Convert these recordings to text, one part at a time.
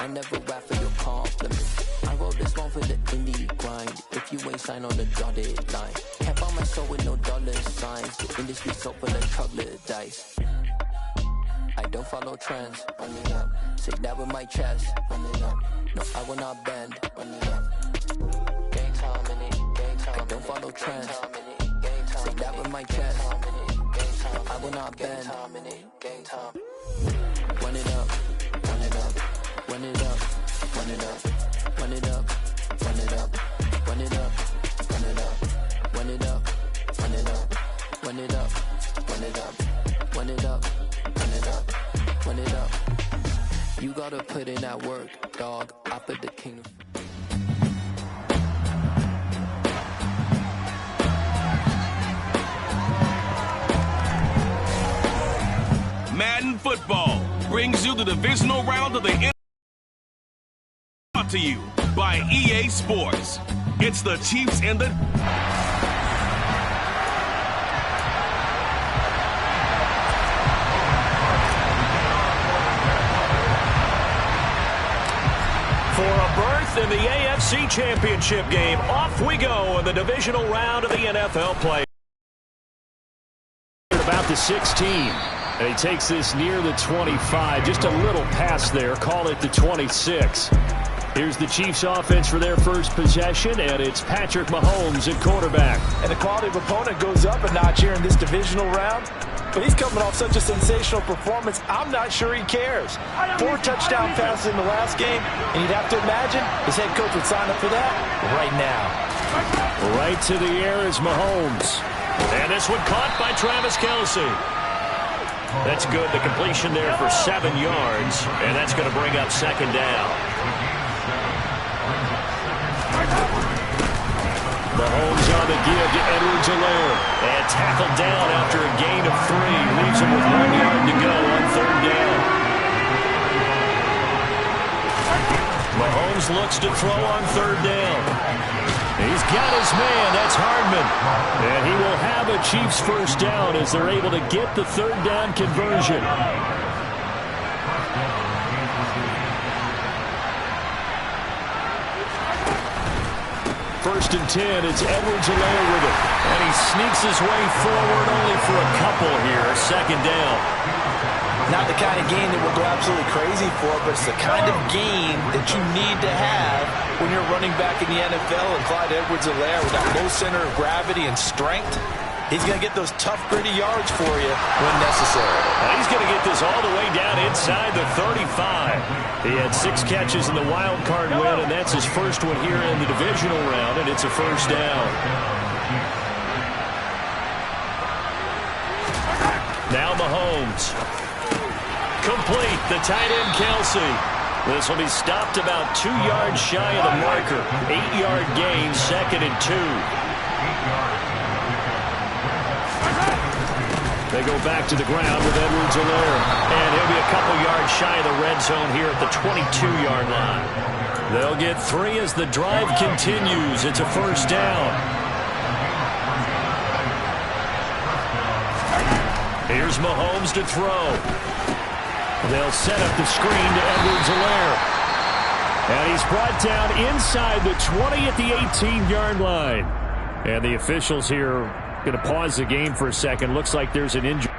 never rap for your compliments. I wrote this one for the indie grind. If you ain't signed on the dotted line, can't buy my soul with no dollar signs. The industry so full of chocolate dice. I don't follow trends, run it up. Say that with my chest, run it up. No, I will not bend, run it up. Game time in it, game time. I don't follow trends, say that with my chest. I will not bend, game time. Run it up, run it up, run it up, run it up, run it up, run it up, run it up, run it up, run it up, run it up, run it up, run it up, run it up, run it up, run it up. You gotta put in that work, dog. I put the king. Madden football brings you the divisional round of the NFL. Brought to you by EA Sports. It's the Chiefs and the... For a berth in the AFC Championship game, off we go in the divisional round of the NFL play. About the 16. And he takes this near the 25. Just a little pass there. Call it the 26. Here's the Chiefs offense for their first possession, and it's Patrick Mahomes at quarterback. And the quality of opponent goes up a notch here in this divisional round. But he's coming off such a sensational performance, I'm not sure he cares. 4 touchdown passes in the last game, and you'd have to imagine his head coach would sign up for that right now. Right to the air is Mahomes. And this one caught by Travis Kelce. That's good. The completion there for 7 yards, and that's going to bring up second down. Mahomes on the give to Edwards-Helaire. And tackled down after a gain of 3. Leaves him with 1 yard to go on third down. Mahomes looks to throw on third down. He's got his man. That's Hardman. And he will have a Chiefs first down as they're able to get the third down conversion. First and 10, it's Edwards-Helaire with it. And he sneaks his way forward only for a couple here. Second down. Not the kind of game that we'll go absolutely crazy for, but it's the kind of game that you need to have when you're running back in the NFL. And Clyde Edwards-Helaire with that low center of gravity and strength, he's going to get those tough, gritty yards for you when necessary. And he's going to get this all the way down inside the 35. He had 6 catches in the wild card win, and that's his first one here in the divisional round, and it's a first down. Now Mahomes. Complete, the tight end Kelce. This will be stopped about 2 yards shy of the marker. 8-yard gain, second and 2. They go back to the ground with Edwards-Helaire. And he'll be a couple yards shy of the red zone here at the 22-yard line. They'll get 3 as the drive continues. It's a first down. Here's Mahomes to throw. They'll set up the screen to Edwards-Helaire. And he's brought down inside the 20 at the 18-yard line. And the officials here going to pause the game for a second. Looks like there's an injury.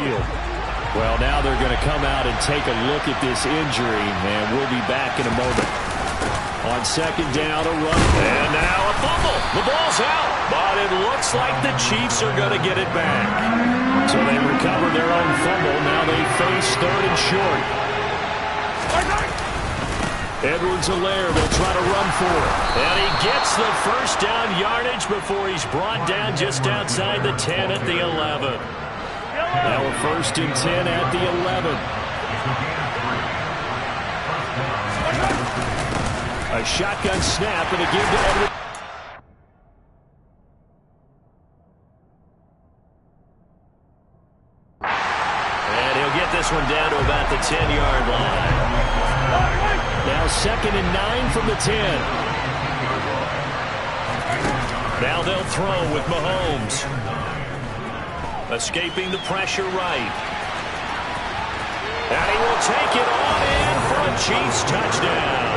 field. Well, now they're going to come out and take a look at this injury, and we'll be back in a moment. On second down, a run. And now a fumble. The ball's out, but it looks like the Chiefs are going to get it back. So they recover their own fumble. Now they face third and short. Edwards-Helaire, they'll try to run for it. And he gets the first down yardage before he's brought down just outside the 10 at the 11. Now a 1st and 10 at the 11. A shotgun snap and a give to Edwards. And he'll get this one down to about the 10-yard line. Now 2nd and 9 from the 10. Now they'll throw with Mahomes. Escaping the pressure right. And he will take it on in for a Chiefs touchdown.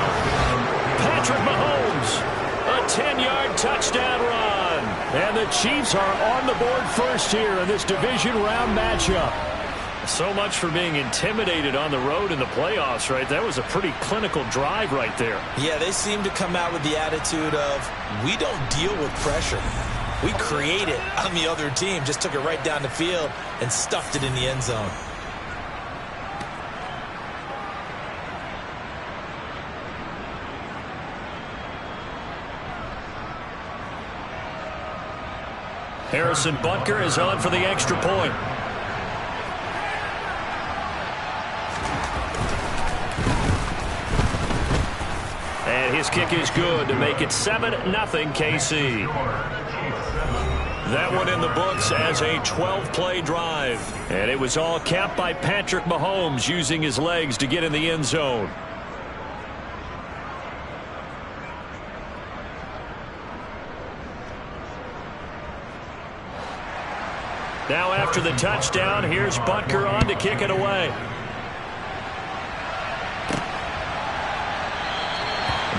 Patrick Mahomes, a 10-yard touchdown run. And the Chiefs are on the board first here in this division round matchup. So much for being intimidated on the road in the playoffs, right? That was a pretty clinical drive right there. Yeah, they seem to come out with the attitude of, we don't deal with pressure. We create it on the other team. Just took it right down the field and stuffed it in the end zone. Harrison Butker is on for the extra point. And his kick is good to make it 7-0 KC. That one in the books as a 12-play drive. And it was all capped by Patrick Mahomes using his legs to get in the end zone. Now after the touchdown, here's Butker on to kick it away.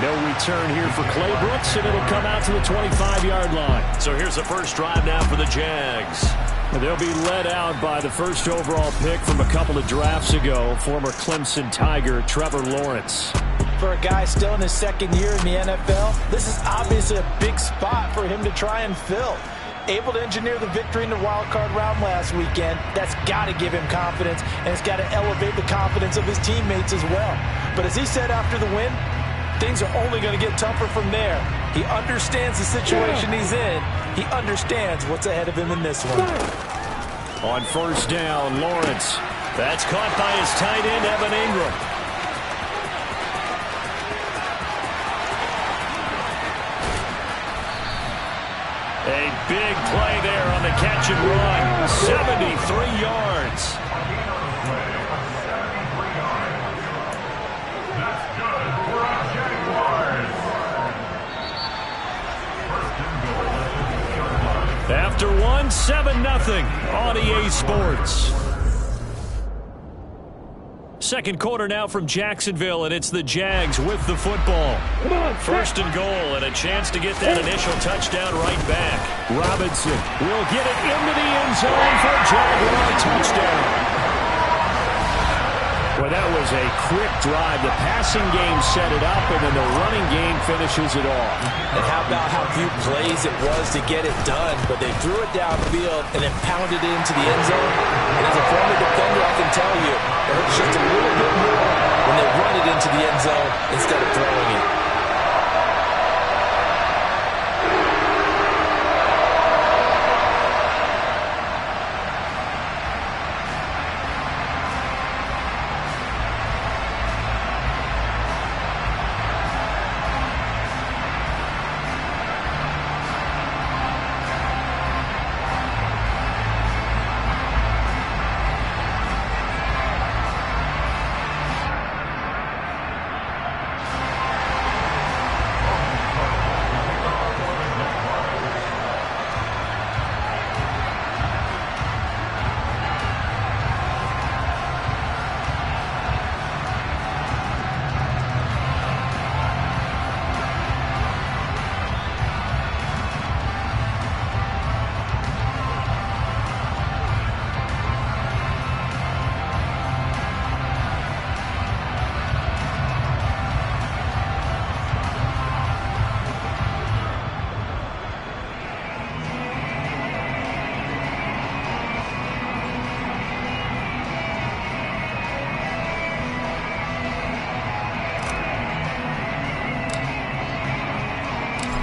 No return here for Clay Brooks, and it'll come out to the 25-yard line. So here's the first drive now for the Jags. They'll be led out by the first overall pick from a couple of drafts ago, former Clemson Tiger Trevor Lawrence. For a guy still in his second year in the NFL, this is obviously a big spot for him to try and fill. Able to engineer the victory in the wild card round last weekend. That's got to give him confidence, and it's got to elevate the confidence of his teammates as well. But as he said after the win, things are only going to get tougher from there. He understands the situation he's in. He understands what's ahead of him in this one. On first down, Lawrence. That's caught by his tight end, Evan Ingram. A big play there on the catch and run. 73 yards. After one, 7-0 on EA Sports. Second quarter now from Jacksonville, and it's the Jags with the football. First and goal, and a chance to get that initial touchdown right back. Robinson will get it into the end zone for a Jaguar touchdown. Well, that was a quick drive. The passing game set it up, and then the running game finishes it off. And how about how few plays it was to get it done, but they threw it downfield and then pounded it into the end zone. And as a former defender, I can tell you, it hurts just a little bit more when they run it into the end zone instead of throwing it.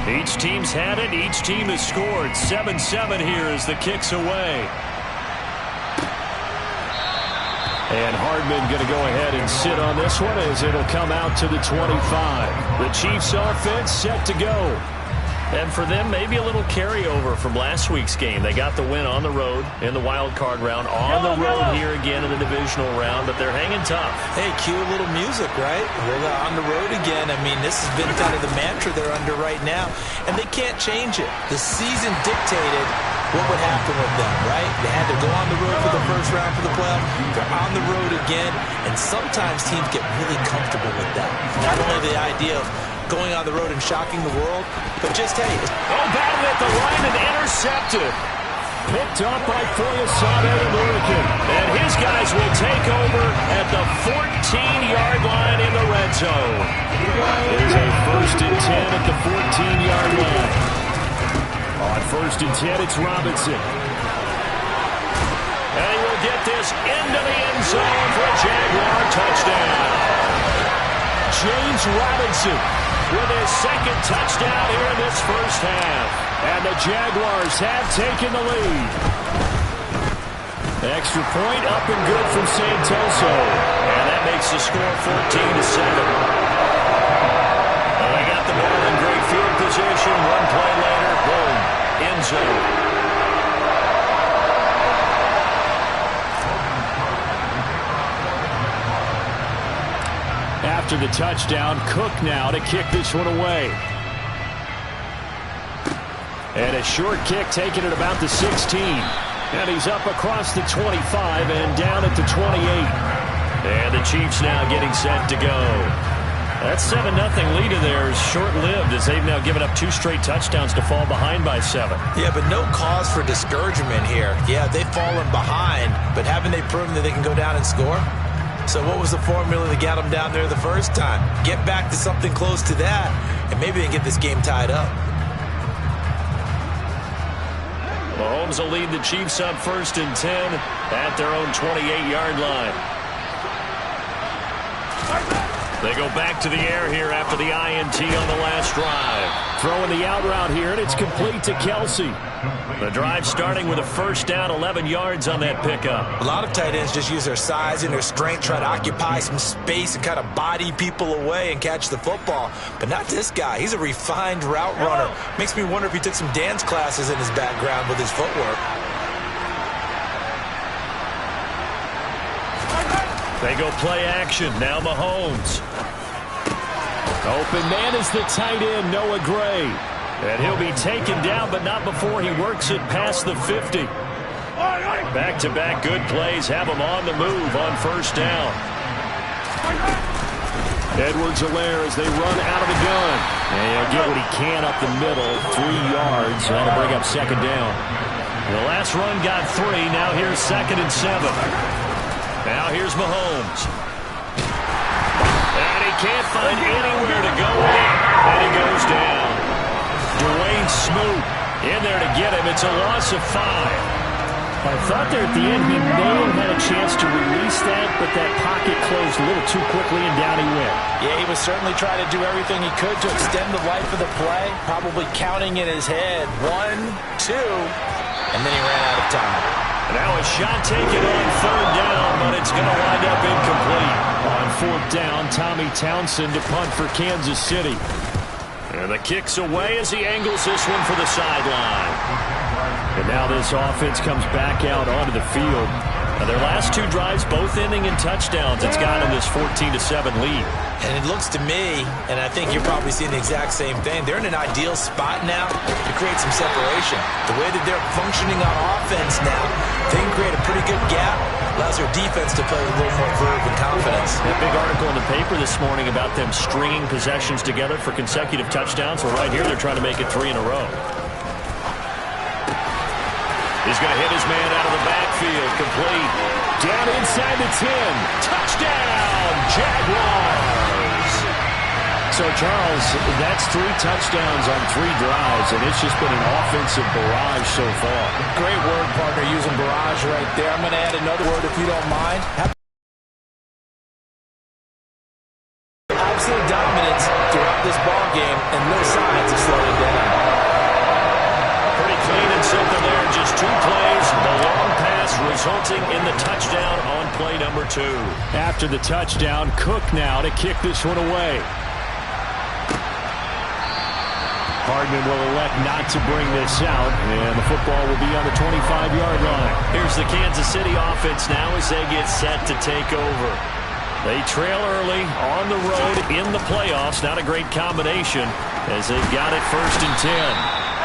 Each team's had it. Each team has scored. 7-7 here as the kick's away. And Hardman going to go ahead and sit on this one as it'll come out to the 25. The Chiefs offense set to go. And for them, maybe a little carryover from last week's game. They got the win on the road in the wild card round, on the road here again in the divisional round, but they're hanging tough. Hey, cue a little music, right? We're on the road again. I mean, this has been kind of the mantra they're under right now, and they can't change it. The season dictated what would happen with them, right? They had to go on the road for the first round for the playoff. They're on the road again, and sometimes teams get really comfortable with that. Not only the idea of going on the road and shocking the world, but just, hey. Battled at the line and intercepted. Picked up by Foyesade of Hurricane. And his guys will take over at the 14-yard line in the red zone. It is a 1st and 10 at the 14-yard line. On 1st and 10, it's Robinson. And he will get this into the end zone for a Jaguar touchdown. James Robinson with his 2nd touchdown here in this first half. And the Jaguars have taken the lead. Extra point up and good from Santoso. And that makes the score 14-7. Well, they got the ball in great field position. One play later, boom, end zone. After the touchdown, Cook now to kick this one away. And a short kick taken at about the 16. And he's up across the 25 and down at the 28. And the Chiefs now getting set to go. That 7-0 lead of theirs short-lived as they've now given up 2 straight touchdowns to fall behind by 7. Yeah, but no cause for discouragement here. Yeah, they've fallen behind, but haven't they proven that they can go down and score? So what was the formula that got them down there the first time? Get back to something close to that, and maybe they can get this game tied up. Mahomes will lead the Chiefs up 1st and 10 at their own 28-yard line. They go back to the air here after the INT on the last drive. Throwing the out route here, and it's complete to Kelsey. The drive starting with a 1st down, 11 yards on that pickup. A lot of tight ends just use their size and their strength, try to occupy some space and kind of body people away and catch the football. But not this guy. He's a refined route runner. Makes me wonder if he took some dance classes in his background with his footwork. They go play action. Now Mahomes. Open man is the tight end, Noah Gray. And he'll be taken down, but not before he works it past the 50. Back-to-back good plays have him on the move on 1st down. Edwards-Helaire as they run out of the gun. And he'll get what he can up the middle, 3 yards. That'll bring up 2nd down. The last run got 3. Now here's 2nd and 7. Now here's Mahomes. And he can't find anywhere to go with it. And he goes down. Dwayne Smoot in there to get him. It's a loss of 5. I thought there at the end he may have had a chance to release that, but that pocket closed a little too quickly and down he went. Yeah, he was certainly trying to do everything he could to extend the life of the play, probably counting in his head 1, 2, and then he ran out of time. Now a shot taken on 3rd down, but it's going to wind up incomplete. On 4th down, Tommy Townsend to punt for Kansas City. And the kick's away as he angles this one for the sideline. And now this offense comes back out onto the field. Now their last 2 drives, both ending in touchdowns. It's got them this 14-7 lead. And it looks to me, and I think you're probably seeing the exact same thing, they're in an ideal spot now to create some separation. The way that they're functioning on offense now, they can create a pretty good gap. Allows their defense to play with a little more verve and confidence. That big article in the paper this morning about them stringing possessions together for consecutive touchdowns. Well, right here they're trying to make it 3 in a row. He's going to hit his man out of the backfield. Complete. Down inside the 10. Touchdown, Jaguars. So, Charles, that's 3 touchdowns on 3 drives, and it's just been an offensive barrage so far. Great word, partner, using barrage right there. I'm going to add another word if you don't mind. Excellent dominance throughout this ball game, and no signs of slowing down. Pretty clean and simple there. Just 2 plays. The long pass resulting in the touchdown on play number 2. After the touchdown, Cook now to kick this one away. Hardman will elect not to bring this out, and the football will be on the 25-yard line. Here's the Kansas City offense now as they get set to take over. They trail early on the road in the playoffs. Not a great combination as they've got it 1st and 10.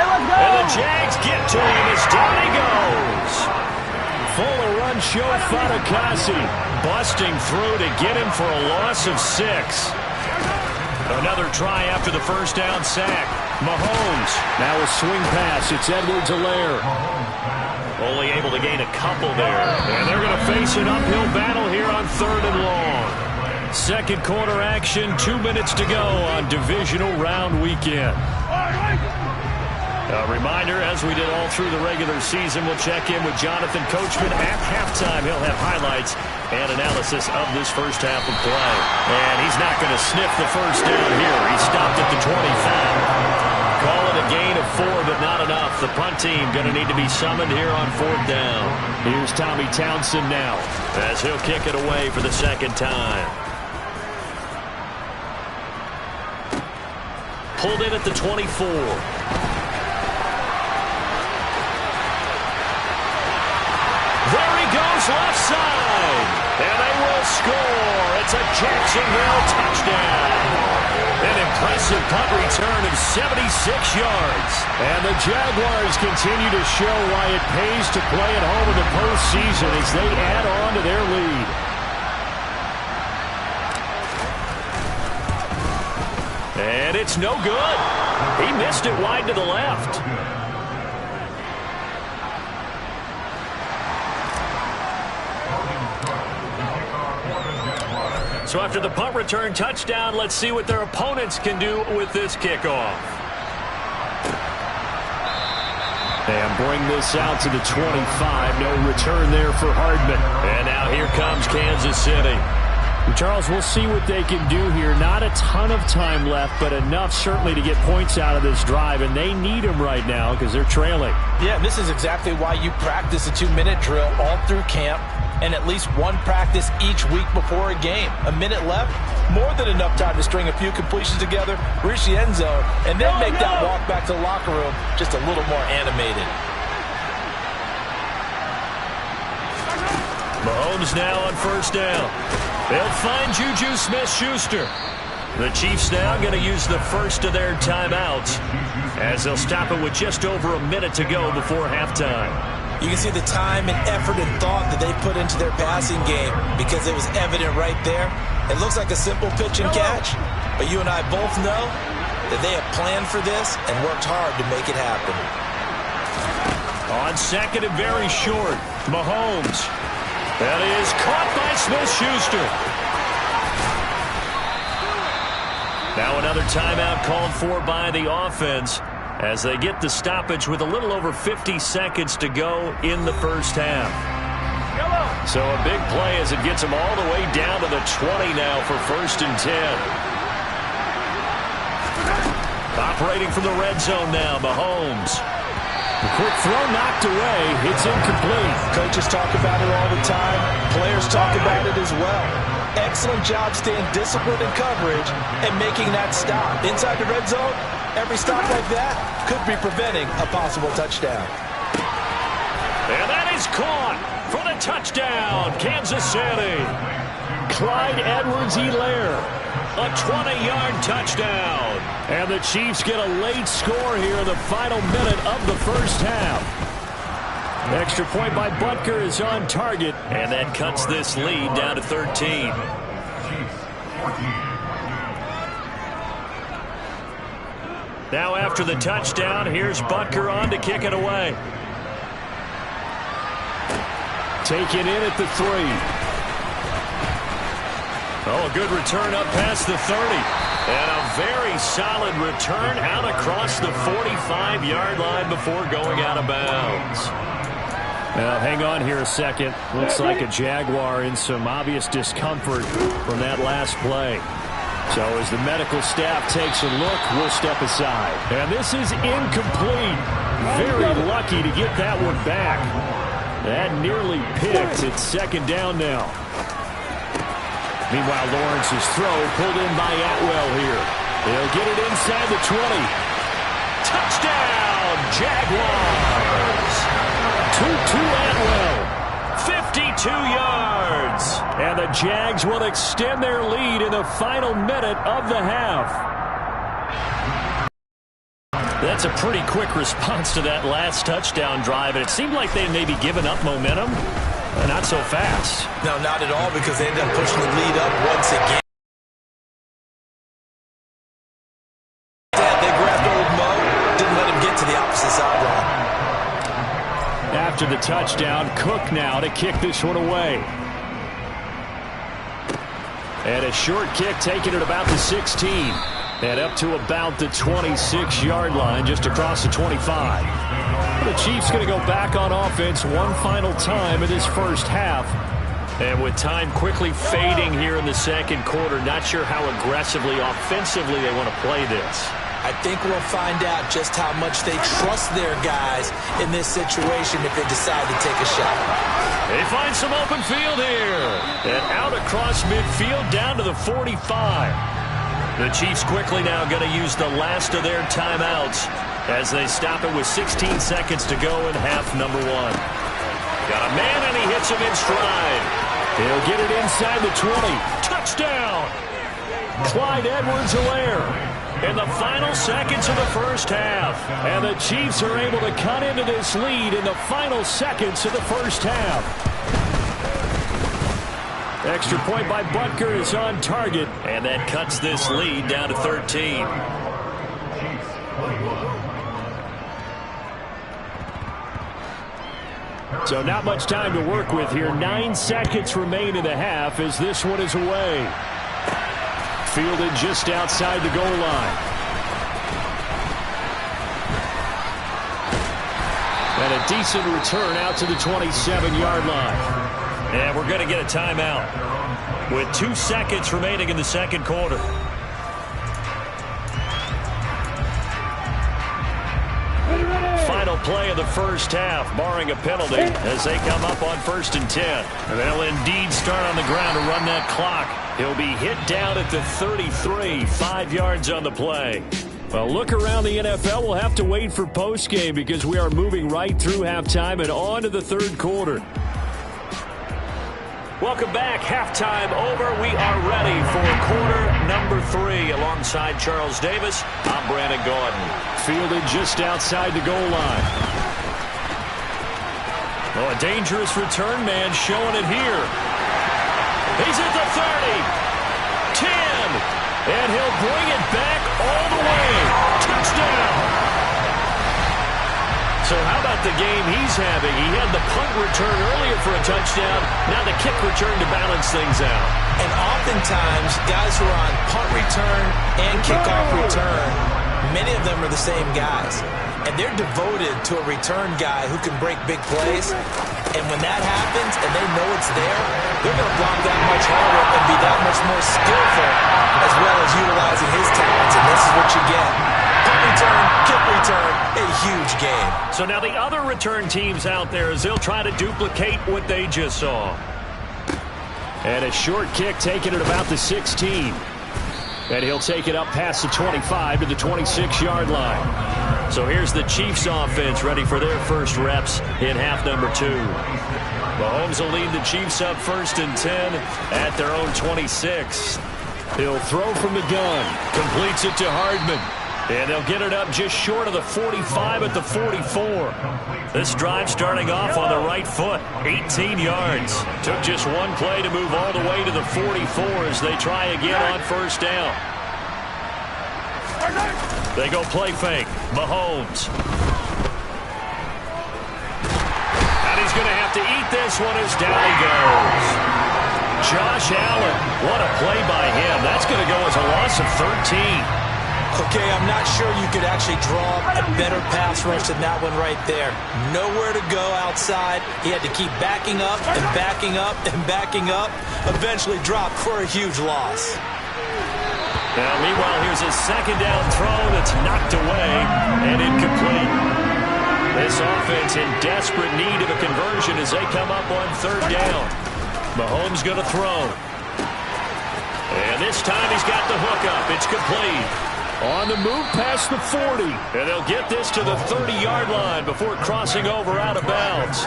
And the Jags get to him as down he goes. Full of run show Fatukasi. Busting through to get him for a loss of 6. Another try after the first down sack. Mahomes. Now a swing pass. It's Edwards-Helaire. Only able to gain a couple there. And they're going to face an uphill battle here on 3rd and long. Second quarter action. 2 minutes to go on divisional round weekend. A reminder, as we did all through the regular season, we'll check in with Jonathan Coachman at halftime. He'll have highlights and analysis of this first half of play. And he's not going to sniff the first down here. He stopped at the 25. Call it a gain of 4, but not enough. The punt team going to need to be summoned here on 4th down. Here's Tommy Townsend now, as he'll kick it away for the second time. Pulled in at the 24. There he goes, left side. And they will score. It's a Jacksonville touchdown. An impressive punt return of 76 yards. And the Jaguars continue to show why it pays to play at home in the postseason as they add on to their lead. And it's no good. He missed it wide to the left. So after the punt return touchdown, let's see what their opponents can do with this kickoff. And bring this out to the 25. No return there for Hardman. And now here comes Kansas City. Charles, we'll see what they can do here. Not a ton of time left, but enough certainly to get points out of this drive, and they need them right now because they're trailing. Yeah, this is exactly why you practice a 2-minute drill all through camp and at least one practice each week before a game. A minute left, more than enough time to string a few completions together, reach the end zone, and then make that walk back to the locker room just a little more animated. Mahomes now on 1st down. They'll find Juju Smith-Schuster. The Chiefs now going to use the first of their timeouts as they'll stop it with just over a minute to go before halftime. You can see the time and effort and thought that they put into their passing game because it was evident right there. It looks like a simple pitch and catch, but you and I both know that they have planned for this and worked hard to make it happen. On 2nd and very short, Mahomes. That is caught by Smith-Schuster. Now another timeout called for by the offense as they get the stoppage with a little over 50 seconds to go in the first half. So a big play as it gets them all the way down to the 20 now for 1st and 10. Operating from the red zone now, Mahomes. The quick throw knocked away. It's incomplete. Coaches talk about it all the time. Players talk about it as well. Excellent job staying disciplined in coverage and making that stop. Inside the red zone, every stop like that could be preventing a possible touchdown. And that is caught for the touchdown, Kansas City. Clyde Edwards-Helaire. A 20-yard touchdown. And the Chiefs get a late score here in the final minute of the first half. Extra point by Butker is on target. And that cuts this lead down to 13. Now after the touchdown, here's Butker on to kick it away. Taken in at the 3. Oh, a good return up past the 30. And a very solid return out across the 45-yard line before going out of bounds. Now, hang on here a second. Looks like a Jaguar in some obvious discomfort from that last play. So as the medical staff takes a look, we'll step aside. And this is incomplete. Very lucky to get that one back. That nearly picked. It's second down now. Meanwhile, Lawrence's throw pulled in by Atwell here. He'll get it inside the 20. Touchdown, Jaguars! Tutu Atwell, 52 yards. And the Jags will extend their lead in the final minute of the half. That's a pretty quick response to that last touchdown drive. And it seemed like they may be giving up momentum. Not so fast. No, not at all, because they ended up pushing the lead up once again. They grabbed old Mo, didn't let him get to the opposite sideline. After the touchdown, Cook now to kick this one away. And a short kick taken at about the 16. And up to about the 26-yard line, just across the 25. The Chiefs going to go back on offense one final time in this first half. And with time quickly fading here in the second quarter, not sure how aggressively, offensively they want to play this. I think we'll find out just how much they trust their guys in this situation if they decide to take a shot. They find some open field here. And out across midfield down to the 45. The Chiefs quickly now going to use the last of their timeouts as they stop it with 16 seconds to go in half number one. Got a man, and he hits him in stride. He'll get it inside the 20. Touchdown! Clyde Edwards-Helaire. In the final seconds of the first half. And the Chiefs are able to cut into this lead in the final seconds of the first half. Extra point by Butker is on target. And that cuts this lead down to 13. So not much time to work with here. 9 seconds remain in the half as this one is away. Fielded just outside the goal line. And a decent return out to the 27-yard line. And we're going to get a timeout with 2 seconds remaining in the second quarter. Final play of the first half, barring a penalty, as they come up on 1st and 10. And they'll indeed start on the ground to run that clock. He'll be hit down at the 33, 5 yards on the play. Well, look around the NFL. We'll have to wait for postgame because we are moving right through halftime and on to the third quarter. Welcome back. Halftime over. We are ready for quarter number 3. Alongside Charles Davis, I'm Brandon Gordon. Fielded just outside the goal line. Oh, a dangerous return man showing it here. He's at the 30. 10. And he'll bring it back all the way. Touchdown. So how about the game he's having? He had the punt return earlier for a touchdown. Now the kick return to balance things out. And oftentimes, guys who are on punt return and kickoff return, many of them are the same guys. And they're devoted to a return guy who can break big plays. And when that happens and they know it's there, they're going to block that much harder and be that much more skillful, as well as utilizing his talents. And this is what you get. Punt return, kick return, a huge game. So now the other return teams out there, as they'll try to duplicate what they just saw. And a short kick taken at about the 16. And he'll take it up past the 25 to the 26-yard line. So here's the Chiefs offense ready for their first reps in half number 2. Mahomes will lead the Chiefs up 1st and 10 at their own 26. He'll throw from the gun. Completes it to Hardman. And they'll get it up just short of the 45 at the 44. This drive starting off on the right foot. 18 yards. Took just one play to move all the way to the 44 as they try again on 1st down. They go play fake. Mahomes. And he's going to have to eat this one as down he goes. Josh Allen. What a play by him. That's going to go as a loss of 13. Okay, I'm not sure you could actually draw a better pass rush than that one right there. Nowhere to go outside. He had to keep backing up and backing up and backing up. Eventually dropped for a huge loss. Now, meanwhile, here's a second down throw that's knocked away and incomplete. This offense in desperate need of a conversion as they come up on third down. Mahomes going to throw. And this time he's got the hook up. It's complete. On the move past the 40. And they'll get this to the 30-yard line before crossing over out of bounds.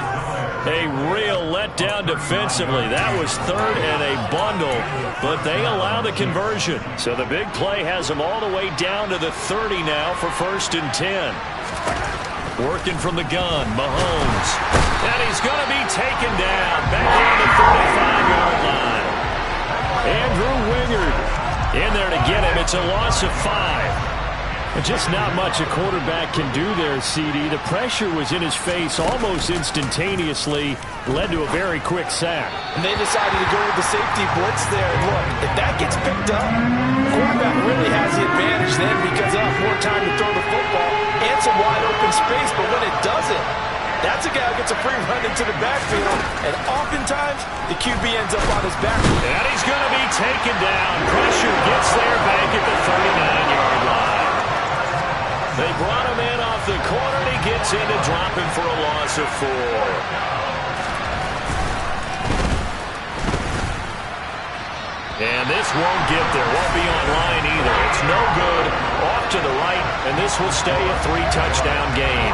A real letdown defensively. That was third and a bundle, but they allow the conversion. So the big play has them all the way down to the 30 now for 1st and 10. Working from the gun, Mahomes. And he's going to be taken down back on the 35-yard line. Andrew Wingard in there to get him. It's a loss of 5. Just not much a quarterback can do there, CD. The pressure was in his face almost instantaneously, led to a very quick sack. And they decided to go with the safety blitz there. And look, if that gets picked up, the quarterback really has the advantage then because they'll have more time to throw the football and some wide open space. But when it doesn't, that's a guy who gets a free run into the backfield. And oftentimes, the QB ends up on his back. And he's going to be taken down. Pressure gets there back at the 39-yard line. They brought him in off the corner, and he gets in to drop him for a loss of 4. And this won't get there. Won't be online either. It's no good. Off to the right, and this will stay a 3-touchdown game.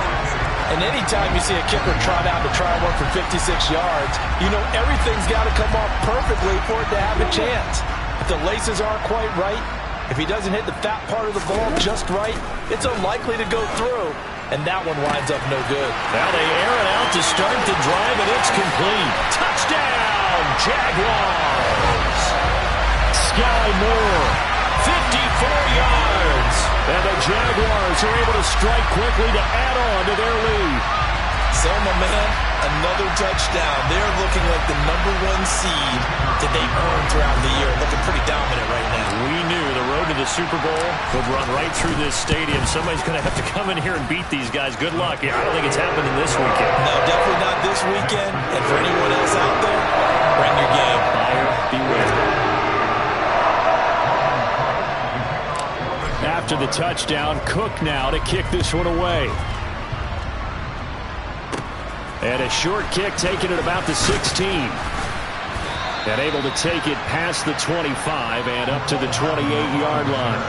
And anytime you see a kicker trot out to try and work for 56 yards, you know everything's got to come off perfectly for it to have a chance. If the laces aren't quite right, if he doesn't hit the fat part of the ball just right, it's unlikely to go through, and that one winds up no good. Now they air it out to start the drive, and it's complete. Touchdown, Jaguars! Sky Moore, 54 yards. And the Jaguars are able to strike quickly to add on to their lead. So, my man, another touchdown. They're looking like the #1 seed that they earned throughout the year. Looking pretty dominant right now. We knew the road to the Super Bowl would run right through this stadium. Somebody's going to have to come in here and beat these guys. Good luck. I don't think it's happening this weekend. No, definitely not this weekend. And for anyone else out there, bring your game. Buyer beware. After the touchdown, Cook now to kick this one away. And a short kick taken at about the 16. And able to take it past the 25 and up to the 28-yard line.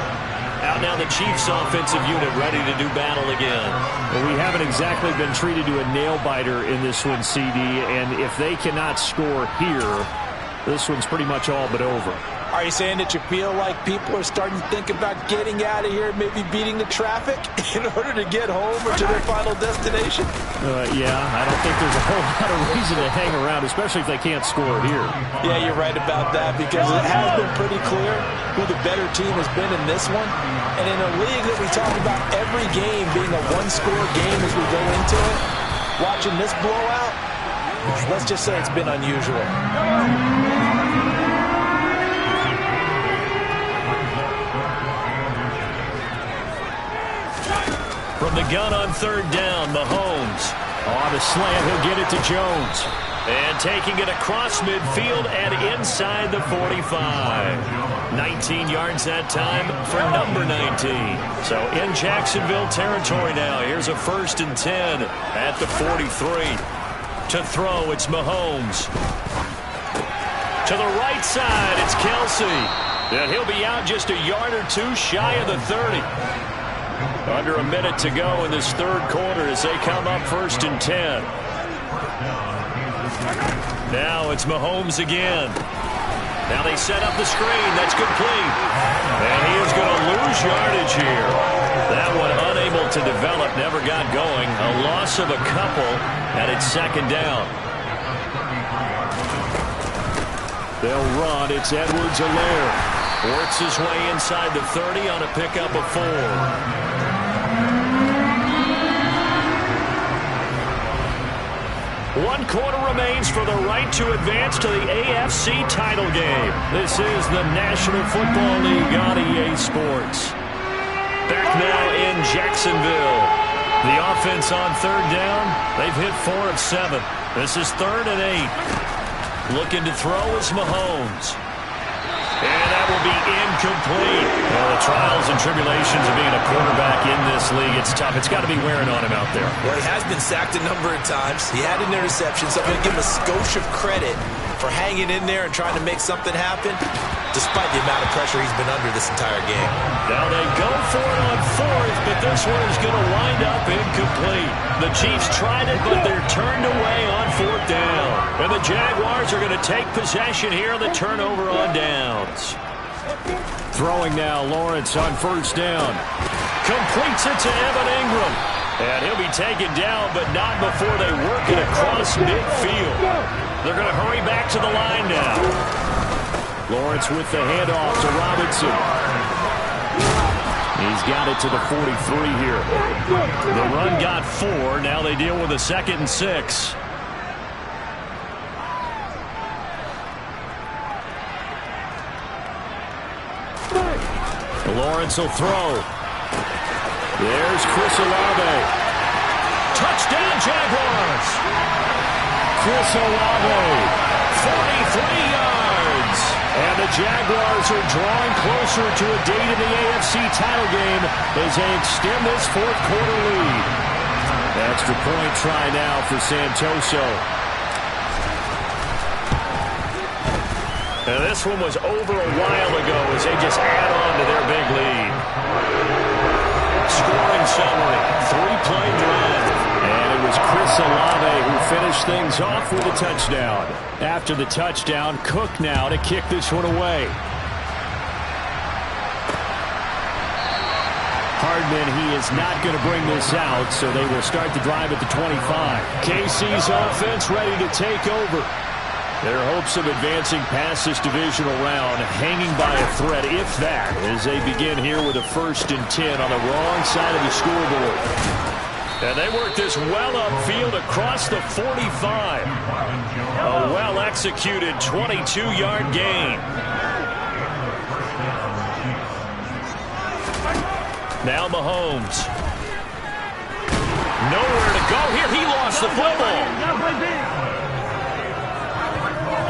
Out now the Chiefs offensive unit ready to do battle again. Well, we haven't exactly been treated to a nail-biter in this one, CD. And if they cannot score here, this one's pretty much all but over. Are you saying that you feel like people are starting to think about getting out of here, maybe beating the traffic in order to get home or to their final destination? Yeah, I don't think there's a whole lot of reason to hang around, especially if they can't score here. Yeah, you're right about that because it has been pretty clear who the better team has been in this one. And in a league that we talk about every game being a one-score game as we go into it, watching this blowout, let's just say it's been unusual. From the gun on third down, Mahomes. On the slant, he'll get it to Jones. And taking it across midfield and inside the 45. 19 yards that time for number 19. So in Jacksonville territory now. Here's a 1st and 10 at the 43. To throw, it's Mahomes. To the right side, it's Kelsey. And he'll be out just a yard or two shy of the 30. Under a minute to go in this third quarter as they come up 1st and 10. Now it's Mahomes again. Now they set up the screen. That's complete. And he is going to lose yardage here. That one unable to develop, never got going. A loss of a couple, and it's 2nd down. They'll run. It's Edwards-Helaire. Works his way inside the 30 on a pickup of 4. 1 quarter remains for the right to advance to the AFC title game. This is the National Football League on EA Sports. Back now in Jacksonville. The offense on third down. They've hit 4 of 7. This is 3rd and 8. Looking to throw is Mahomes. And that will be incomplete. trials and tribulations of being a quarterback in this league, it's tough. It's got to be wearing on him out there. Well, he has been sacked a number of times. He had an interception, so I'm going to give him a skosh of credit for hanging in there and trying to make something happen, despite the amount of pressure he's been under this entire game. Now they go for it on fourth, but this one is going to wind up incomplete. The Chiefs tried it, but they're turned away on fourth down. And the Jaguars are going to take possession here on the turnover on downs. Throwing now, Lawrence on first down. Completes it to Evan Ingram. And he'll be taken down, but not before they work it across midfield. They're going to hurry back to the line now. Lawrence with the handoff to Robinson. He's got it to the 43 here. The run got 4. Now they deal with a 2nd and 6. Lawrence will throw. There's Chris Olave. Touchdown, Jaguars! Chris Olave. 43 yards! And the Jaguars are drawing closer to a date in the AFC title game as they extend this fourth-quarter lead. Extra point try now for Santoso. And this one was over a while ago as they just add on to their big lead. Scoring summary, 3-play drive. And it was Chris Olave who finished things off with a touchdown. After the touchdown, Cook now to kick this one away. Hardman, he is not going to bring this out, so they will start the drive at the 25. KC's offense ready to take over. Their hopes of advancing past this divisional round hanging by a thread, if that, as they begin here with a 1st and 10 on the wrong side of the scoreboard. And they work this well upfield across the 45. A well-executed 22-yard gain. Now Mahomes. Nowhere to go here. He lost the football.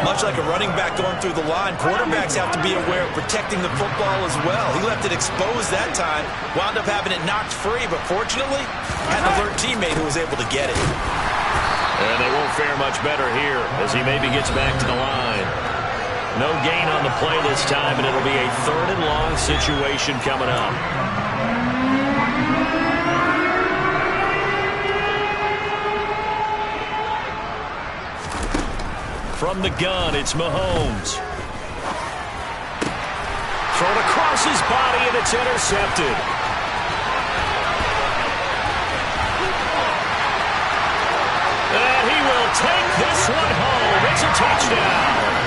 Much like a running back going through the line, quarterbacks have to be aware of protecting the football as well. He left it exposed that time, wound up having it knocked free, but fortunately, had an alert teammate who was able to get it. And they won't fare much better here as he maybe gets back to the line. No gain on the play this time, and it'll be a 3rd and long situation coming up. From the gun, it's Mahomes. Thrown across his body, and it's intercepted. And he will take this one home. It's a touchdown.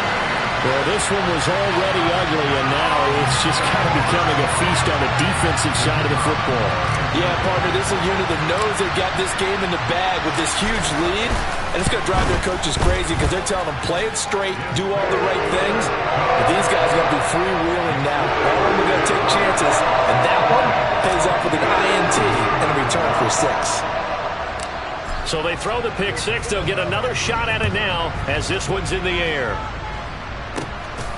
Well, this one was already ugly, and now it's just kind of becoming a feast on the defensive side of the football. Yeah, partner, this is a unit that knows they've got this game in the bag with this huge lead, and it's going to drive their coaches crazy because they're telling them, play it straight, do all the right things, but these guys are going to be freewheeling now. All of them are going to take chances, and that one pays off with an INT and a return for 6. So they throw the pick 6. They'll get another shot at it now as this one's in the air.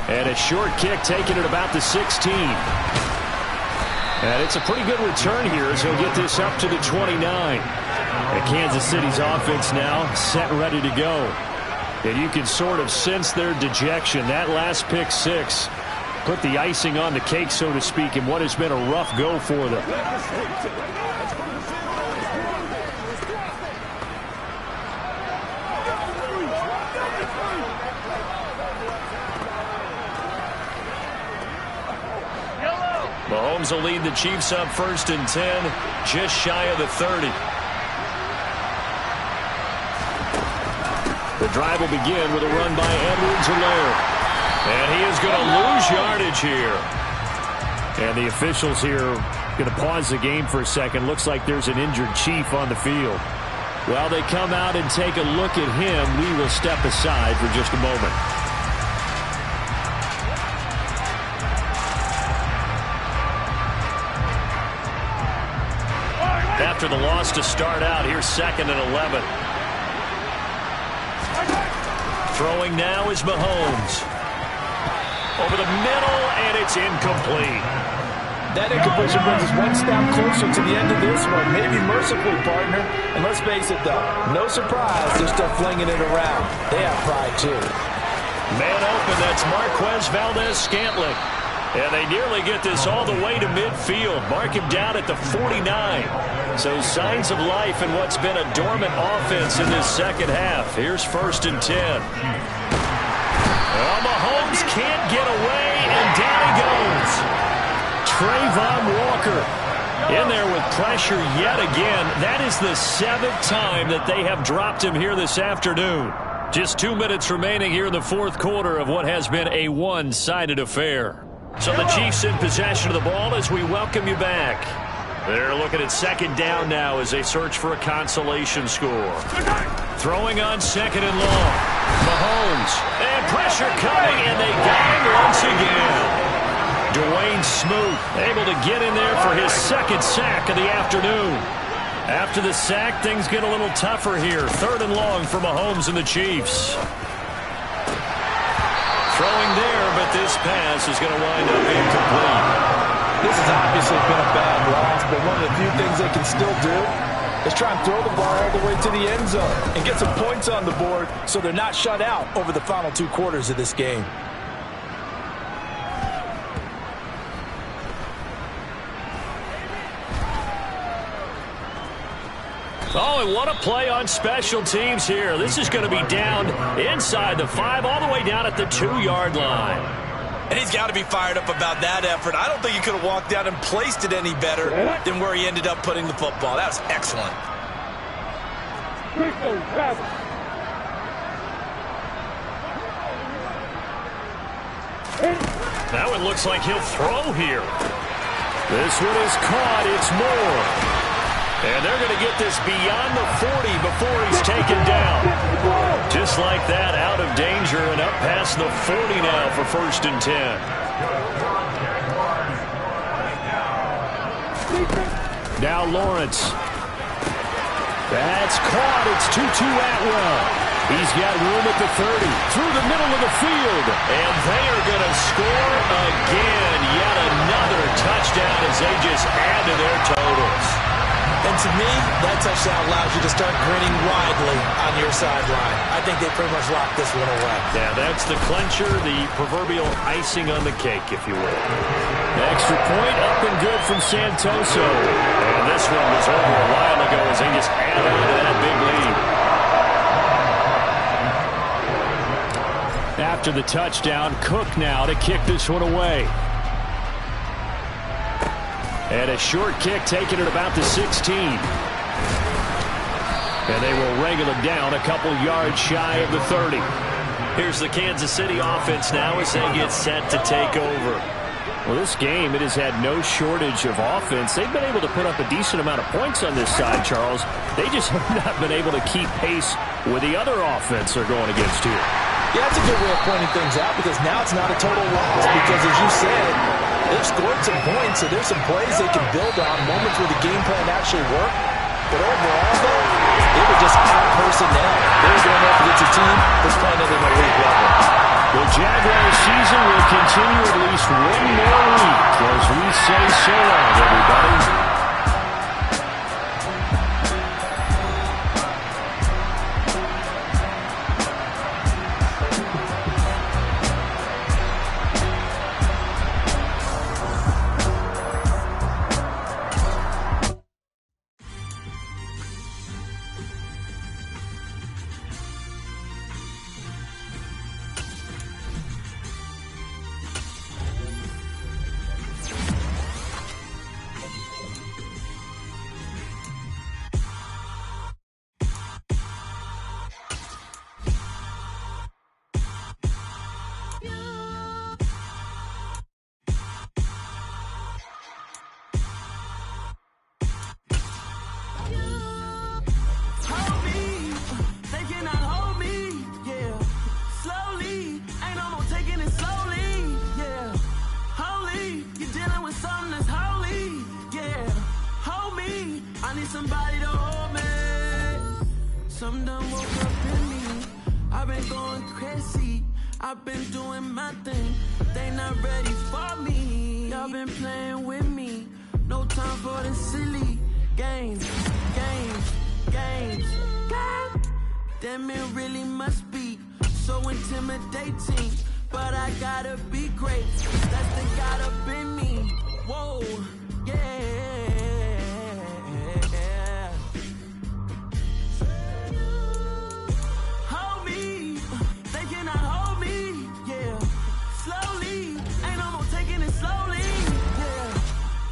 And a short kick taken at about the 16. And it's a pretty good return here as he'll get this up to the 29. And Kansas City's offense now set and ready to go. And you can sort of sense their dejection. That last pick 6 put the icing on the cake, so to speak, in what has been a rough go for them. Mahomes will lead the Chiefs up 1st and 10, just shy of the 30. The drive will begin with a run by Edwards-Helaire. And he is going to lose yardage here. And the officials here going to pause the game for a second. Looks like there's an injured Chief on the field. While they come out and take a look at him, we will step aside for just a moment. After the loss to start out, here's 2nd and 11. Throwing now is Mahomes. Over the middle, and it's incomplete. That incompletion brings us one step closer to the end of this one. Maybe mercifully, partner. And let's face it, though, no surprise, they're still flinging it around. They have pride, too. Man open, that's Marquez Valdez-Scantling. And they nearly get this all the way to midfield. Mark him down at the 49. So signs of life in what's been a dormant offense in this second half. Here's 1st and 10. Well, Mahomes can't get away, and down he goes. Trayvon Walker in there with pressure yet again. That is the 7th time that they have dropped him here this afternoon. Just 2 minutes remaining here in the 4th quarter of what has been a one-sided affair. So the Chiefs in possession of the ball as we welcome you back. They're looking at 2nd down now as they search for a consolation score. Throwing on 2nd and long. Mahomes. And pressure coming, and they got him once again. Dwayne Smoot able to get in there for his 2nd sack of the afternoon. After the sack, things get a little tougher here. 3rd and long for Mahomes and the Chiefs. Throwing there, but this pass is going to wind up incomplete. This has obviously been a bad loss, but one of the few things they can still do is try and throw the ball all the way to the end zone and get some points on the board so they're not shut out over the final 2 quarters of this game. Oh, and what a play on special teams here. This is going to be down inside the 5, all the way down at the 2-yard line. And he's got to be fired up about that effort. I don't think he could have walked down and placed it any better than where he ended up putting the football. That was excellent. That one looks like he'll throw here. This one is caught. It's Moore. And they're going to get this beyond the 40 before he's taken down. Just like that, out of danger and up past the 40 now for 1st and 10. Now Lawrence. That's caught. It's Tutu Atwell. He's got room at the 30, through the middle of the field. And they are going to score again. Yet another touchdown as they just add to their totals. And to me, that touchdown allows you to start grinning widely on your sideline. I think they pretty much locked this one away. Yeah, that's the clincher, the proverbial icing on the cake, if you will. Extra point up and good from Santoso. And this one was over a while ago as they just add on to that big lead. After the touchdown, Cook now to kick this one away. And a short kick taken at about the 16. And they will wrangle it down a couple yards shy of the 30. Here's the Kansas City offense now as they get set to take over. Well, this game, it has had no shortage of offense. They've been able to put up a decent amount of points on this side, Charles. They just have not been able to keep pace with the other offense they're going against here. Yeah, that's a good way of pointing things out because now it's not a total loss because, as you said, they've scored some points, so there's some plays they can build on, moments where the game plan actually worked. But overall, though, they were just out personnel. They were going up against a team that's playing at an elite level. The Jaguars season will continue at least one more week as we say so long, everybody. Somebody to hold me. Some done woke up in me. I've been going crazy. I've been doing my thing. They not ready for me. Y'all been playing with me. No time for the silly games. Damn, it really must be so intimidating. But I gotta be great. That's the God up in me. Whoa, yeah. Hold me, they cannot hold me, yeah. Slowly, ain't no more taking it slowly, yeah.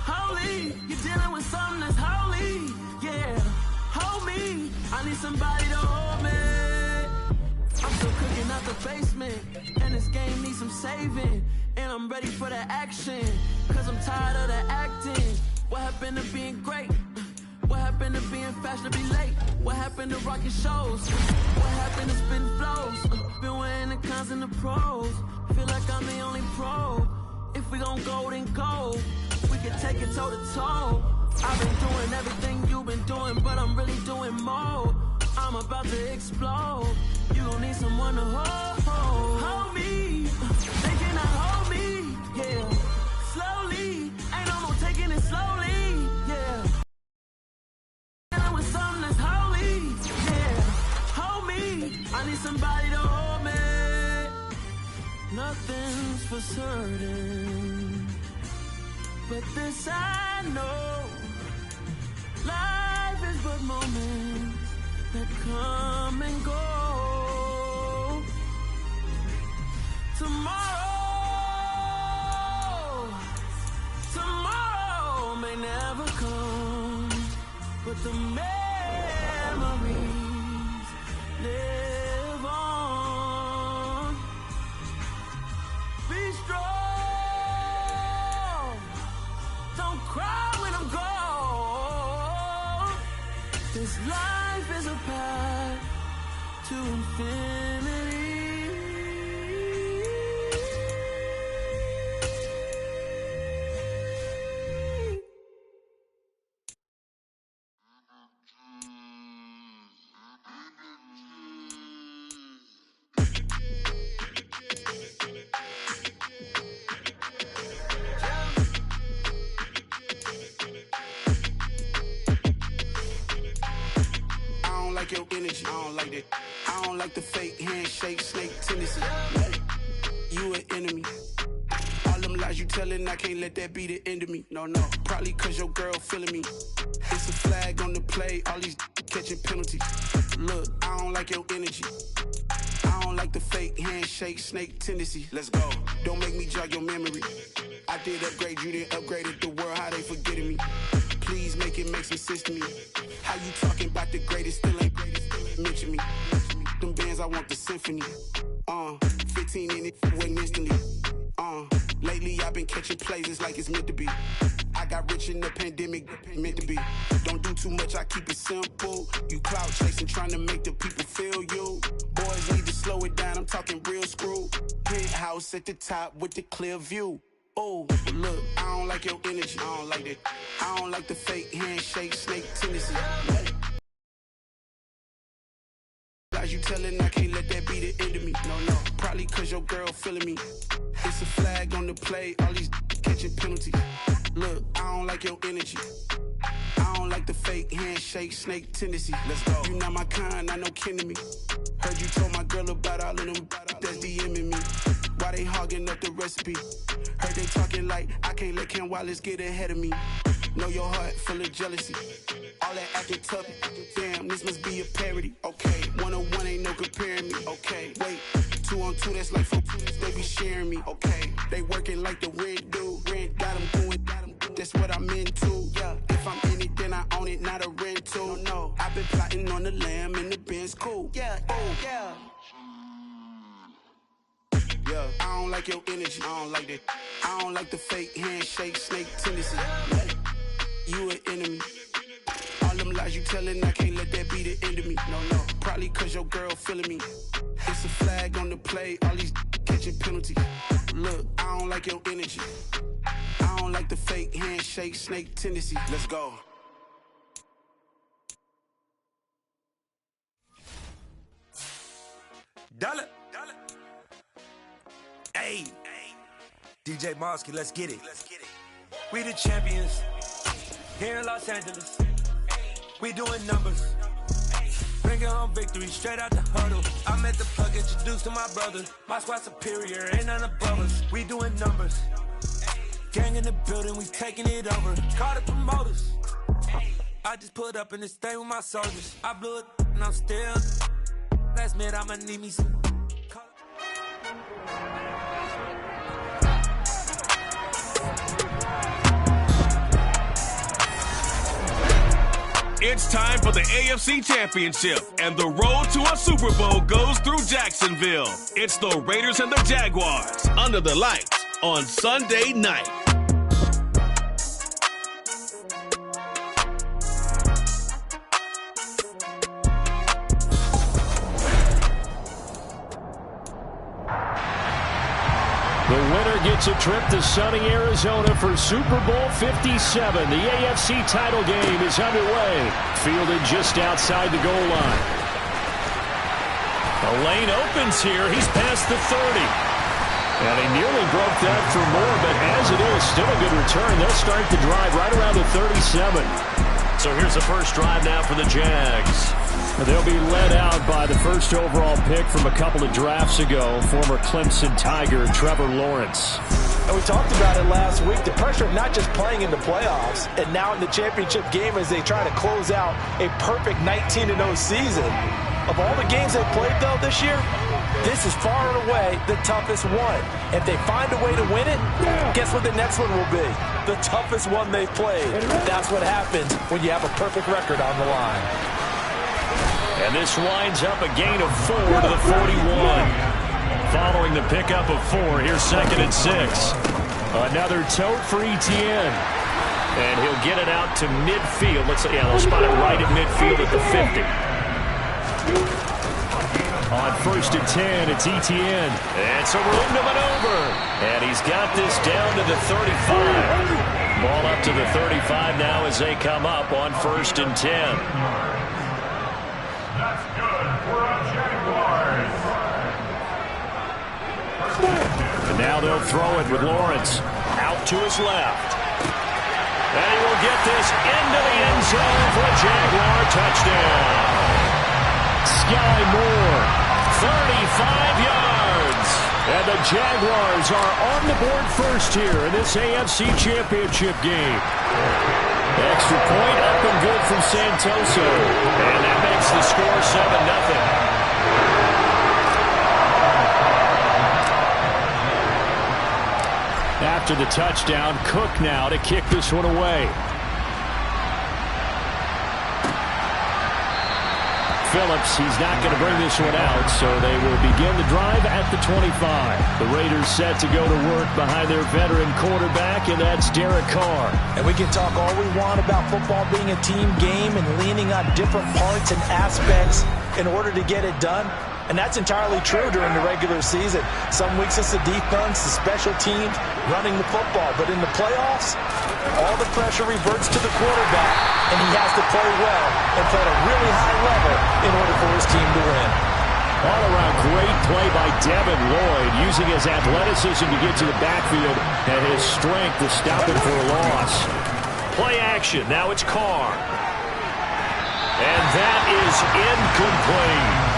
Holy, you're dealing with something that's holy, yeah. Hold me, I need somebody to hold me. I'm still cooking out the basement, and this game needs some saving. And I'm ready for the action, cause I'm tired of the acting. What happened to being great? What happened to being fashionably late? What happened to rocking shows? What happened to spitting flows? Been wearing the cons and the pros. Feel like I'm the only pro. If we gon' go, then go. We can take it toe to toe. I've been doing everything you've been doing, but I'm really doing more. I'm about to explode. You gon' need someone to hold me. They cannot hold me, yeah. Slowly, ain't no more taking it slowly, yeah. Dealing with something that's holy, yeah. Hold me, I need somebody to hold me. Nothing's for certain, but this I know. Life is but moments that come and go. Tomorrow may never come, but the memories live on. Be strong, don't cry when I'm gone. This life is a path to infinity. Your energy, I don't like that. I don't like the fake handshake, snake tendency. You an enemy. All them lies you telling, I can't let that be the end of me. No, probably cause your girl feeling me. It's a flag on the play, all these catching penalties. Look, I don't like your energy. I don't like the fake handshake, snake tendency. Let's go. Don't make me jog your memory. I did upgrade, you didn't upgrade it. The world, how they forgetting me. Please make it make some sense to me. How you talking about the greatest, still ain't greatest, still ain't mention me. Them bands, I want the symphony. 15 in it, wasn't instantly. Lately I've been catching plays, it's like it's meant to be. I got rich in the pandemic, meant to be. Don't do too much, I keep it simple. You clout chasing, trying to make the people feel you. Boys need to slow it down, I'm talking real screw. Penthouse at the top with the clear view. Oh, look, I don't like your energy, I don't like that. I don't like the fake handshake, snake tendency. Lies you telling, I can't let that be the end of me. No, probably cause your girl feeling me. It's a flag on the play, all these catching penalties. Look, I don't like your energy. I don't like the fake handshake, snake tendency. Let's go. You not my kind, I know kin to me. Heard you told my girl about all of them that's DMing me. Why they hogging up the recipe? Heard they talking like I can't let Ken Wallace get ahead of me. Know your heart full of jealousy. All that acting tough, damn, this must be a parody. Okay, 1-on-1 ain't no comparing me. Okay, wait, 2-on-2, that's like 4, they be sharing me. Okay, they working like the rent do. Rent got them doing, that's what I'm into. Yeah, if I'm in it, then I own it, not a rental. No, I've been plotting on the lamb and the Benz cool. Yeah, oh, yeah. Yeah, I don't like your energy, I don't like that. I don't like the fake handshake, snake tendency. You an enemy. All them lies you telling, I can't let that be the end of me. No, probably cause your girl feeling me. It's a flag on the play, all these catching penalties. Look, I don't like your energy. I don't like the fake handshake, snake tendency. Let's go. Dollar. Hey, DJ Mosky, let's get it. We the champions here in Los Angeles. We doing numbers. Bringing home victory straight out the huddle. I met the plug, introduced to my brother. My squad superior, ain't none above us. We doing numbers. Gang in the building, we taking it over. Call the promoters. I just put up in this thing with my soldiers. I blew it and I'm still. Last minute I'ma need me some. It's time for the AFC Championship, and the road to a Super Bowl goes through Jacksonville. It's the Raiders and the Jaguars under the lights on Sunday night. The winner gets a trip to sunny Arizona for Super Bowl 57. The AFC title game is underway. Fielded just outside the goal line. The lane opens here. He's past the 30. And he nearly broke that for more, but as it is, still a good return. They'll start the drive right around the 37. So here's the first drive now for the Jags. They'll be led out by the first overall pick from a couple of drafts ago, former Clemson Tiger Trevor Lawrence. And we talked about it last week, the pressure of not just playing in the playoffs and now in the championship game as they try to close out a perfect 19-0 season. Of all the games they played, though, this year, this is far and away the toughest one. If they find a way to win it, guess what the next one will be? The toughest one they've played. That's what happens when you have a perfect record on the line. And this winds up a gain of 4 to the 41. Following the pickup of 4, here's 2nd and 6. Another tote for Etienne. And he'll get it out to midfield. They'll spot it right at midfield at the 50. On 1st and 10, it's Etienne. And some room to maneuver. And he's got this down to the 35. Ball up to the 35 now as they come up on 1st and 10. And now they'll throw it with Lawrence. Out to his left. And he will get this into the end zone for a Jaguar touchdown. Sky Moore, 35 yards. And the Jaguars are on the board first here in this AFC Championship game. Extra point up and good from Santoso. And that makes the score 7-0. After the touchdown, Cook now to kick this one away. Phillips, he's not going to bring this one out, so they will begin the drive at the 25. The Raiders set to go to work behind their veteran quarterback, and that's Derek Carr. And we can talk all we want about football being a team game and leaning on different parts and aspects in order to get it done. And that's entirely true during the regular season. Some weeks it's the defense, the special teams, running the football. But in the playoffs, all the pressure reverts to the quarterback, and he has to play well and play at a really high level in order for his team to win. All-around great play by Devin Lloyd, using his athleticism to get to the backfield and his strength to stop it for a loss. Play action. Now it's Carr. And that is incomplete.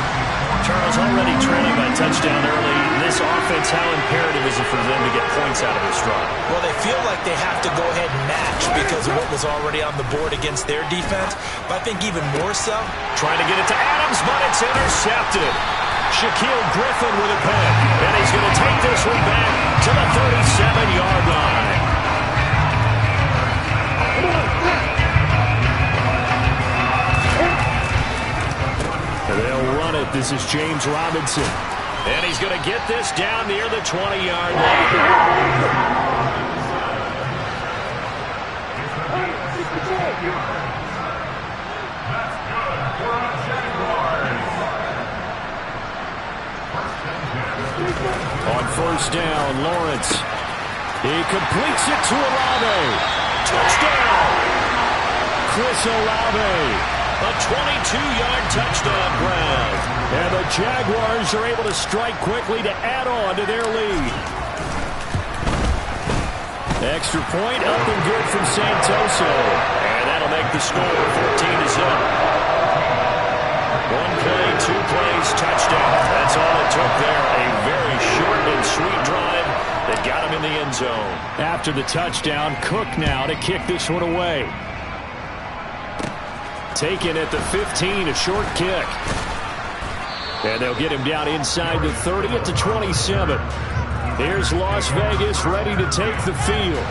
Charles, already trailing by touchdown early. This offense, how imperative is it for them to get points out of this drive? Well, they feel like they have to go ahead and match because of what was already on the board against their defense. But I think even more so, trying to get it to Adams, but it's intercepted. Shaquille Griffin with a pick. And he's going to take this one back to the 37-yard line. They'll run it. This is James Robinson. And he's going to get this down near the 20-yard line. On 1st down, Lawrence. He completes it to Olave. Touchdown! Chris Olave. A 22-yard touchdown grab. And the Jaguars are able to strike quickly to add on to their lead. Extra point up and good from Santoso. And that'll make the score 14-0. One play, 2 plays, touchdown. That's all it took there. A very short and sweet drive that got him in the end zone. After the touchdown, Cook now to kick this one away. Taken at the 15, a short kick. And they'll get him down inside the 30 at the 27. Here's Las Vegas ready to take the field.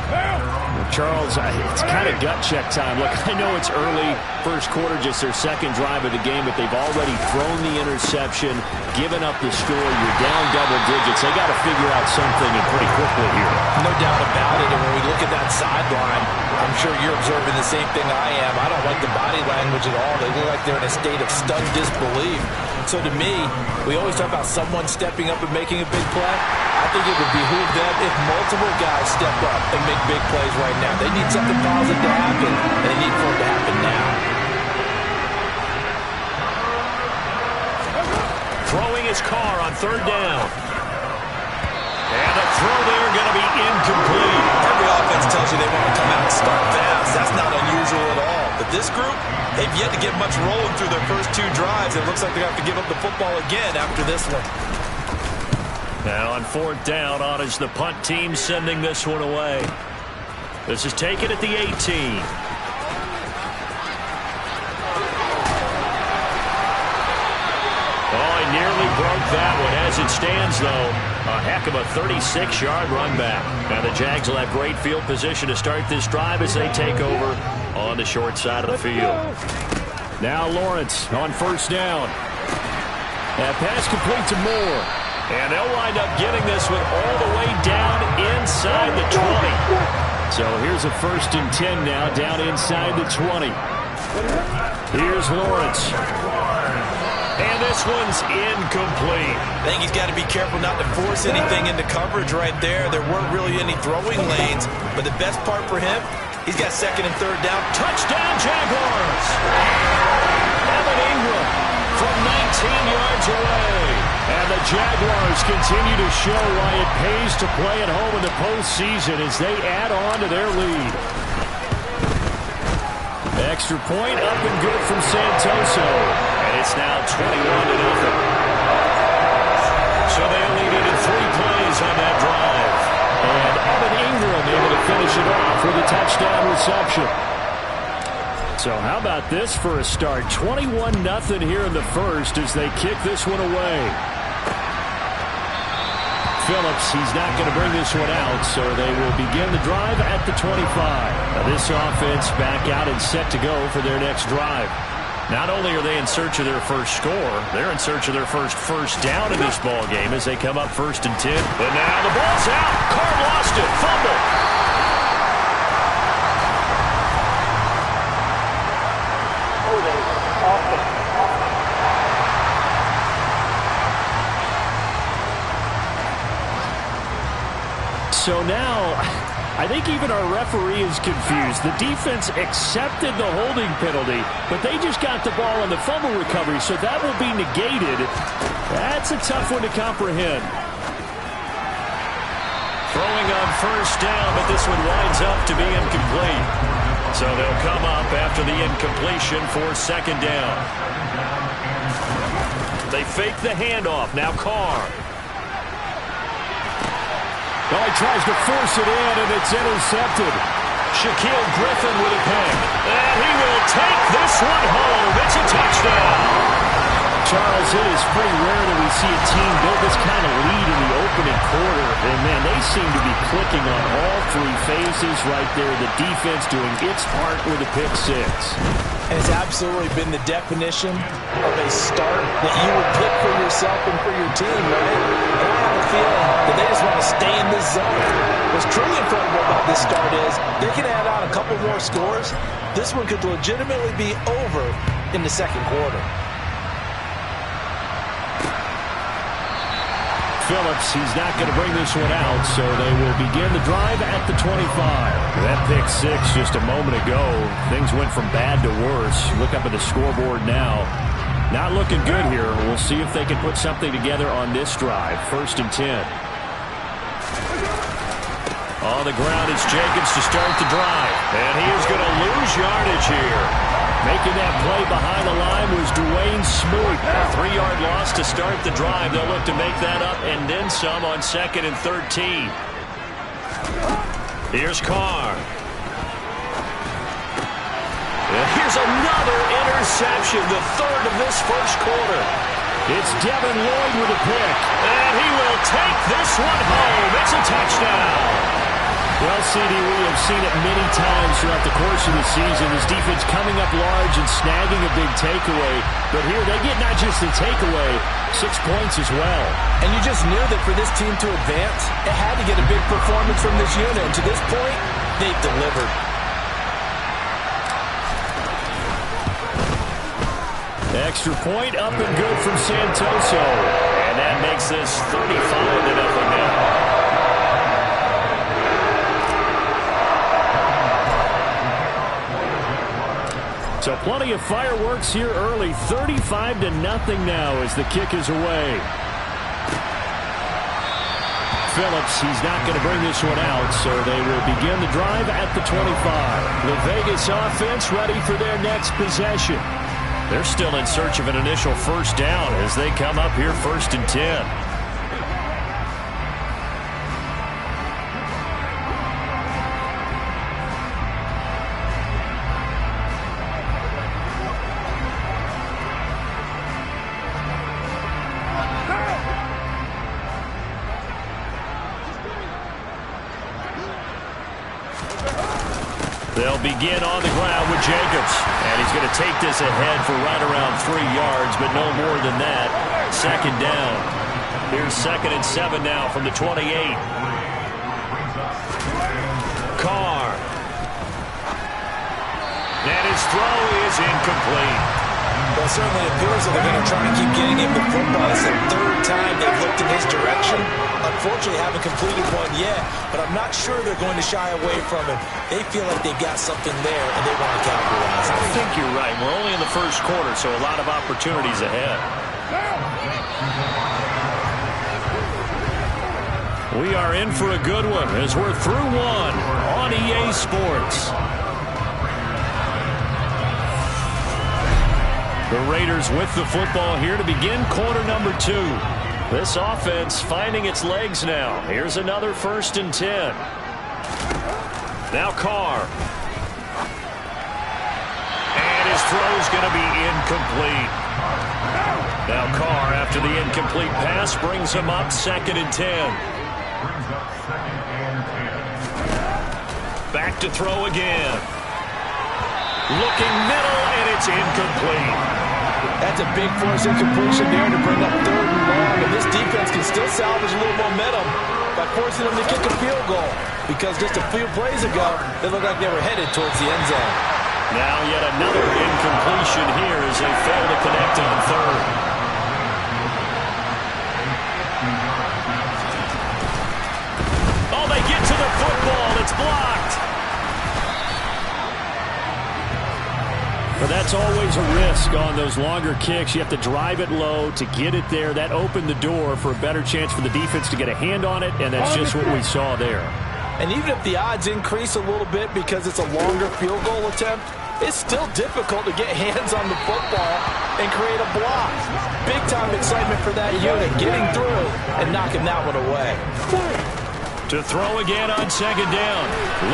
Charles, it's kind of gut check time. Look, I know it's early, first quarter, just their second drive of the game, but they've already thrown the interception, given up the score. You're down double digits. They got to figure out something and pretty quickly here. No doubt about it. And when we look at that sideline, I'm sure you're observing the same thing I am. I don't like the body language at all. They look like they're in a state of stunned disbelief. So to me, we always talk about someone stepping up and making a big play. I think it would behoove them if multiple guys step up and make big plays right now. They need something positive to happen, and they need for it to happen now. Throwing his car on third down. And the throw there going to be incomplete. Every offense tells you they want to come out and start fast. That's not unusual at all. But this group, they've yet to get much rolling through their first 2 drives. It looks like they have to give up the football again after this one. Now on fourth down, on is the punt team sending this one away. This is taken at the 18. Oh, he nearly broke that one. As it stands, though, a heck of a 36-yard run back. Now the Jags will have great field position to start this drive as they take over on the short side of the field. Now Lawrence on first down. That pass complete to Moore. And they'll wind up getting this one all the way down inside the 20. So here's a 1st and 10 now, down inside the 20. Here's Lawrence. And this one's incomplete. I think he's got to be careful not to force anything into coverage right there. There weren't really any throwing lanes. But the best part for him, he's got 2nd and 3rd down. Touchdown, Jaguars! Evan Ingram from 19 yards away. And the Jaguars continue to show why it pays to play at home in the postseason as they add on to their lead. Extra point up and good from Santoso. And it's now 21-0. So they lead it in 3 plays on that drive. And Evan Ingram able to finish it off with a touchdown reception. So how about this for a start? 21-0 here in the first as they kick this one away. Phillips, he's not going to bring this one out, so they will begin the drive at the 25. Now this offense back out and set to go for their next drive. Not only are they in search of their first score, they're in search of their first down in this ball game as they come up 1st and 10. But now the ball's out. Carr lost it. Fumble. So now, I think even our referee is confused. The defense accepted the holding penalty, but they just got the ball on the fumble recovery, so that will be negated. That's a tough one to comprehend. Throwing on first down, but this one winds up to be incomplete. So they'll come up after the incompletion for 2nd down. They fake the handoff. Now Carr. Oh, he tries to force it in, and it's intercepted. Shaquille Griffin with a pick. And he will take this one home. It's a touchdown. Charles, it is pretty rare that we see a team build this kind of lead in the opening quarter. And, man, they seem to be clicking on all 3 phases right there. The defense doing its part with a pick 6. And it's absolutely been the definition of a start that you would pick for yourself and for your team, right? And I have a feeling that they just want to stay in this zone. What's truly incredible about this start is they can add on a couple more scores. This one could legitimately be over in the 2nd quarter. Phillips, he's not going to bring this one out, so they will begin the drive at the 25. That pick 6 just a moment ago. Things went from bad to worse. Look up at the scoreboard now. Not looking good here. We'll see if they can put something together on this drive. 1st and 10. On the ground is Jacobs to start the drive. And he is going to lose yardage here. Making that play behind the line was Dwayne Smoot. A 3-yard loss to start the drive. They'll look to make that up and then some on 2nd and 13. Here's Carr. And here's another interception, the 3rd of this first quarter. It's Devin Lloyd with a pick. And he will take this one home. It's a touchdown. Well, CD, we have seen it many times throughout the course of the season. This defense coming up large and snagging a big takeaway. But here they get not just the takeaway, 6 points as well. And you just knew that for this team to advance, it had to get a big performance from this unit. And to this point, they've delivered. Extra point up and good from Santoso. And that makes this 35-0 now. So plenty of fireworks here early. 35-0 now as the kick is away. Phillips, he's not going to bring this one out, so they will begin the drive at the 25. The Vegas offense ready for their next possession. They're still in search of an initial first down as they come up here 1st and 10. They'll begin on the ground with Jacobs. And he's going to take this ahead for right around 3 yards, but no more than that. 2nd down. Here's 2nd and 7 now from the 28. Carr. And his throw is incomplete. Well, certainly it appears that they're going to try and keep getting him the football. It's the 3rd time they've looked in his direction. Unfortunately, haven't completed one yet, but I'm not sure they're going to shy away from him. They feel like they've got something there, and they want to capitalize. I think you're right. We're only in the first quarter, so a lot of opportunities ahead. We are in for a good one as we're through one on EA Sports. The Raiders with the football here to begin quarter number 2. This offense finding its legs now. Here's another 1st and 10. Now Carr. And his throw's going to be incomplete. Now Carr, after the incomplete pass, brings him up 2nd and 10. Back to throw again. Looking middle, and it's incomplete. That's a big force incompletion there to bring up 3rd and long. And this defense can still salvage a little momentum by forcing them to kick a field goal. Because just a few plays ago, they looked like they were headed towards the end zone. Now yet another incompletion here as they fail to connect on 3rd. Oh, they get to the football. It's blocked. But that's always a risk on those longer kicks. You have to drive it low to get it there. That opened the door for a better chance for the defense to get a hand on it, and that's just what we saw there. And even if the odds increase a little bit because it's a longer field goal attempt, it's still difficult to get hands on the football and create a block. Big-time excitement for that unit, getting through and knocking that one away. To throw again on 2nd down,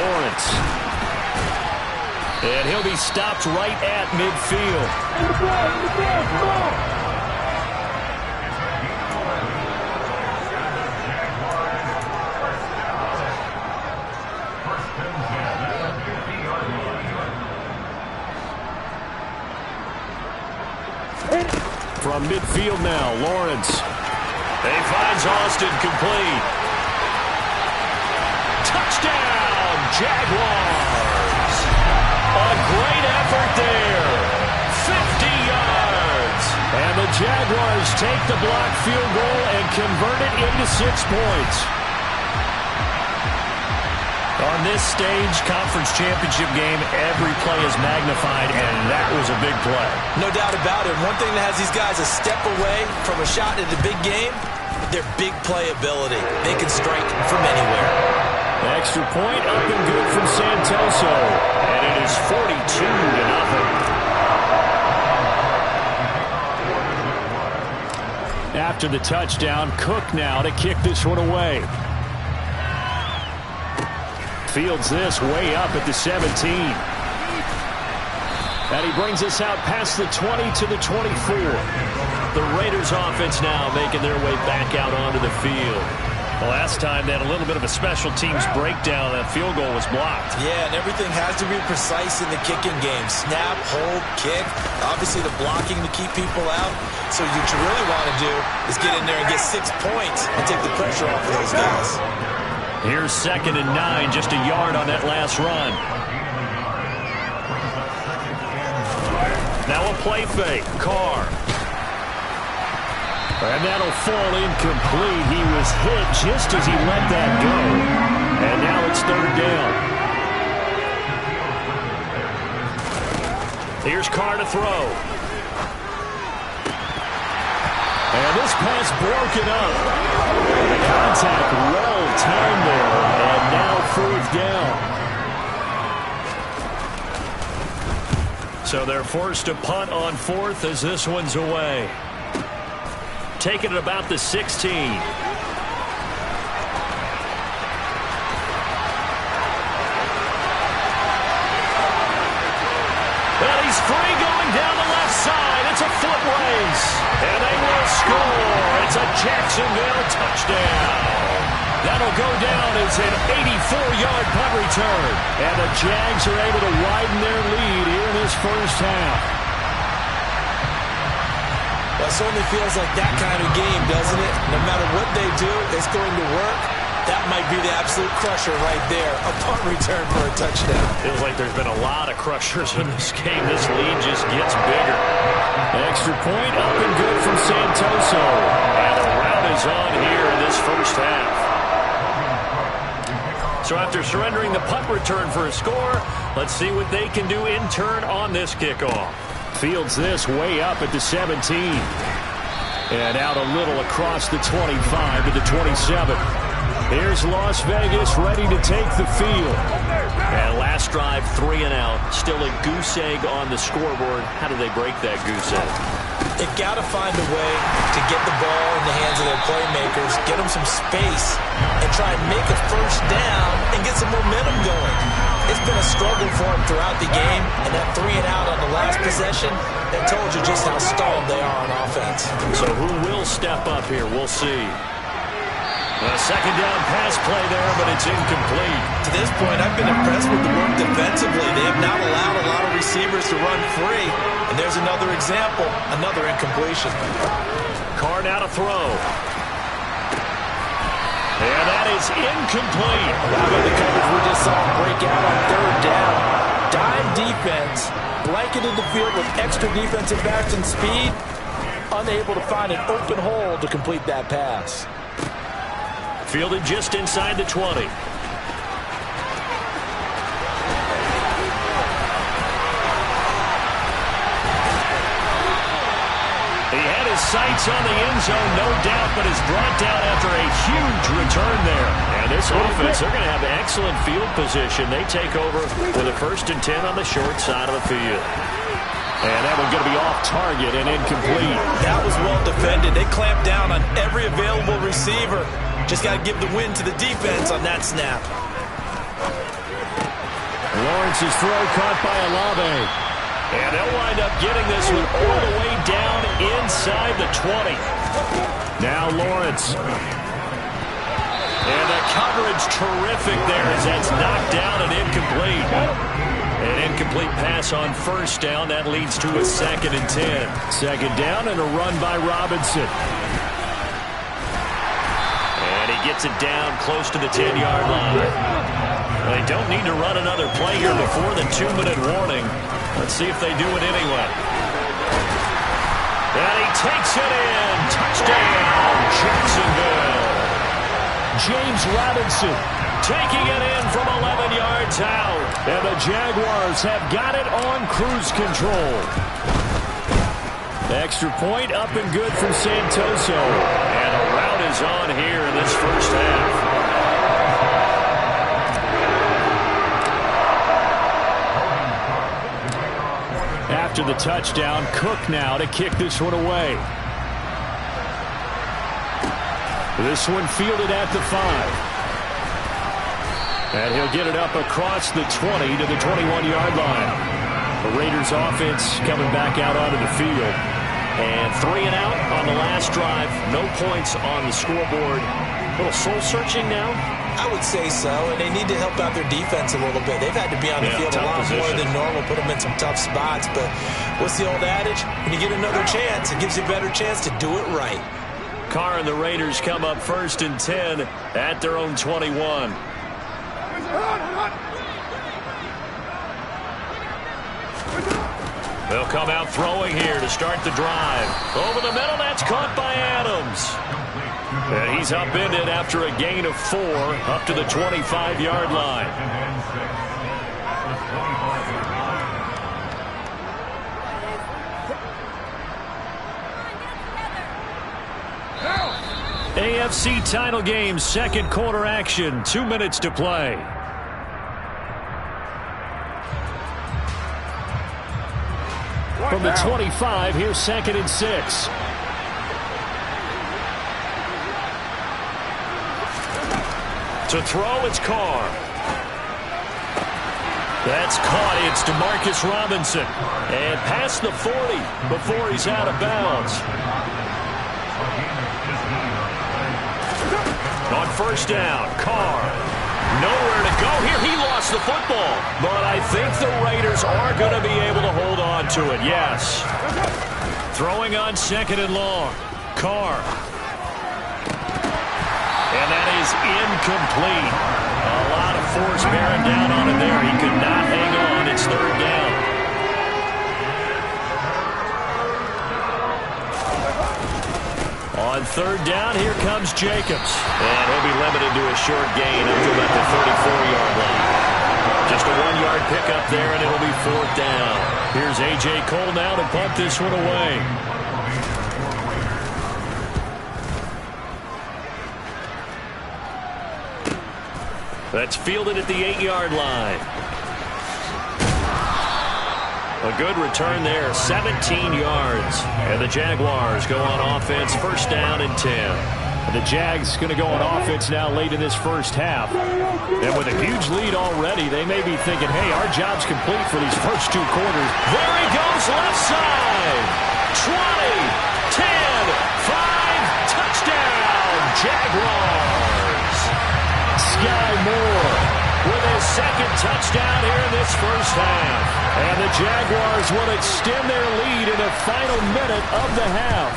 Lawrence. And he'll be stopped right at midfield. From midfield now, Lawrence. He finds Austin complete. Touchdown, Jaguars. A great effort there. 50 yards. And the Jaguars take the blocked field goal and convert it into 6 points. On this stage, conference championship game, every play is magnified, and that was a big play. No doubt about it. One thing that has these guys a step away from a shot at the big game, their big play ability. They can strike from anywhere. Extra point up and good from Santoso. And it is 42-0. After the touchdown, Cook now to kick this one away. Fields this way up at the 17. And he brings us out past the 20 to the 24. The Raiders offense now making their way back out onto the field. The last time they had a little bit of a special teams breakdown, that field goal was blocked. Yeah, and everything has to be precise in the kicking game. Snap, hold, kick. Obviously the blocking to keep people out. So what you really want to do is get in there and get 6 points and take the pressure off of those guys. Here's 2nd and 9, just a yard on that last run. Now a play fake. Carr. And that'll fall incomplete. He was hit just as he let that go. And now it's 3rd down. Here's Carr to throw. And this pass broken up. The contact well timed there. And now 4th down. So they're forced to punt on 4th as this one's away. Taking it about the 16. Well, he's free going down the left side. It's a foot race. And they will score. It's a Jacksonville touchdown. That'll go down as an 84-yard punt return. And the Jags are able to widen their lead here in this first half. Well, it certainly feels like that kind of game, doesn't it? No matter what they do, it's going to work. That might be the absolute crusher right there. A punt return for a touchdown. Feels like there's been a lot of crushers in this game. This lead just gets bigger. Extra point up and good from Santoso. And the rout is on here in this first half. So after surrendering the punt return for a score, let's see what they can do in turn on this kickoff. Fields this way up at the 17. And out a little across the 25 to the 27. Here's Las Vegas ready to take the field. And last drive, 3 and out. Still a goose egg on the scoreboard. How do they break that goose egg? They've got to find a way to get the ball in the hands of their playmakers, get them some space, and try and make a first down and get some momentum going. It's been a struggle for them throughout the game, and that 3 and out on the last possession, that told you just how stalled they are on offense. So who will step up here? We'll see. A second down pass play there, but it's incomplete. To this point, I've been impressed with the work defensively. They have not allowed a lot of receivers to run free. And there's another example, another incompletion. Carr now to throw. And that is incomplete. Wow, the coverage we just saw break out on 3rd down. Dime defense, blanketed the field with extra defensive backs and speed. Unable to find an open hole to complete that pass. Fielded just inside the 20. He had his sights on the end zone, no doubt, but is brought down after a huge return there. And this offense, they're going to have excellent field position. They take over with a 1st and 10 on the short side of the field. And that one's going to be off target and incomplete. That was well defended. They clamped down on every available receiver. Just got to give the win to the defense on that snap. Lawrence's throw caught by Olave. And they'll wind up getting this one all the way down inside the 20. Now Lawrence. And the coverage terrific there as that's knocked down and incomplete. An incomplete pass on 1st down. That leads to a 2nd and 10. 2nd down and a run by Robinson. And he gets it down close to the 10-yard line. They don't need to run another play here before the 2-minute warning. Let's see if they do it anyway. And he takes it in. Touchdown, Jacksonville. James Robinson taking it in from 11 yards out. And the Jaguars have got it on cruise control. Extra point up and good from Santoso. And a rout is on here in this first half. After the touchdown, Cook now to kick this one away. This one fielded at the 5. And he'll get it up across the 20 to the 21-yard line. The Raiders offense coming back out onto the field. And 3 and out on the last drive. No points on the scoreboard. A little soul-searching now? I would say so, and they need to help out their defense a little bit. They've had to be on the field a lot more than normal, put them in some tough spots. But what's the old adage? When you get another chance, it gives you a better chance to do it right. Carr and the Raiders come up 1st and 10 at their own 21. They'll come out throwing here to start the drive. Over the middle, that's caught by Adams. And he's upended after a gain of 4 up to the 25-yard line. AFC title game, second quarter action, 2 minutes to play. From the 25, here's 2nd and 6. To throw, it's Carr. That's caught. It's DeMarcus Robinson. And past the 40 before he's out of bounds. On 1st down, Carr. Nowhere to go here. He lost the football. But I think the Raiders are going to be able to hold on to it, yes. Throwing on 2nd and long. Carr. And that is incomplete. A lot of force bearing down on it there. He could not hang on. It's 3rd down. On 3rd down, here comes Jacobs. And he'll be limited to a short gain up to about the 34-yard line. Just a 1-yard pickup there, and it'll be 4th down. Here's A.J. Cole now to punt this one away. That's fielded at the 8-yard line. A good return there, 17 yards. And the Jaguars go on offense, 1st down and 10. And the Jags going to go on offense now late in this first half. And with a huge lead already, they may be thinking, hey, our job's complete for these first 2 quarters. There he goes, left side. 20, 10, 5, touchdown, Jaguars. Sky Moore with his 2nd touchdown here in this first half. And the Jaguars will extend their lead in the final minute of the half.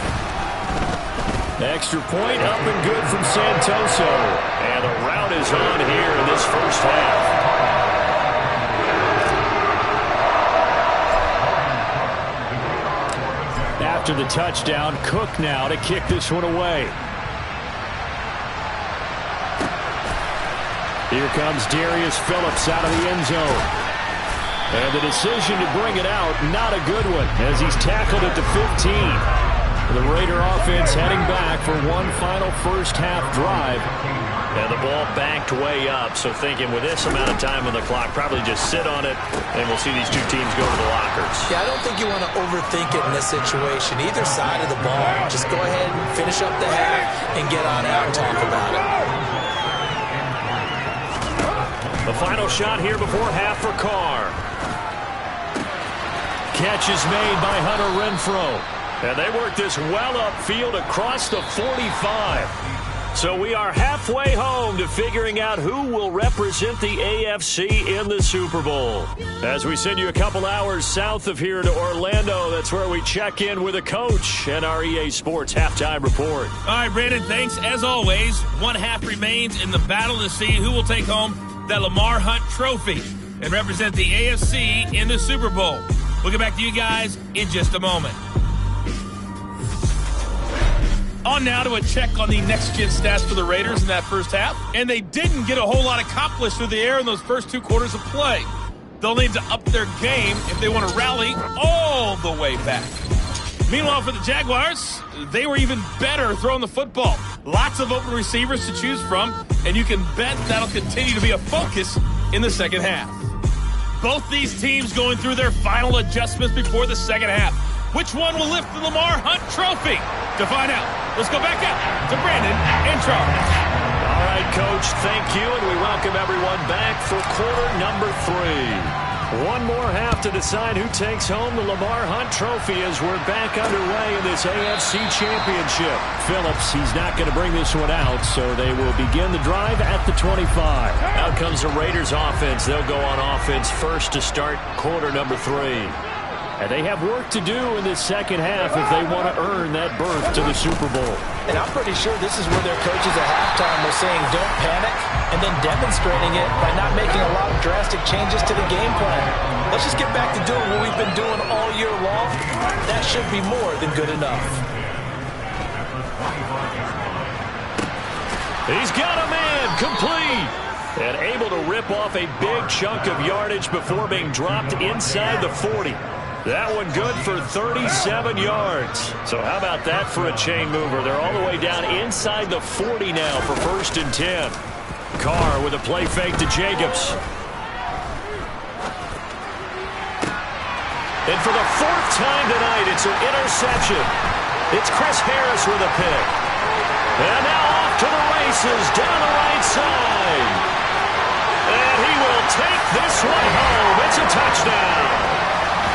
Extra point up and good from Santoso. And the rout is on here in this first half. After the touchdown, Cook now to kick this one away. Here comes Darius Phillips out of the end zone. And the decision to bring it out, not a good one, as he's tackled at the 15. The Raider offense heading back for one final first half drive. And the ball backed way up, so thinking with this amount of time on the clock, probably just sit on it, and we'll see these 2 teams go to the lockers. Yeah, I don't think you want to overthink it in this situation. Either side of the ball, just go ahead and finish up the half and get on out and talk about it. The final shot here before half for Carr. Catch is made by Hunter Renfrow. And they work this well upfield across the 45. So we are halfway home to figuring out who will represent the AFC in the Super Bowl. As we send you a couple hours south of here to Orlando, that's where we check in with a coach and our EA Sports halftime report. All right, Brandon, thanks. As always, one half remains in the battle to see who will take home that Lamar Hunt trophy and represent the AFC in the Super Bowl. We'll get back to you guys in just a moment. On now to a check on the next-gen stats for the Raiders in that first half. And they didn't get a whole lot accomplished through the air in those first 2 quarters of play. They'll need to up their game if they want to rally all the way back. Meanwhile, for the Jaguars, they were even better throwing the football. Lots of open receivers to choose from, and you can bet that'll continue to be a focus in the second half. Both these teams going through their final adjustments before the second half. Which one will lift the Lamar Hunt Trophy? To find out, let's go back out to Brandon and Charles. All right, Coach, thank you, and we welcome everyone back for quarter number 3. One more half to decide who takes home the Lamar Hunt Trophy as we're back underway in this AFC Championship. Phillips, he's not going to bring this one out, so they will begin the drive at the 25. Out comes the Raiders offense. They'll go on offense first to start quarter number 3. And they have work to do in this second half if they want to earn that berth to the Super Bowl. And I'm pretty sure this is where their coaches at halftime were saying don't panic, and then demonstrating it by not making a lot of drastic changes to the game plan. Let's just get back to doing what we've been doing all year long. That should be more than good enough. He's got a man complete. And able to rip off a big chunk of yardage before being dropped inside the 40. That one good for 37 yards. So how about that for a chain mover? They're all the way down inside the 40 now for 1st and 10. Carr with a play fake to Jacobs. And for the 4th time tonight, it's an interception. It's Chris Harris with a pick. And now off to the races down the right side. And he will take this one home. It's a touchdown.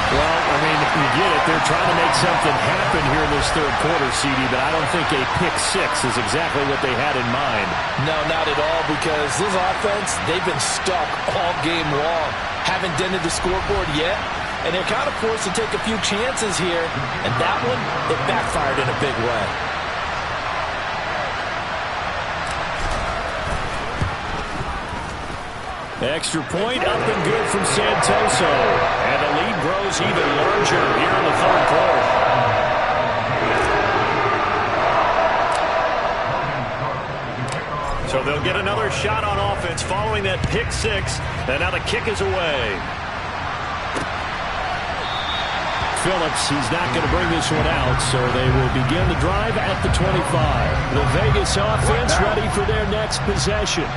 Well, I mean, you get it. They're trying to make something happen here in this third quarter, CD, but I don't think a pick 6 is exactly what they had in mind. No, not at all, because this offense, they've been stuck all game long. Haven't dented the scoreboard yet, and they're kind of forced to take a few chances here, and that one, it backfired in a big way. Extra point up and good from Santoso. And the lead grows even larger here in the third quarter. So they'll get another shot on offense following that pick 6. And now the kick is away. Phillips, he's not going to bring this one out, so they will begin the drive at the 25. The Vegas offense ready for their next possession.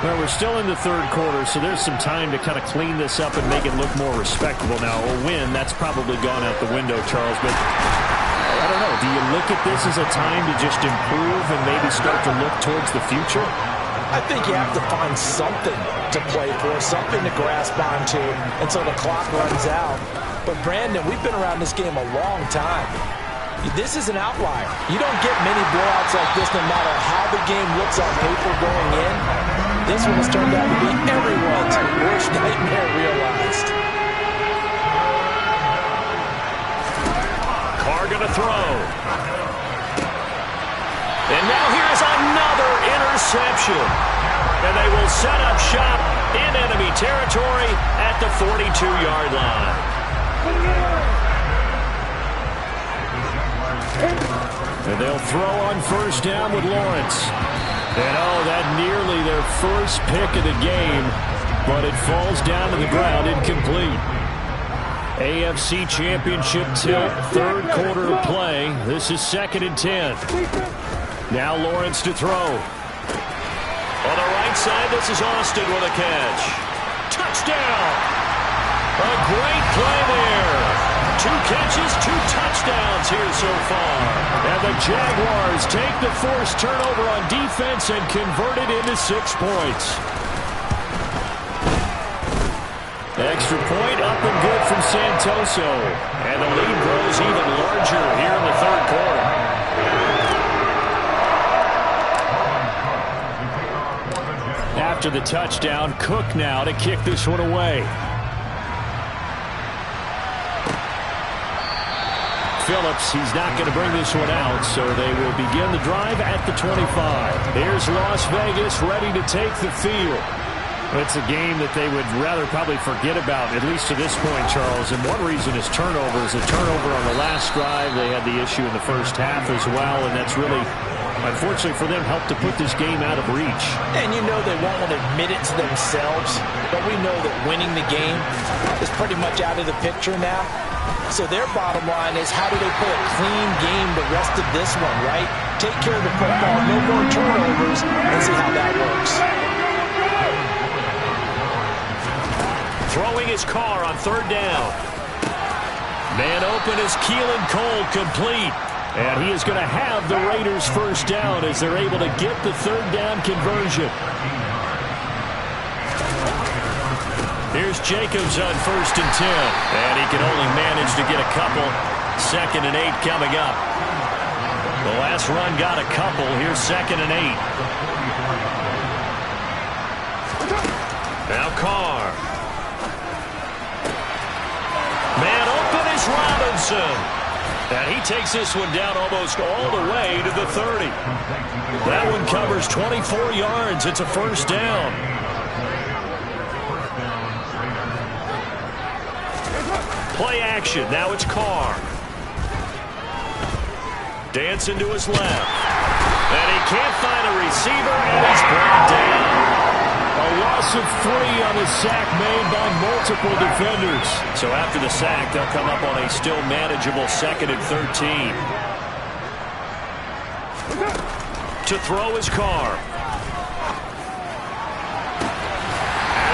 Well, we're still in the third quarter, so there's some time to kind of clean this up and make it look more respectable. Now, a win, that's probably gone out the window, Charles, but I don't know. Do you look at this as a time to just improve and maybe start to look towards the future? I think you have to find something to play for, something to grasp onto until the clock runs out. But, Brandon, we've been around this game a long time. This is an outlier. You don't get many blowouts like this no matter how the game looks on paper going in. This one has turned out to be everyone's worst nightmare realized. Carr going to throw. And now here's another interception. And they will set up shop in enemy territory at the 42-yard line. And they'll throw on 1st down with Lawrence. And oh, that nearly their first pick of the game, but it falls down to the ground incomplete. AFC Championship tilt, third quarter of play. This is 2nd and 10. Now Lawrence to throw. On the right side, this is Austin with a catch. Touchdown! A great play there. 2 catches, 2 touchdowns here so far. And the Jaguars take the forced turnover on defense and convert it into 6 points. Extra point up and good from Santoso. And the lead grows even larger here in the third quarter. After the touchdown, Cook now to kick this one away. Phillips, he's not going to bring this one out, so they will begin the drive at the 25. Here's Las Vegas ready to take the field. It's a game that they would rather probably forget about, at least to this point, Charles. And one reason is turnovers. A turnover on the last drive. They had the issue in the first half as well, and that's really, unfortunately for them, helped to put this game out of reach. And you know they won't admit it to themselves, but we know that winning the game is pretty much out of the picture now. So their bottom line is, how do they play a clean game the rest of this one, right? Take care of the football, no more turnovers, and see how that works. Throwing his car on third down. Man open is Keelan Cole, complete. And he is going to have the Raiders first down as they're able to get the third down conversion. Here's Jacobs on 1st and 10. And he can only manage to get a couple. 2nd and 8 coming up. The last run got a couple. Here's 2nd and 8. Now Carr. Man open is Robinson. And he takes this one down almost all the way to the 30. That one covers 24 yards. It's a first down. Play action. Now it's Carr. Dancing to his left. And he can't find a receiver, and he's brought down. A loss of 3 on a sack made by multiple defenders. So after the sack, they'll come up on a still manageable 2nd and 13. To throw his Carr.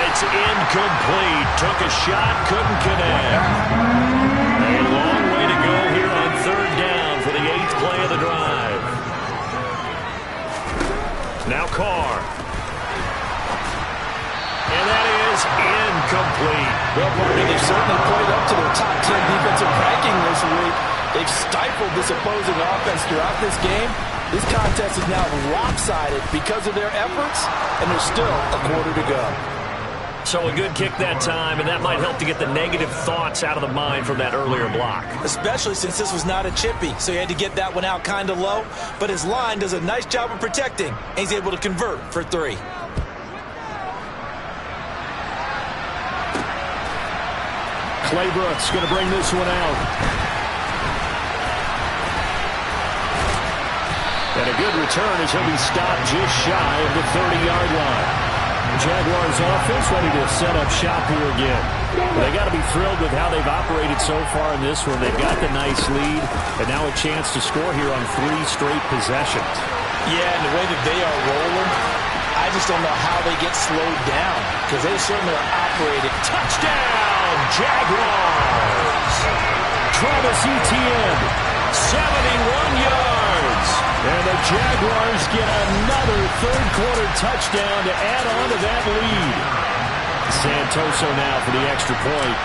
It's incomplete. Took a shot, couldn't connect. A long way to go here on third down for the 8th play of the drive. Now Carr. And that is incomplete. Well, partner, they've certainly played up to their top 10 defensive ranking this week. They've stifled this opposing offense throughout this game. This contest is now lopsided because of their efforts, and there's still a quarter to go. So a good kick that time, and that might help to get the negative thoughts out of the mind from that earlier block. Especially since this was not a chippy, so he had to get that one out kind of low. But his line does a nice job of protecting, and he's able to convert for 3. Claybrook's going to bring this one out. And a good return as he'll be stopped just shy of the 30-yard line. The Jaguars offense ready to set up shop here again. They got to be thrilled with how they've operated so far in this one. They've got the nice lead, and now a chance to score here on 3 straight possessions. Yeah, and the way that they are rolling, I just don't know how they get slowed down, because they certainly are operating. Touchdown, Jaguars! Travis Etienne, 71 yards. and the Jaguars get another third-quarter touchdown to add on to that lead. Santoso now for the extra point.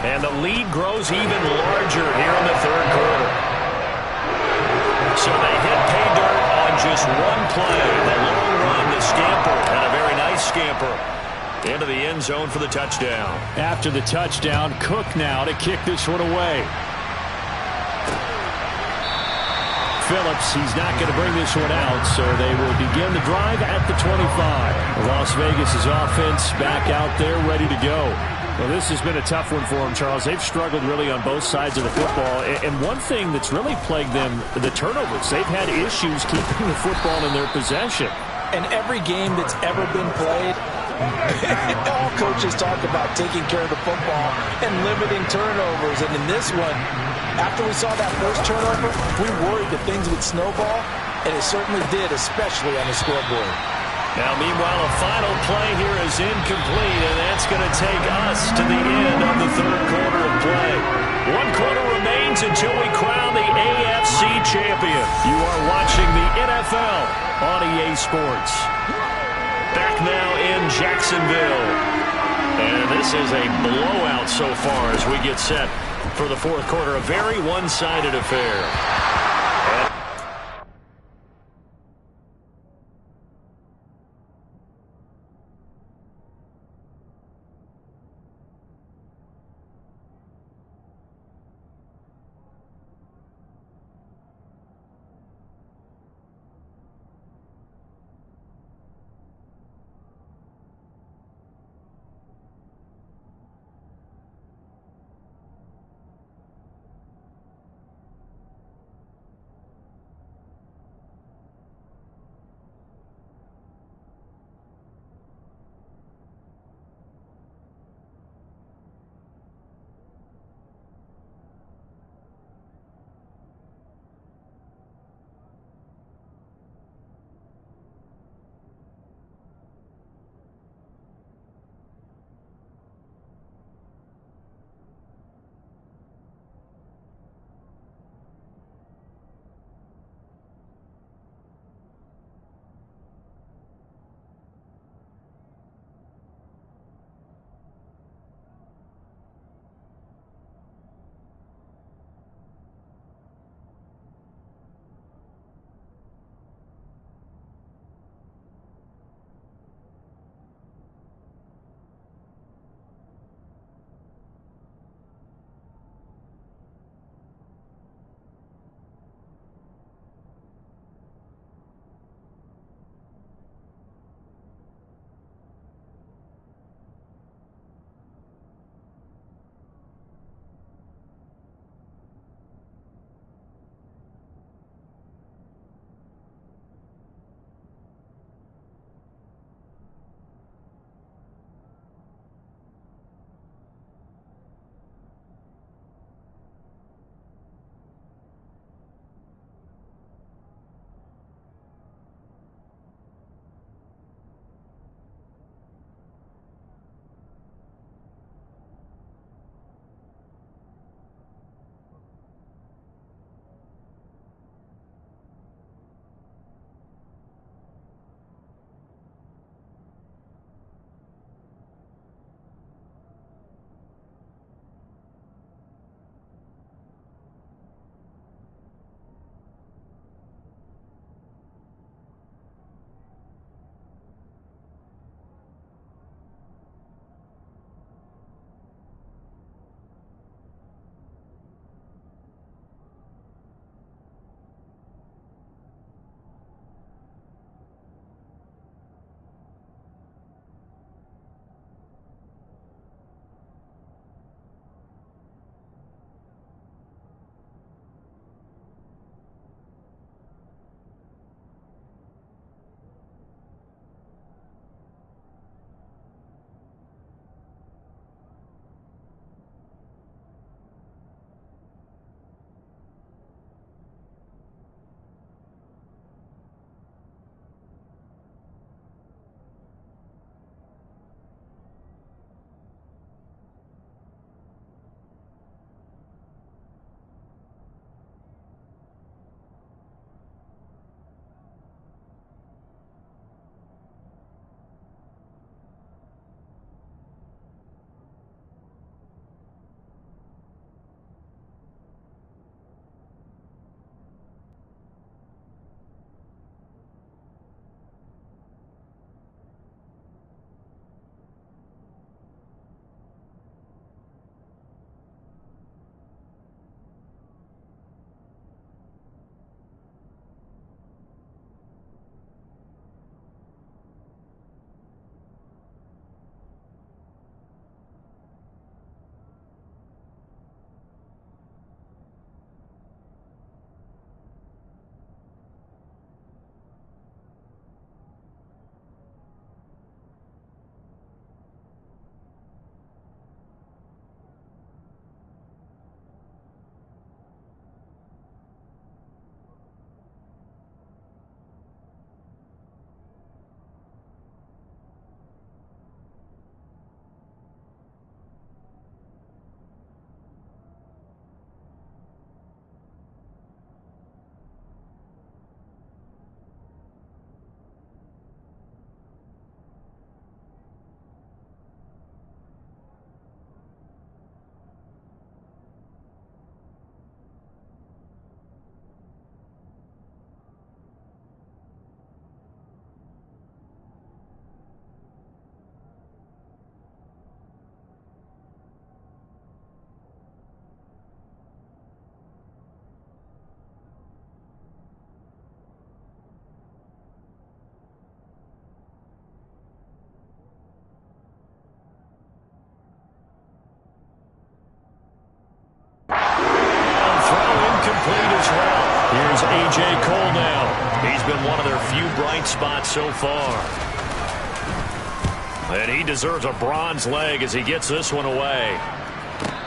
And the lead grows even larger here in the third quarter. So they hit pay dirt on just one play. The long run, the scamper, and a very nice scamper into the end zone for the touchdown. After the touchdown, Cook now to kick this one away. Phillips, he's not going to bring this one out, so they will begin the drive at the 25. Las Vegas' offense back out there ready to go. Well, this has been a tough one for them, Charles. They've struggled really on both sides of the football. And one thing that's really plagued them, the turnovers. They've had issues keeping the football in their possession. And every game that's ever been played, all coaches talk about taking care of the football and limiting turnovers. And in this one, after we saw that first turnover, we worried that things would snowball, and it certainly did, especially on the scoreboard. Now, meanwhile, a final play here is incomplete, and that's going to take us to the end of the third quarter of play. 1 quarter remains until we crown the AFC champion. You are watching the NFL on EA Sports. Back now in Jacksonville. And this is a blowout so far as we get set for the fourth quarter. A very one-sided affair. A.J. Cole now. He's been one of their few bright spots so far. And he deserves a bronze leg as he gets this one away.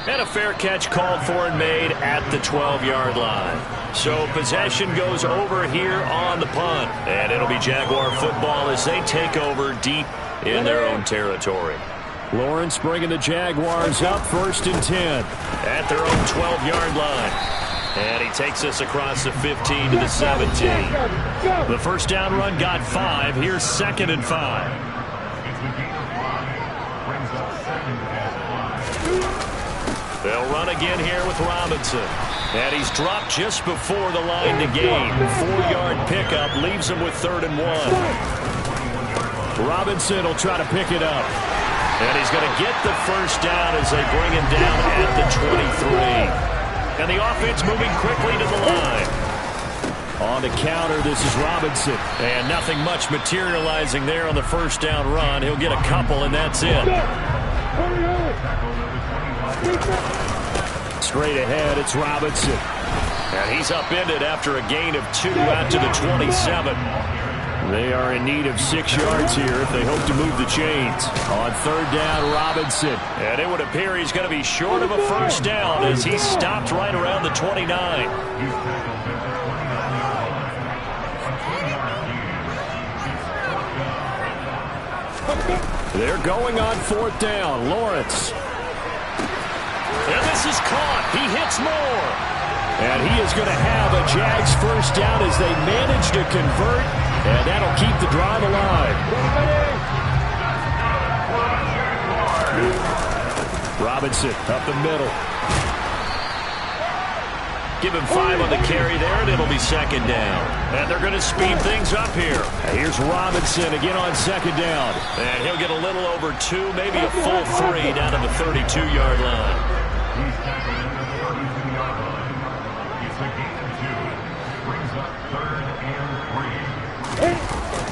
And a fair catch called for and made at the 12-yard line. So possession goes over here on the punt. And it'll be Jaguar football as they take over deep in their own territory. Lawrence bringing the Jaguars up 1st and 10. At their own 12-yard line. And he takes us across the 15 to the 17. The first down run got 5. Here's 2nd and 5. They'll run again here with Robinson. And he's dropped just before the line to gain. 4-yard pickup leaves him with 3rd and 1. Robinson will try to pick it up. And he's going to get the first down as they bring him down at the 23. And the offense moving quickly to the line. On the counter, this is Robinson. And nothing much materializing there on the first down run. He'll get a couple, and that's it. Straight ahead, it's Robinson. And he's upended after a gain of 2 out to the 27. They are in need of 6 yards here if they hope to move the chains. On 3rd down, Robinson. And it would appear he's going to be short of a first down as he stopped right around the 29. They're going on 4th down. Lawrence. And this is caught. He hits more. And he is going to have a Jags first down as they manage to convert. And that'll keep the drive alive. Robinson up the middle. Give him 5 on the carry there, and it'll be 2nd down. And they're going to speed things up here. Here's Robinson again on 2nd down. And he'll get a little over 2, maybe a full 3 down to the 32-yard line.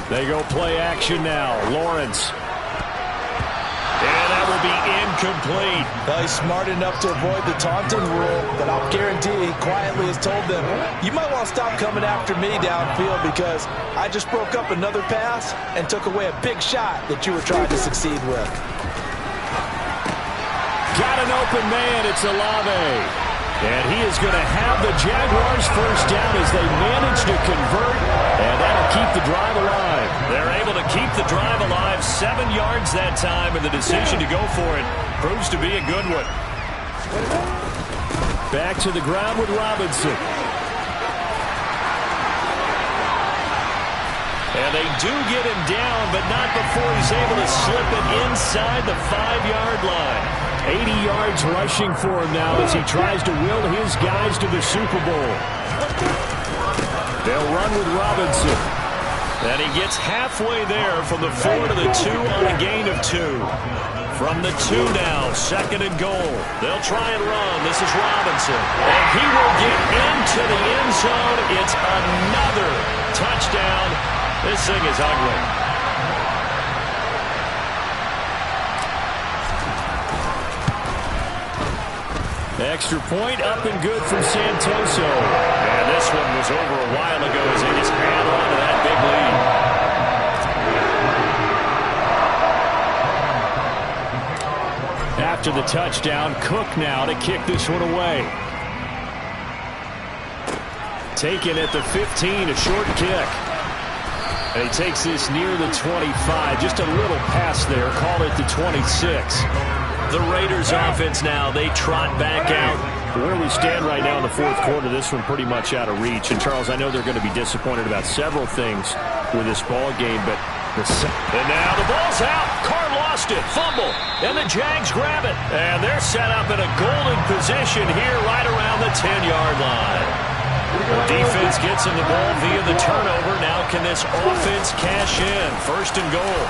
They go play action now. Lawrence. And that will be incomplete. Well, he's smart enough to avoid the taunting rule, but I'll guarantee he quietly has told them, you might want to stop coming after me downfield because I just broke up another pass and took away a big shot that you were trying to succeed with. Got an open man. It's Olave. And he is going to have the Jaguars first down as they manage to convert. And that'll keep the drive alive. They're able to keep the drive alive. 7 yards that time, and the decision to go for it proves to be a good one. Back to the ground with Robinson. And they do get him down, but not before he's able to slip it inside the 5-yard line. 80 yards rushing for him now as he tries to will his guys to the Super Bowl. They'll run with Robinson. And he gets halfway there from the 4 to the 2 on a gain of 2. From the 2 now, 2nd and goal. They'll try and run. This is Robinson. And he will get into the end zone. It's another touchdown. This thing is ugly. Extra point up and good from Santoso. And this one was over a while ago as they just hang on to that big lead. After the touchdown, Cook now to kick this one away. Taken at the 15, a short kick. And he takes this near the 25. Just a little pass there. Call it the 26. The Raiders offense now, they trot back out. Where we stand right now in the 4th quarter, this one pretty much out of reach. And, Charles, I know they're going to be disappointed about several things with this ball game, but and now the ball's out. Carr lost it. Fumble. And the Jags grab it. And they're set up in a golden position here right around the 10-yard line. The defense gets in the ball via the turnover. Now can this offense cash in? 1st and goal.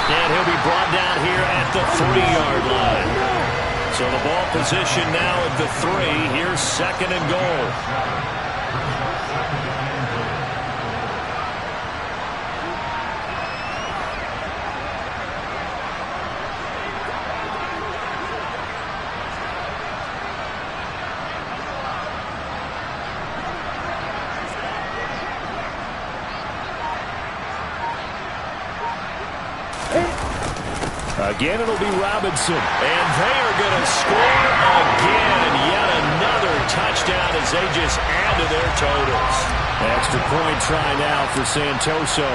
And he'll be brought down here at the 3-yard line. So the ball position now at the 3. Here's 2nd and goal. Again, it'll be Robinson. And they are going to score again. And yet another touchdown as they just add to their totals. Extra point try now for Santoso.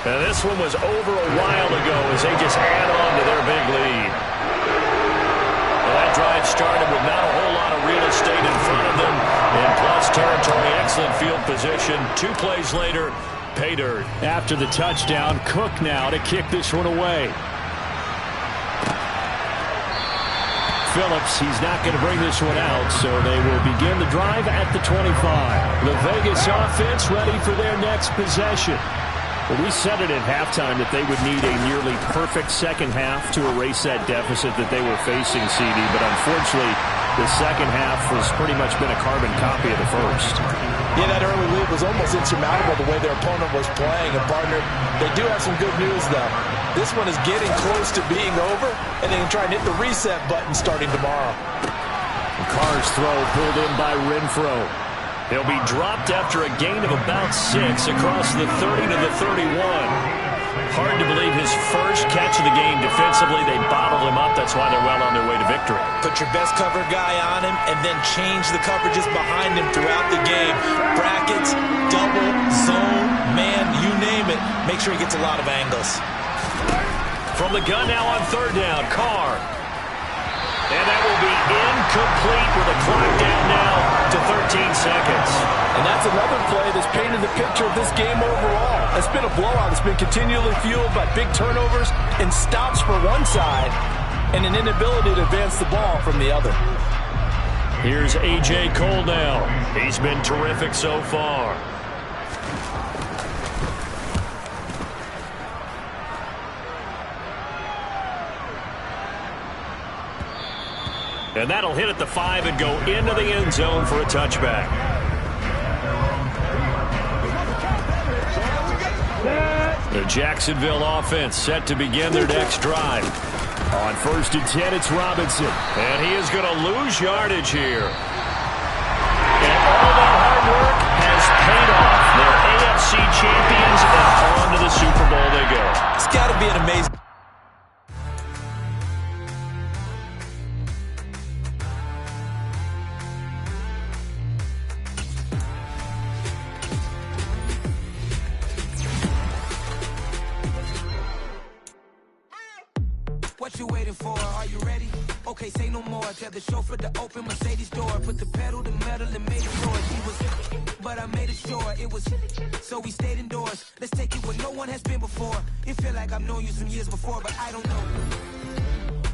And this one was over a while ago as they just add on to their big lead. Well, that drive started with not a whole lot of real estate in front of them. In plus territory, excellent field position. 2 plays later, pay dirt. After the touchdown, Cook now to kick this one away. Phillips, he's not going to bring this one out, so they will begin the drive at the 25. The Vegas offense ready for their next possession. Well, we said it at halftime that they would need a nearly perfect second half to erase that deficit that they were facing, CD, but unfortunately, the second half has pretty much been a carbon copy of the first. Yeah, that early lead was almost insurmountable the way their opponent was playing. And, partner, they do have some good news, though. This one is getting close to being over, and they can try and hit the reset button starting tomorrow. Carr's throw pulled in by Renfro. He'll be dropped after a gain of about 6 across the 30 to the 31. Hard to believe his first catch of the game defensively. They bottled him up. That's why they're well on their way to victory. Put your best cover guy on him and then change the coverages behind him throughout the game. Brackets, double, zone, man, you name it. Make sure he gets a lot of angles. From the gun now on 3rd down, Carr. And that will be incomplete with a clock down now to 13 seconds. And that's another play that's painted the picture of this game overall. It's been a blowout. It's been continually fueled by big turnovers and stops for one side and an inability to advance the ball from the other. Here's A.J. Cole now. He's been terrific so far. And that'll hit at the 5 and go into the end zone for a touchback. The Jacksonville offense set to begin their next drive. On 1st and 10, it's Robinson. And he is going to lose yardage here. And all that hard work has paid off. They're AFC champions, and on to the Super Bowl they go. It's got to be an amazing... What you waiting for? Are you ready? Okay, say no more. Tell the chauffeur to open Mercedes door. Put the pedal to metal and made it sure. She was, but I made it sure it was. So we stayed indoors. Let's take it where no one has been before. It feel like I've known you some years before, but I don't know.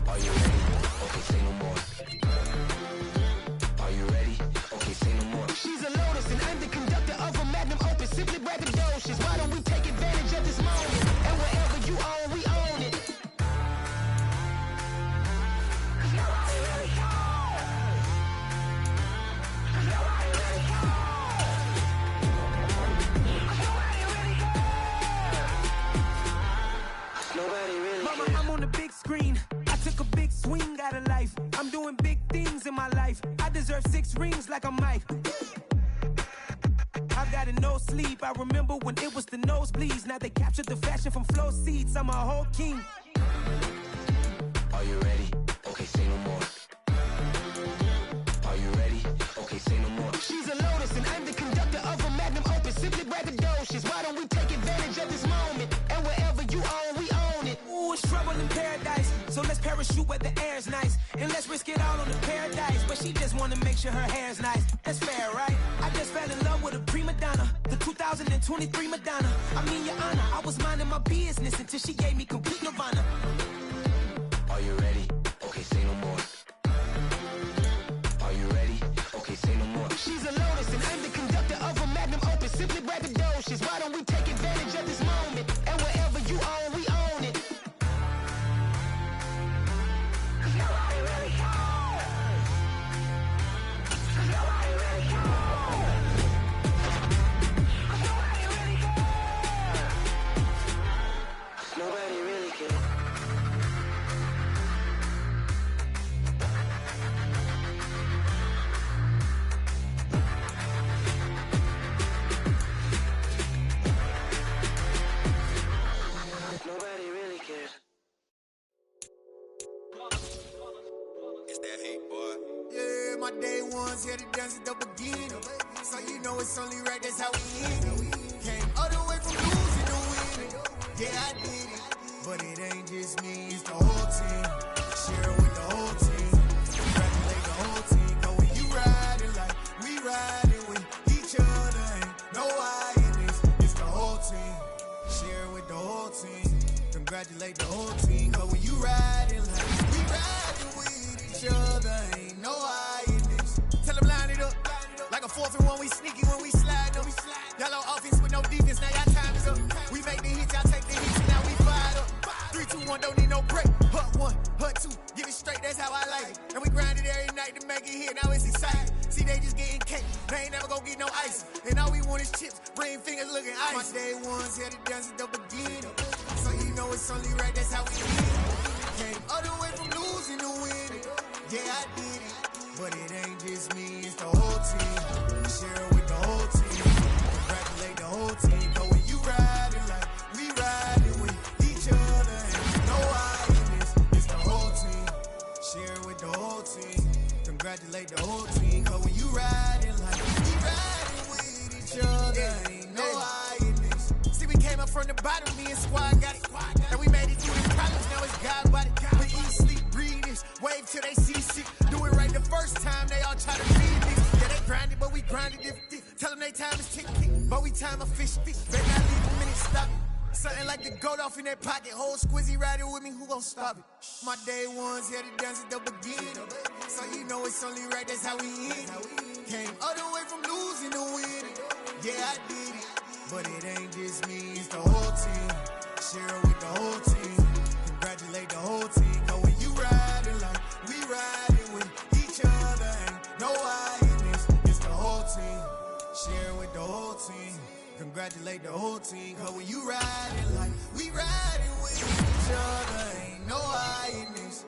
Are you ready? Okay, say no more. Are you ready? Okay, say no more. She's a Lotus and I'm the conductor of a Magnum Opus. Simply braggadocious. Why don't we take advantage of this moment? And wherever you own, we own it. Mama, I'm on the big screen. I took a big swing out of life. I'm doing big things in my life. I deserve 6 rings like I'm Mike. I've got no sleep. I remember when it was the nosebleeds. Now they captured the fashion from flow seats. I'm a whole king. Are you ready? Okay, say no more. Are you ready? Okay, say no more. She's a Lotus and I'm the conductor of a Magnum Opus. Simply braggadocious. Why don't we take advantage of this moment? And wherever you own, we own it. Ooh, it's trouble in paradise. So let's parachute where the air's nice. And let's risk it all on the paradise. But she just wanna make sure her hair's nice. That's fair, right? I just fell in love with a prima donna. The 2023 Madonna. I mean, your honor, I was minding my business until she gave me complete nirvana. Are you ready? Okay, say no more. Are you ready? Okay, say no more. She's a Lotus and I'm the conductor of a Magnum Opus. Simply braggadocious. Why don't we take advantage of this moment? And wherever you own, we own it. Nobody really cares. Nobody really cares. Nobody really cares. Nobody really cares. had it done since the beginning. So you know it's only right, that's how we end it. Came all the way from losing to winning. Yeah, I did it. But it ain't just me, it's the whole team. Share it with the whole team. Congratulate the whole team. Cause when you riding like we riding with each other, ain't no I in this. It's the whole team. Share it with the whole team. Congratulate the whole team. Cause when you riding like we riding with each other, ain't no I in this. Tell them line it up. Like a 4th and 1, we sneaky when we slide them. Yellow offense with no defense, now y'all time is up. We make the hits, y'all take the hits, and now we fired up. 3, 2, 1, don't need no break. Hut 1, hut 2, give it straight, that's how I like it. And we grind it every night to make it hit, now it's exciting. See, they just getting cake, they ain't never gonna get no ice. And all we want is chips, ring fingers looking ice. My day ones had it done since the beginning. So you know it's only right, that's how we live. Came all the way from losing to winning. Yeah, I did it. But it ain't just me, it's the whole team. Share it with the whole team. Congratulate the whole team. But when you riding like we riding with each other, ain't no I in this. It's the whole team. Share it with the whole team. Congratulate the whole team. But when you riding like we riding with each other, ain't no I in this. See, we came up from the bottom, me and squad got it. And we made it through the problems, now it's God body. We eat, sleep, breathe this. Wave till they see sick. Do it right the first time, they all try to feed this. Yeah, they grinded, but we grinded different. Tell them they time is ticking, but we time a fish. Better not leave a minute, stop it. Something like the goat off in their pocket. Whole squizzy riding with me, who gon' stop it? My day ones had it done since the beginning. So you know it's only right, that's how we end it. Came all the way from losing to winning. Yeah, I did it. But it ain't just me, it's the whole team. Share it with the whole team. Congratulate the whole team. Cause when you riding like we riding with each other, ain't no I in this. It's the whole team. Share it with the whole team. Congratulate the whole team. Cause when you riding like we riding with each other, ain't no I in this.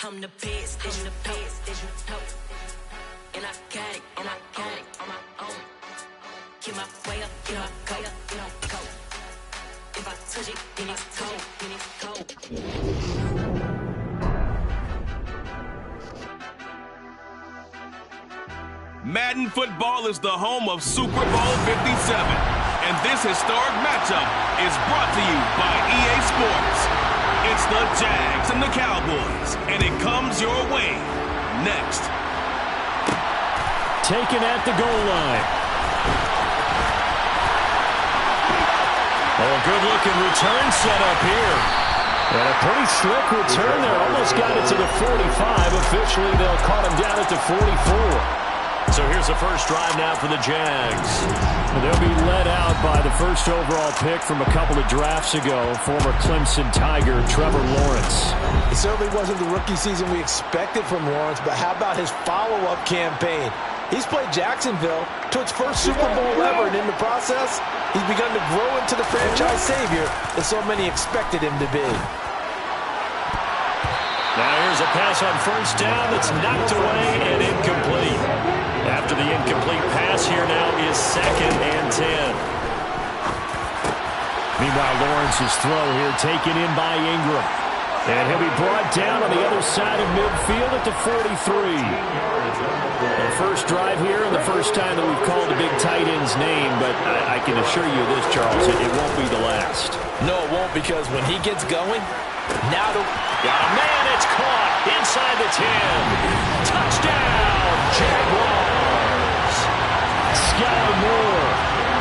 I'm the best, I'm the best, as you know. And I got it, and I got it on my own. Get my way up, get my go, get my go. If I touch it, then it's cold, then it's cold. Madden football is the home of Super Bowl 57. And this historic matchup is brought to you by EA Sports. It's the Jags and the Cowboys, and it comes your way next. Taken at the goal line. Oh, a good-looking return set up here. And a pretty slick return there. Almost got it to the 45. Officially, they'll call him down at the 44. So here's the first drive now for the Jags. They'll be led out by the first overall pick from a couple of drafts ago, former Clemson Tiger Trevor Lawrence. It certainly wasn't the rookie season we expected from Lawrence, but how about his follow-up campaign? He's played Jacksonville to its first Super Bowl ever, and in the process, he's begun to grow into the franchise savior that so many expected him to be. Now here's a pass on first down that's knocked away and incomplete. After the incomplete pass, here now is 2nd and 10. Meanwhile, Lawrence's throw here taken in by Ingram. And he'll be brought down on the other side of midfield at the 43. The first drive here and the first time that we've called a big tight end's name, but I can assure you this, Charles, it won't be the last. No, it won't, because when he gets going, now got a man, it's caught inside the 10. Touchdown, Jaguars. Sky Moore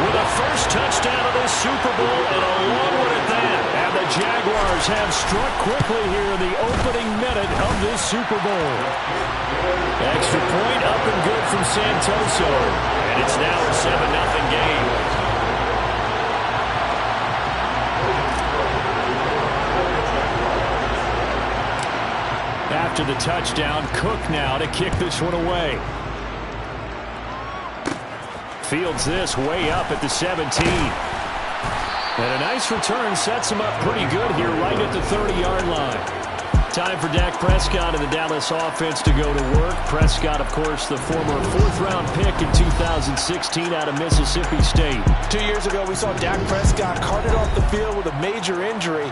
with a first touchdown of this Super Bowl and a long one at that. And the Jaguars have struck quickly here in the opening minute of this Super Bowl. Extra point up and good from Santoso. And it's now a 7-0 game. After the touchdown, Cook now to kick this one away. Fields this way up at the 17. And a nice return sets him up pretty good here right at the 30-yard line. Time for Dak Prescott and the Dallas offense to go to work. Prescott, of course, the former 4th-round pick in 2016 out of Mississippi State. 2 years ago, we saw Dak Prescott carted off the field with a major injury.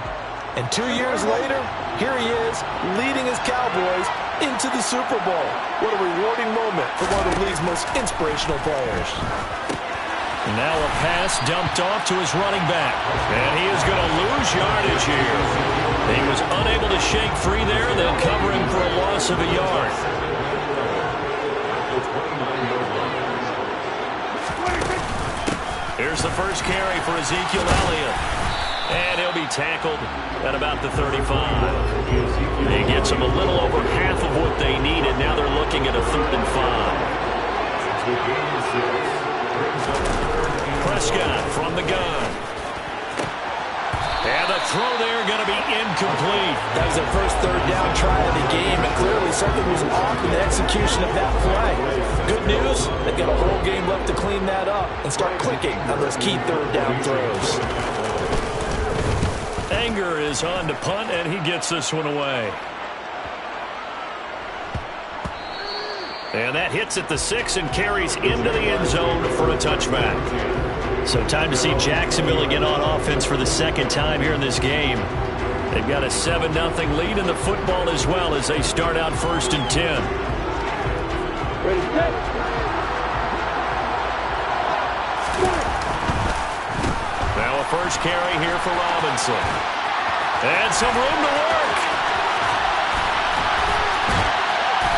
And 2 years later, here he is, leading his Cowboys into the Super Bowl. What a rewarding moment for one of the league's most inspirational players. And now a pass dumped off to his running back. And he is going to lose yardage here. He was unable to shake free there. They'll cover him for a loss of a yard. Here's the first carry for Ezekiel Elliott. And he'll be tackled at about the 35. He gets them a little over half of what they needed. Now they're looking at a 3rd and 5. Prescott from the gun. And the throw there going to be incomplete. That was their first 3rd down try of the game, and clearly something was off in the execution of that play. Good news, they've got a whole game left to clean that up and start clicking on those key 3rd down throws. Anger is on to punt, and he gets this one away. And that hits at the 6 and carries into the end zone for a touchback. So time to see Jacksonville again on offense for the 2nd time here in this game. They've got a 7-0 lead in the football as well as they start out 1st and 10. Now a first carry here for Robinson. And some room to work.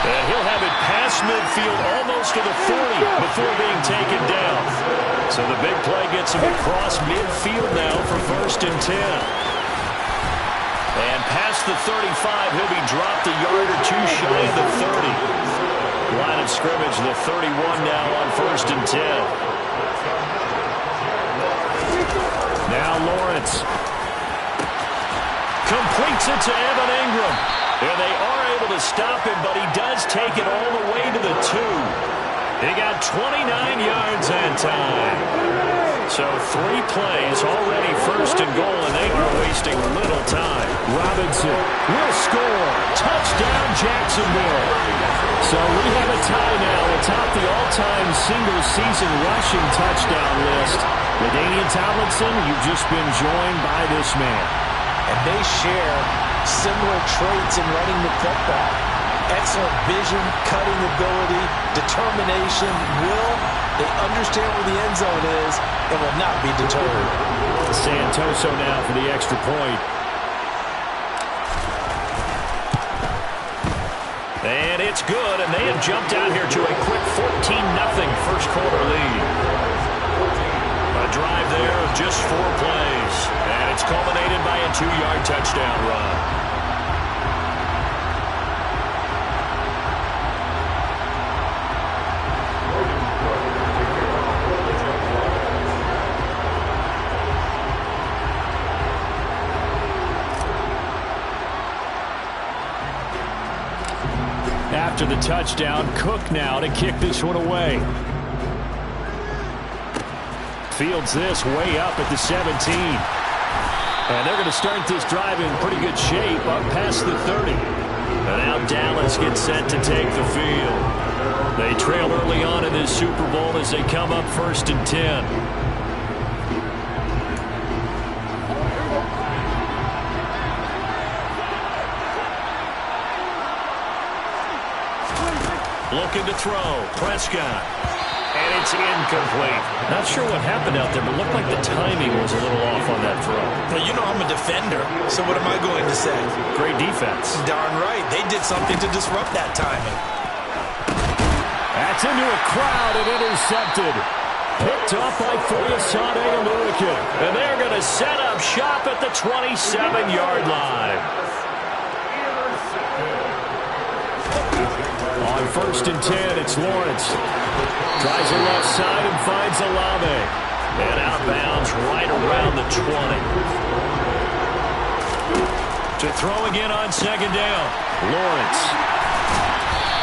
And he'll have it past midfield almost to the 40 before being taken down. So the big play gets him across midfield now for 1st and 10. And past the 35, he'll be dropped a yard or two shy of the 30. Line of scrimmage, the 31 now on 1st and 10. Now Lawrence completes it to Evan Ingram. And they are able to stop him, but he does take it all the way to the 2. He got 29 yards that time. So 3 plays already 1st and goal, and they are wasting little time. Robinson will score. Touchdown, Jacksonville. So we have a tie now atop the all-time single-season rushing touchdown list. LaDainian Tomlinson, you've just been joined by this man. And they share similar traits in running the football. Excellent vision, cutting ability, determination, will. They understand where the end zone is and will not be deterred. Santoso now for the extra point. And it's good, and they have jumped out here to a quick 14-0 first quarter lead. A drive there of just 4 plays, and it's culminated by a 2-yard touchdown run. After the touchdown, Cook now to kick this one away. Fields this way up at the 17. And they're going to start this drive in pretty good shape up past the 30. And now Dallas gets set to take the field. They trail early on in this Super Bowl as they come up 1st and 10. Looking to throw. Prescott. And it's incomplete. Not sure what happened out there, but looked like the timing was a little off on that throw. Well, you know I'm a defender, so what am I going to say? Great defense. Darn right. They did something to disrupt that timing. That's into a crowd and intercepted. Picked up by Foyesade Aluakin. And they're going to set up shop at the 27-yard line. On 1st and 10, it's Lawrence. Tries the left side and finds Olave. And outbounds right around the 20. To throw again on 2nd down. Lawrence.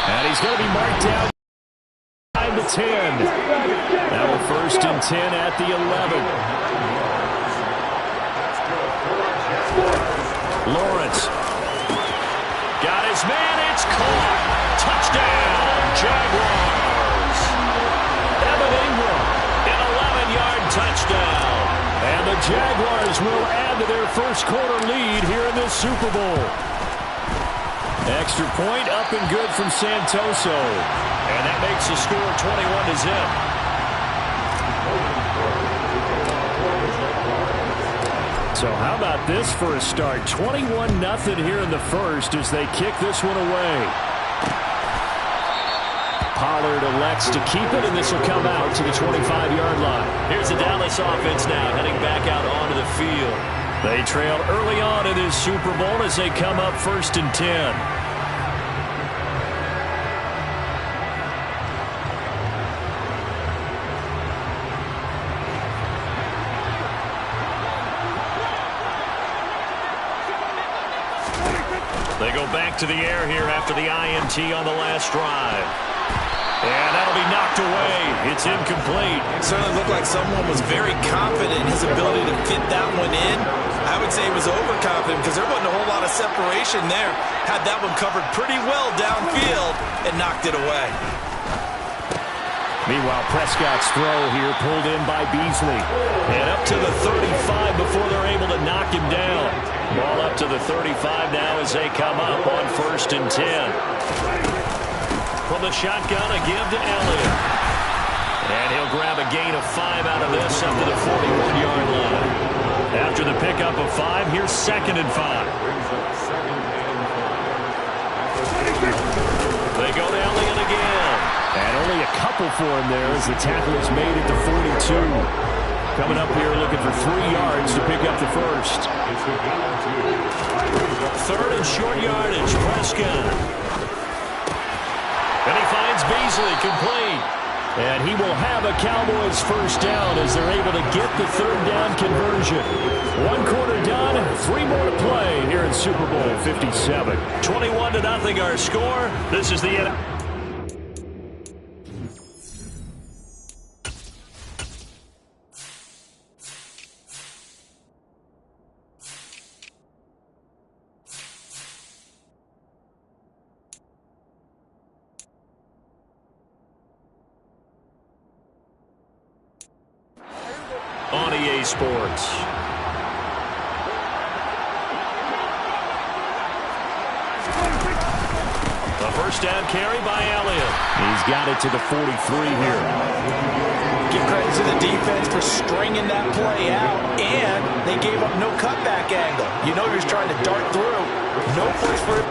And he's going to be marked down. 5 to 10. Now 1st and 10 at the 11. Lawrence. Got his man. It's caught. Touchdown, Jaguars. Evan Ingram, an 11-yard touchdown. And the Jaguars will add to their first quarter lead here in this Super Bowl. Extra point up and good from Santoso. And that makes the score 21-0. So how about this for a start? 21-0 here in the first as they kick this one away. Pollard elects to keep it, and this will come out to the 25-yard line. Here's the Dallas offense now heading back out onto the field. They trail early on in this Super Bowl as they come up 1st and 10. They go back to the air here after the INT on the last drive. And that'll be knocked away. It's incomplete. It certainly looked like someone was very confident in his ability to fit that one in. I would say he was overconfident because there wasn't a whole lot of separation there. Had that one covered pretty well downfield and knocked it away. Meanwhile, Prescott's throw here pulled in by Beasley. And up to the 35 before they're able to knock him down. Ball up to the 35 now as they come up on 1st and 10. From the shotgun, a give to Elliott. And he'll grab a gain of 5 out of this up to the 41-yard line. After the pickup of 5, here's 2nd and 5. They go to Elliott again. And only a couple for him there as the tackle is made at the 42. Coming up here looking for 3 yards to pick up the first. 3rd and short yardage, Prescott. And he finds Beasley complete. And he will have a Cowboys first down as they're able to get the 3rd down conversion. 1 quarter done, 3 more to play here in Super Bowl 57. 21-0 our score. This is the end. On EA Sports. A first down carry by Elliott. He's got it to the 43 here. Give credit to the defense for stringing that play out, and they gave up no cutback angle. You know he was trying to dart through. No place for it.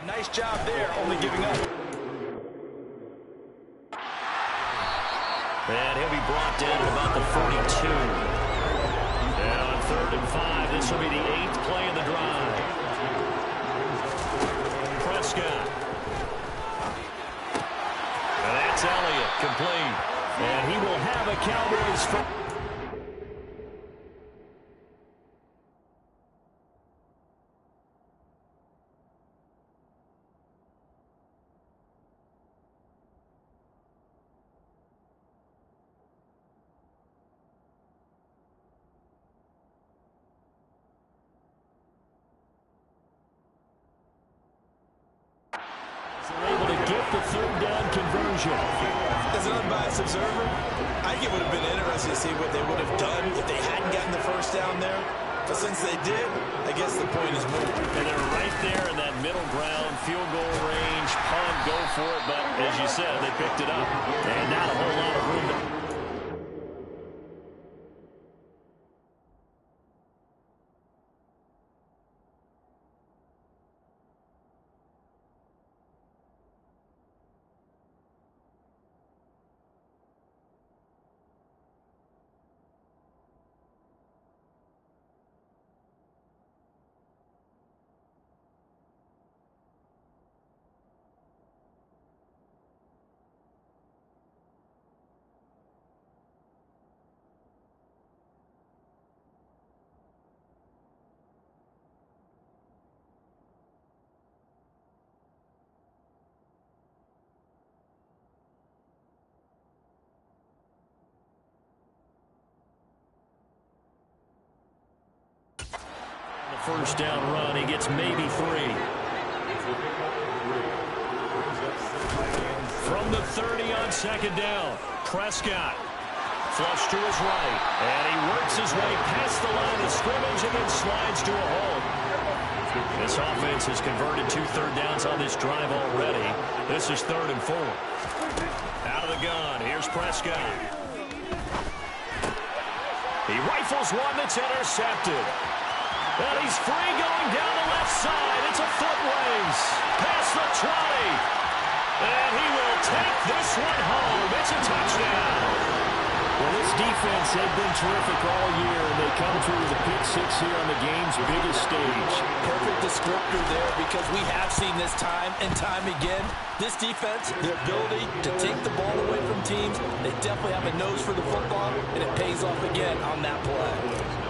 Nice job there, only giving up. And he'll be brought down at about the 42. And on 3rd and 5, this will be the 8th play of the drive. Prescott. And that's Elliott, complete. And he will have a Cowboys first. They're able to get the 3rd down conversion. as an unbiased observer, I think it would have been interesting to see what they would have done if they hadn't gotten the first down there. But since they did, I guess the point is moved. And they're right there in that middle ground, field goal range, punt, go for it. But as you said, they picked it up. And not a whole lot of room to... First down run, he gets maybe 3. From the 30 on second down, Prescott. Flush to his right, and he works his way past the line of scrimmage and then slides to a hole. This offense has converted 2 third downs on this drive already. This is 3rd and 4. Out of the gun, here's Prescott. He rifles one that's intercepted. And he's free going down the left side. It's a foot race. Past the 20. And he will take this one home. It's a touchdown. Well, this defense, they've been terrific all year, and they come through with a pick 6 here on the game's biggest stage. Perfect descriptor there, because we have seen this time and time again. This defense, their ability to take the ball away from teams, they definitely have a nose for the football, and it pays off again on that play.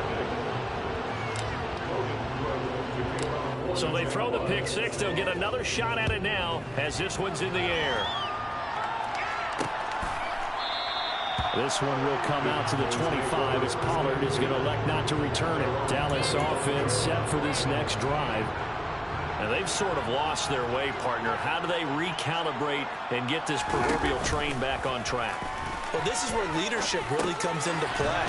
So they throw the pick 6. They'll get another shot at it now as this one's in the air. This one will come out to the 25 as Pollard is going to elect not to return it. Dallas offense set for this next drive. And they've sort of lost their way, partner. How do they recalibrate and get this proverbial train back on track? Well, this is where leadership really comes into play.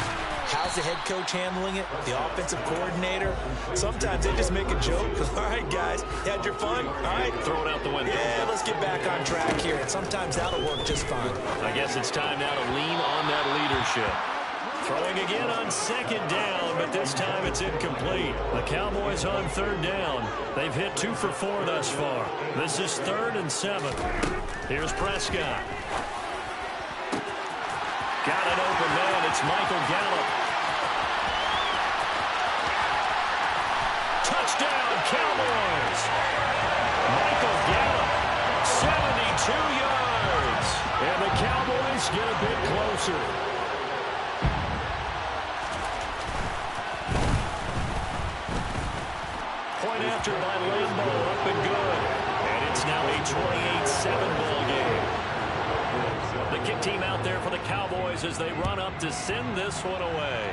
How's the head coach handling it? The offensive coordinator? Sometimes they just make a joke. All right, guys, you had your fun? All right. Throw it out the window. Yeah, let's get back on track here. And sometimes that'll work just fine. I guess it's time now to lean on that leadership. Throwing again on second down, but this time it's incomplete. The Cowboys on 3rd down. They've hit 2 for 4 thus far. This is 3rd and 7. Here's Prescott. Got an open man. It's Michael Gallup. Touchdown, Cowboys. Michael Gallup, 72 yards. And the Cowboys get a bit closer. Point after by Lambeau, up and good. And it's now a 28-7 ball game. The kick team out there for the Cowboys as they run up to send this one away.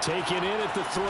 Taken in at the 3.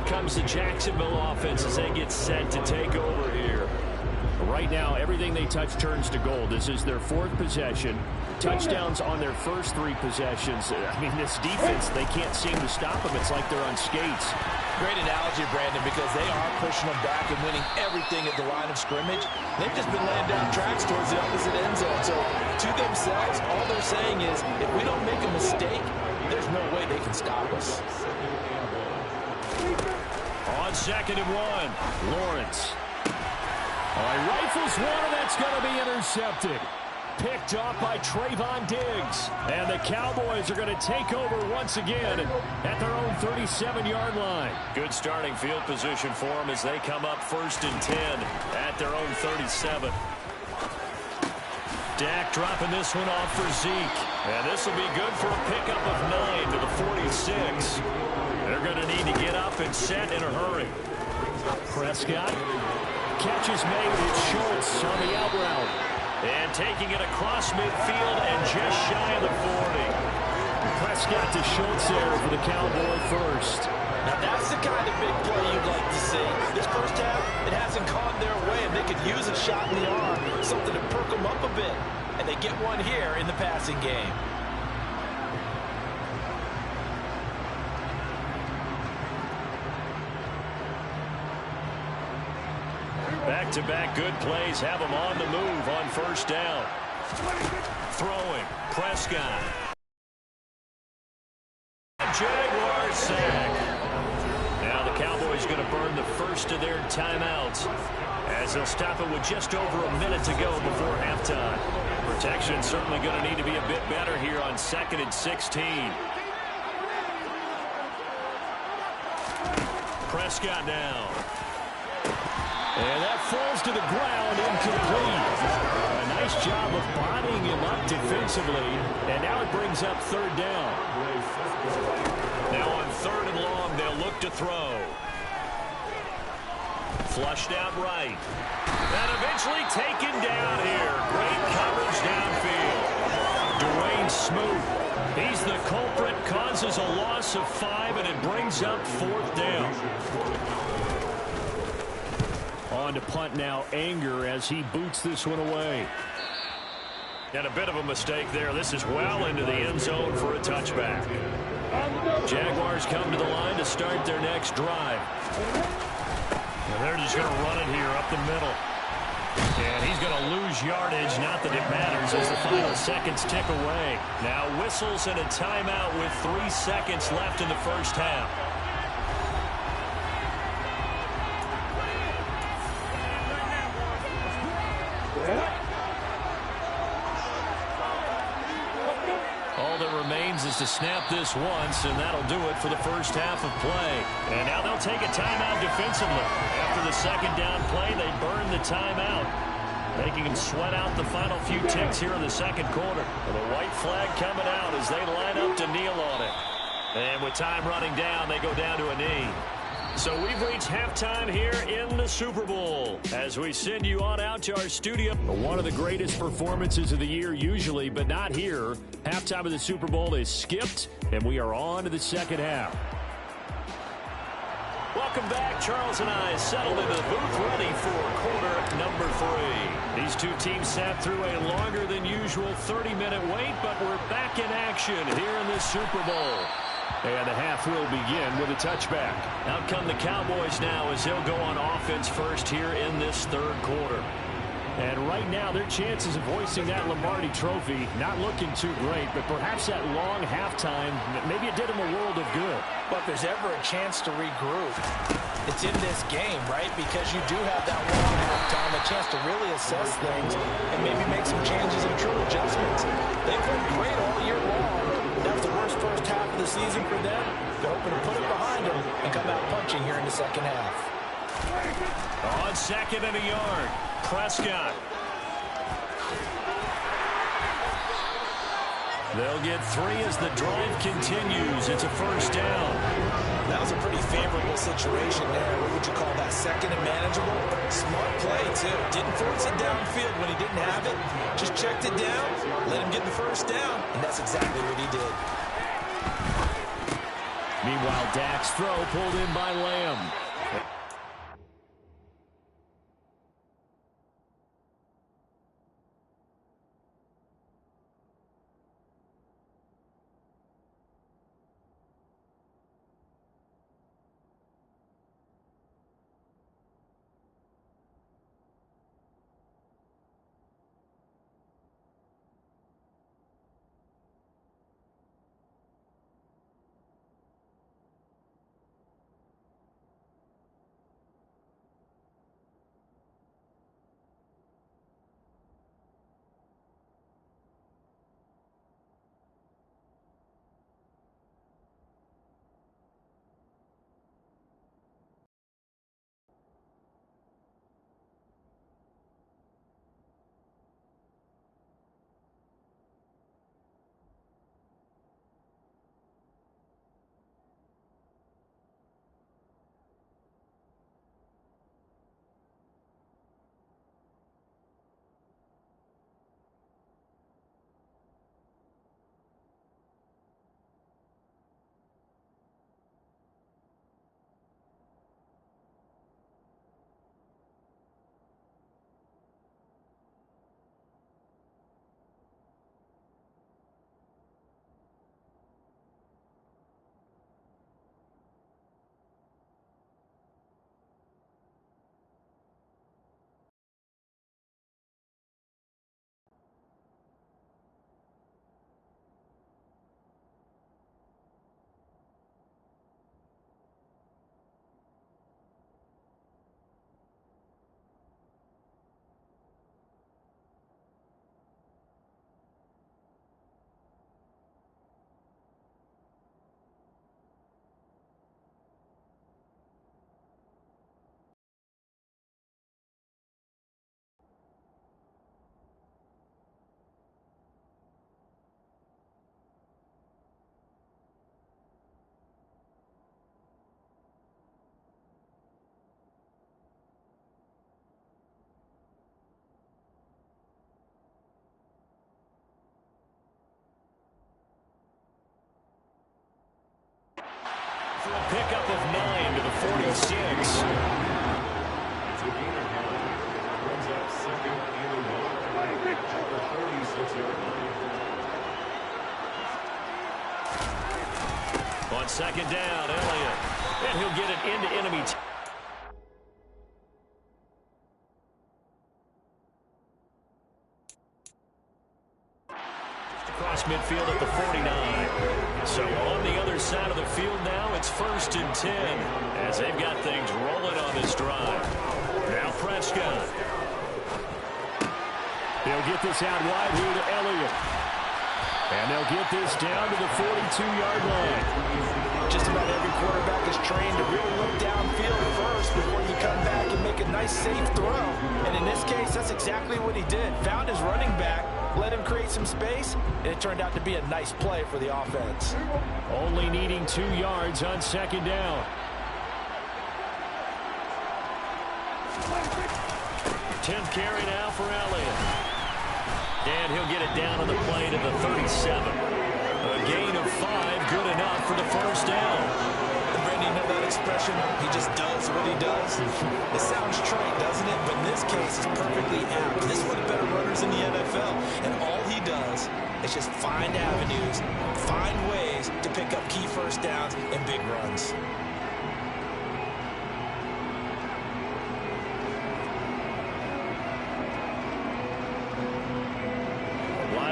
comes the Jacksonville offense as they get set to take over here. Right now, everything they touch turns to gold. This is their 4th possession. Touchdowns on their first 3 possessions. I mean, this defense, they can't seem to stop them. It's like they're on skates. Great analogy, Brandon, because they are pushing them back and winning everything at the line of scrimmage. They've just been laying down tracks towards the opposite end zone. So to themselves, all they're saying is, if we don't make a mistake, there's no way they can stop us. On 2nd and 1, Lawrence. He rifles one, and that's going to be intercepted. Picked off by Trayvon Diggs. And the Cowboys are going to take over once again at their own 37-yard line. Good starting field position for them as they come up 1st and 10 at their own 37. Dak dropping this one off for Zeke. And this will be good for a pickup of 9 to the 46. They're going to need to get up and set in a hurry. Prescott. Catch is made. It's Schultz on the out route. And taking it across midfield and just shy of the 40. Prescott to Schultz there for the Cowboy first. Now that's the kind of big play you'd like to see. This first half, it hasn't gone their way, and they could use a shot in the arm, something to perk them up a bit. And they get one here in the passing game. Back-to-back good plays have them on the move on 1st down. Throwing, Prescott. Jaguars sack. Now the Cowboys going to burn the first of their timeouts as they'll stop it with just over a minute to go before halftime. Protection certainly going to need to be a bit better here on 2nd and 16. Prescott now. And that falls to the ground, incomplete. A nice job of bodying him up defensively. And now it brings up 3rd down. Now on 3rd and long, they'll look to throw. Flushed out right. And eventually taken down here. Great coverage downfield. Dwayne Smoot. He's the culprit, causes a loss of 5, and it brings up 4th down. On to punt now, Anger, as he boots this one away. And a bit of a mistake there. This is well into the end zone for a touchback. Jaguars come to the line to start their next drive. And they're just going to run it here up the middle. And he's going to lose yardage. Not that it matters as the final seconds tick away. Now whistles and a timeout with 3 seconds left in the first half. All that remains is to snap this once, and that'll do it for the first half of play. And now they'll take a timeout defensively. After the 2nd down play, they burn the timeout, making them sweat out the final few ticks here in the 2nd quarter. And the white flag coming out as they line up to kneel on it. And with time running down, they go down to a knee. So we've reached halftime here in the Super Bowl as we send you on out to our studio. One of the greatest performances of the year usually, but not here. Halftime of the Super Bowl is skipped, and we are on to the 2nd half. Welcome back. Charles and I settled into the booth ready for quarter number 3. These two teams sat through a longer than usual 30-minute wait, but we're back in action here in the Super Bowl. And the half will begin with a touchback. Out come the Cowboys now as they'll go on offense first here in this 3rd quarter. And right now, their chances of hoisting that Lombardi trophy not looking too great, but perhaps that long halftime, maybe it did them a world of good. But if there's ever a chance to regroup, it's in this game, right? Because you do have that long halftime, a chance to really assess things and maybe make some changes and true adjustments. They've been great all year long. That was the worst first half of the season for them. They're hoping to put it behind them and come out punching here in the 2nd half. On 2nd and a yard, Prescott. They'll get 3 as the drive continues. It's a 1st down. That was a pretty favorable situation there. What would you call that? 2nd and manageable? Smart play, too. Didn't force it downfield when he didn't have it. Just checked it down, let him get the 1st down, and that's exactly what he did. Meanwhile, Dak's throw pulled in by Lamb. Pickup of 9 to the 46. On second down, Elliott. And he'll get it into enemy. Across midfield at the 49. So on the other side of the field now, it's 1st and 10 as they've got things rolling on this drive. Now Prescott. They'll get this out wide here to Elliott. And they'll get this down to the 42-yard line. Just about every quarterback is trained to really look downfield first before you come back and make a nice, safe throw. And in this case, that's exactly what he did. Found his running back, let him create some space, and it turned out to be a nice play for the offense. Only needing 2 yards on second down. 10th carry now for Elliott. And he'll get it down on the play to the 37. A gain of 5, good enough for the first down. Brandon, you know that expression? He just does what he does. It sounds trite, doesn't it? But in this case, it's perfectly apt. This is one of the better runners in the NFL. And all he does is just find avenues, find ways to pick up key first downs and big runs.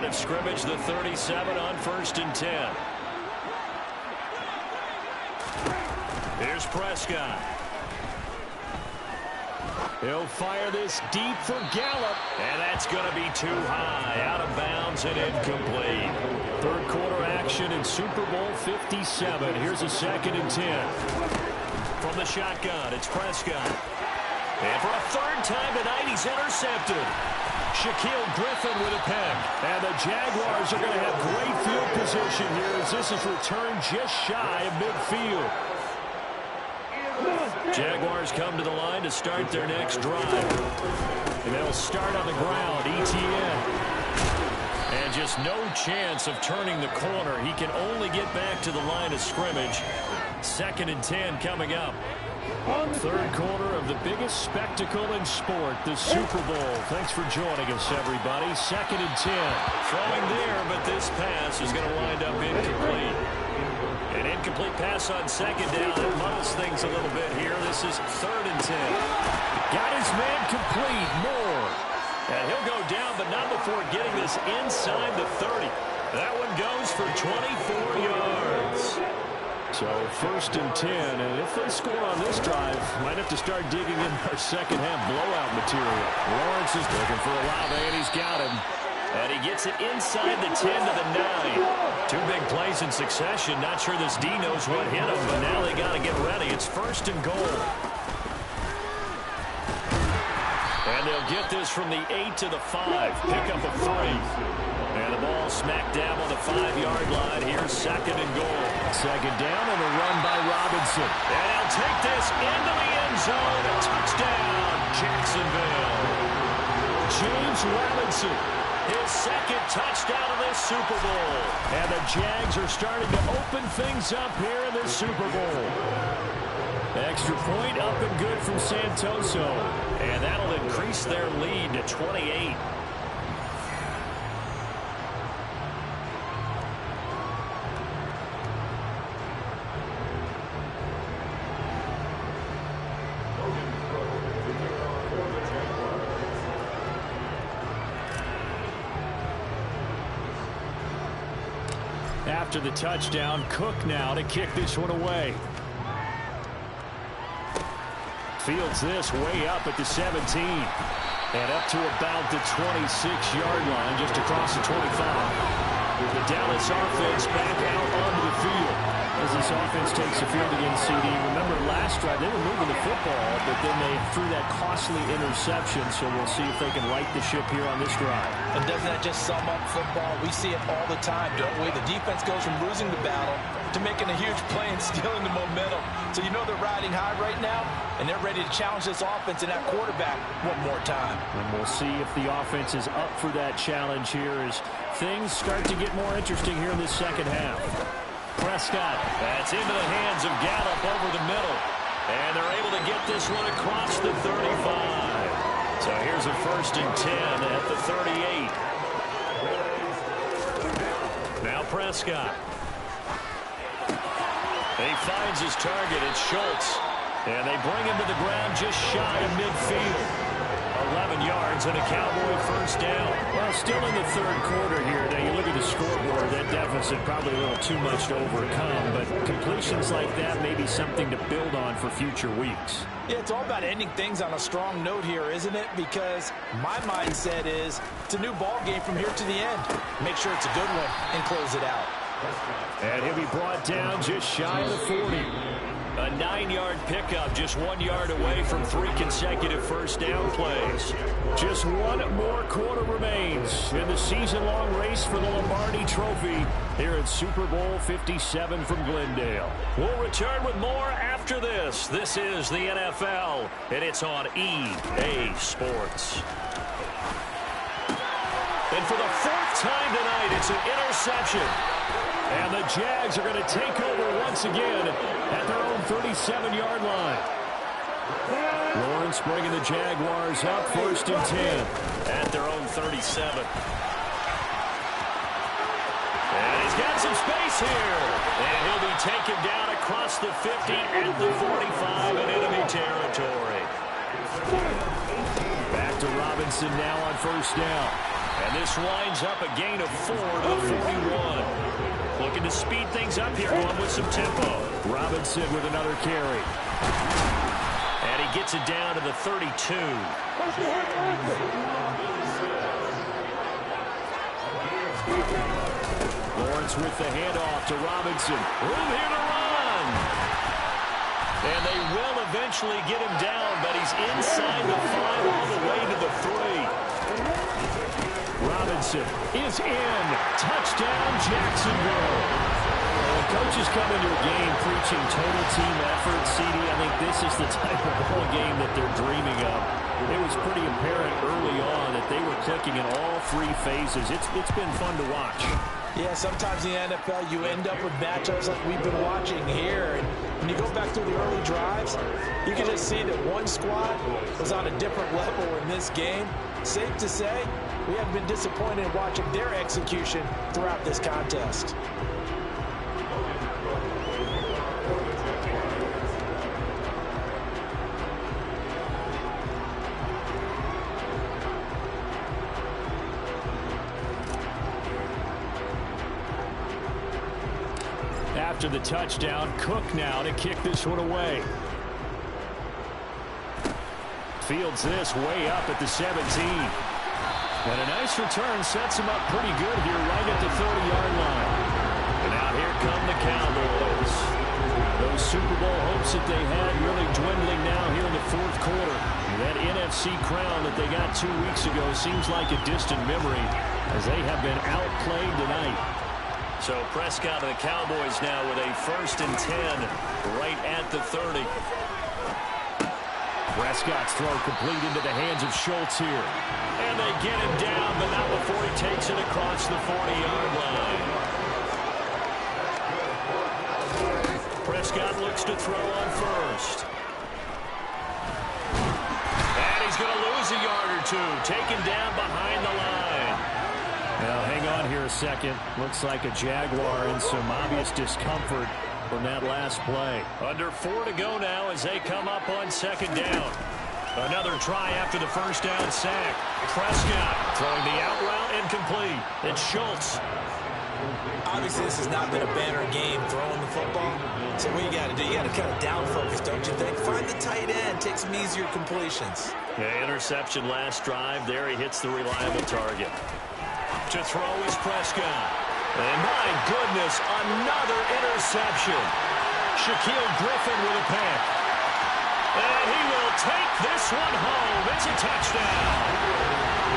Of scrimmage, the 37 on 1st and 10. Here's Prescott. He'll fire this deep for Gallup, and that's going to be too high, out of bounds and incomplete. Third quarter action in Super Bowl 57. Here's a 2nd and 10. From the shotgun, it's Prescott. And for a 3rd time tonight, he's intercepted. Shaquille Griffin with a peck. And the Jaguars are going to have great field position here as this is returned just shy of midfield. Jaguars come to the line to start their next drive. And they'll start on the ground. ETN. And just no chance of turning the corner. He can only get back to the line of scrimmage. 2nd and 10 coming up. Third quarter of the biggest spectacle in sport, the Super Bowl. Thanks for joining us, everybody. 2nd and 10. Throwing there, but this pass is going to wind up incomplete. An incomplete pass on 2nd down. It muddles things a little bit here. This is 3rd and 10. Got his man complete. Moore. And he'll go down, but not before getting this inside the 30. That one goes for 24 yards. So 1st and 10, and if they score on this drive, might have to start digging in our second half blowout material. Lawrence is looking for a lob, and he's got him. And he gets it inside the 10 to the 9. 2 big plays in succession. Not sure this D knows what hit him, but now they got to get ready. It's 1st and goal. And they'll get this from the 8 to the 5. Pick up a 3. And the ball smack dab on the 5-yard line. Here's 2nd and goal. 2nd down and a run by Robinson. And he'll take this into the end zone. A touchdown, Jacksonville. James Robinson, his 2nd touchdown of this Super Bowl. And the Jags are starting to open things up here in this Super Bowl. Extra point up and good from Santoso. And that'll increase their lead to 28. After the touchdown, Cook now to kick this one away. Fields this way up at the 17. And up to about the 26-yard line, just across the 25. The Dallas offense back out onto the field. As this offense takes the field again, CD. Remember last drive, they were moving the football, but then they threw that costly interception, so we'll see if they can right the ship here on this drive. And doesn't that just sum up football? We see it all the time, don't we? The defense goes from losing the battle to making a huge play and stealing the momentum. So you know they're riding high right now, and they're ready to challenge this offense and that quarterback one more time. And we'll see if the offense is up for that challenge here as things start to get more interesting here in this second half. Prescott, that's into the hands of Gallup over the middle. And they're able to get this one across the 35. So here's a 1st and 10 at the 38. Now Prescott. He finds his target. It's Schultz. And they bring him to the ground just shy of midfield. 11 yards and a Cowboy 1st down. Well, still in the 3rd quarter here. Now, you look at the scoreboard, that deficit probably a little too much to overcome, but completions like that may be something to build on for future weeks. Yeah, it's all about ending things on a strong note here, isn't it? Because my mindset is it's a new ball game from here to the end. Make sure it's a good one and close it out. And he'll be brought down just shy of the 40. A 9-yard pickup, just 1 yard away from 3 consecutive 1st down plays. Just one more quarter remains in the season-long race for the Lombardi Trophy here at Super Bowl 57 from Glendale. We'll return with more after this. This is the NFL, and it's on EA Sports. And for the 4th time tonight, it's an interception. And the Jags are going to take over once again at their own 37-yard line. Lawrence bringing the Jaguars up 1st and 10 at their own 37. And he's got some space here. And he'll be taken down across the 50 at the 45 in enemy territory. Back to Robinson now on 1st down. And this winds up a gain of 4 to the 41. Looking to speed things up here, going with some tempo. Robinson with another carry. And he gets it down to the 32. Lawrence with the handoff to Robinson. Room here to run. And they will eventually get him down, but he's inside the 5 all the way to the 3. Robinson is in. Touchdown, Jacksonville. Coaches come into a game preaching total team effort, CD. I think this is the type of ball game that they're dreaming of. It was pretty apparent early on that they were clicking in all three phases. It's been fun to watch. Yeah, sometimes in the NFL you end up with matchups like we've been watching here. And when you go back through the early drives, you can just see that one squad was on a different level in this game. Safe to say, we haven't been disappointed in watching their execution throughout this contest. After the touchdown, Cook now to kick this one away. Fields this way up at the 17. And a nice return sets him up pretty good here right at the 30-yard line. And out here come the Cowboys. Those Super Bowl hopes that they had really dwindling now here in the fourth quarter. And that NFC crown that they got 2 weeks ago seems like a distant memory as they have been outplayed tonight. So Prescott and the Cowboys now with a 1st and 10 right at the 30. Prescott's throw complete into the hands of Schultz here. And they get him down, but not before he takes it across the 40-yard line. Prescott looks to throw on first. And he's going to lose a yard or two, taken down behind the line. Now, hang on here a second. Looks like a Jaguar in some obvious discomfort from that last play. Under 4 to go now as they come up on 2nd down. Another try after the first down sack. Prescott throwing the out route incomplete. It's Schultz. Obviously, this has not been a banner game throwing the football. So what you got to do, you got to kind of down focus, don't you think? Find the tight end, take some easier completions. Yeah, interception last drive. There he hits the reliable target. To throw is Prescott. And my goodness, another interception. Shaquille Griffin with a pick. And he will take this one home. It's a touchdown.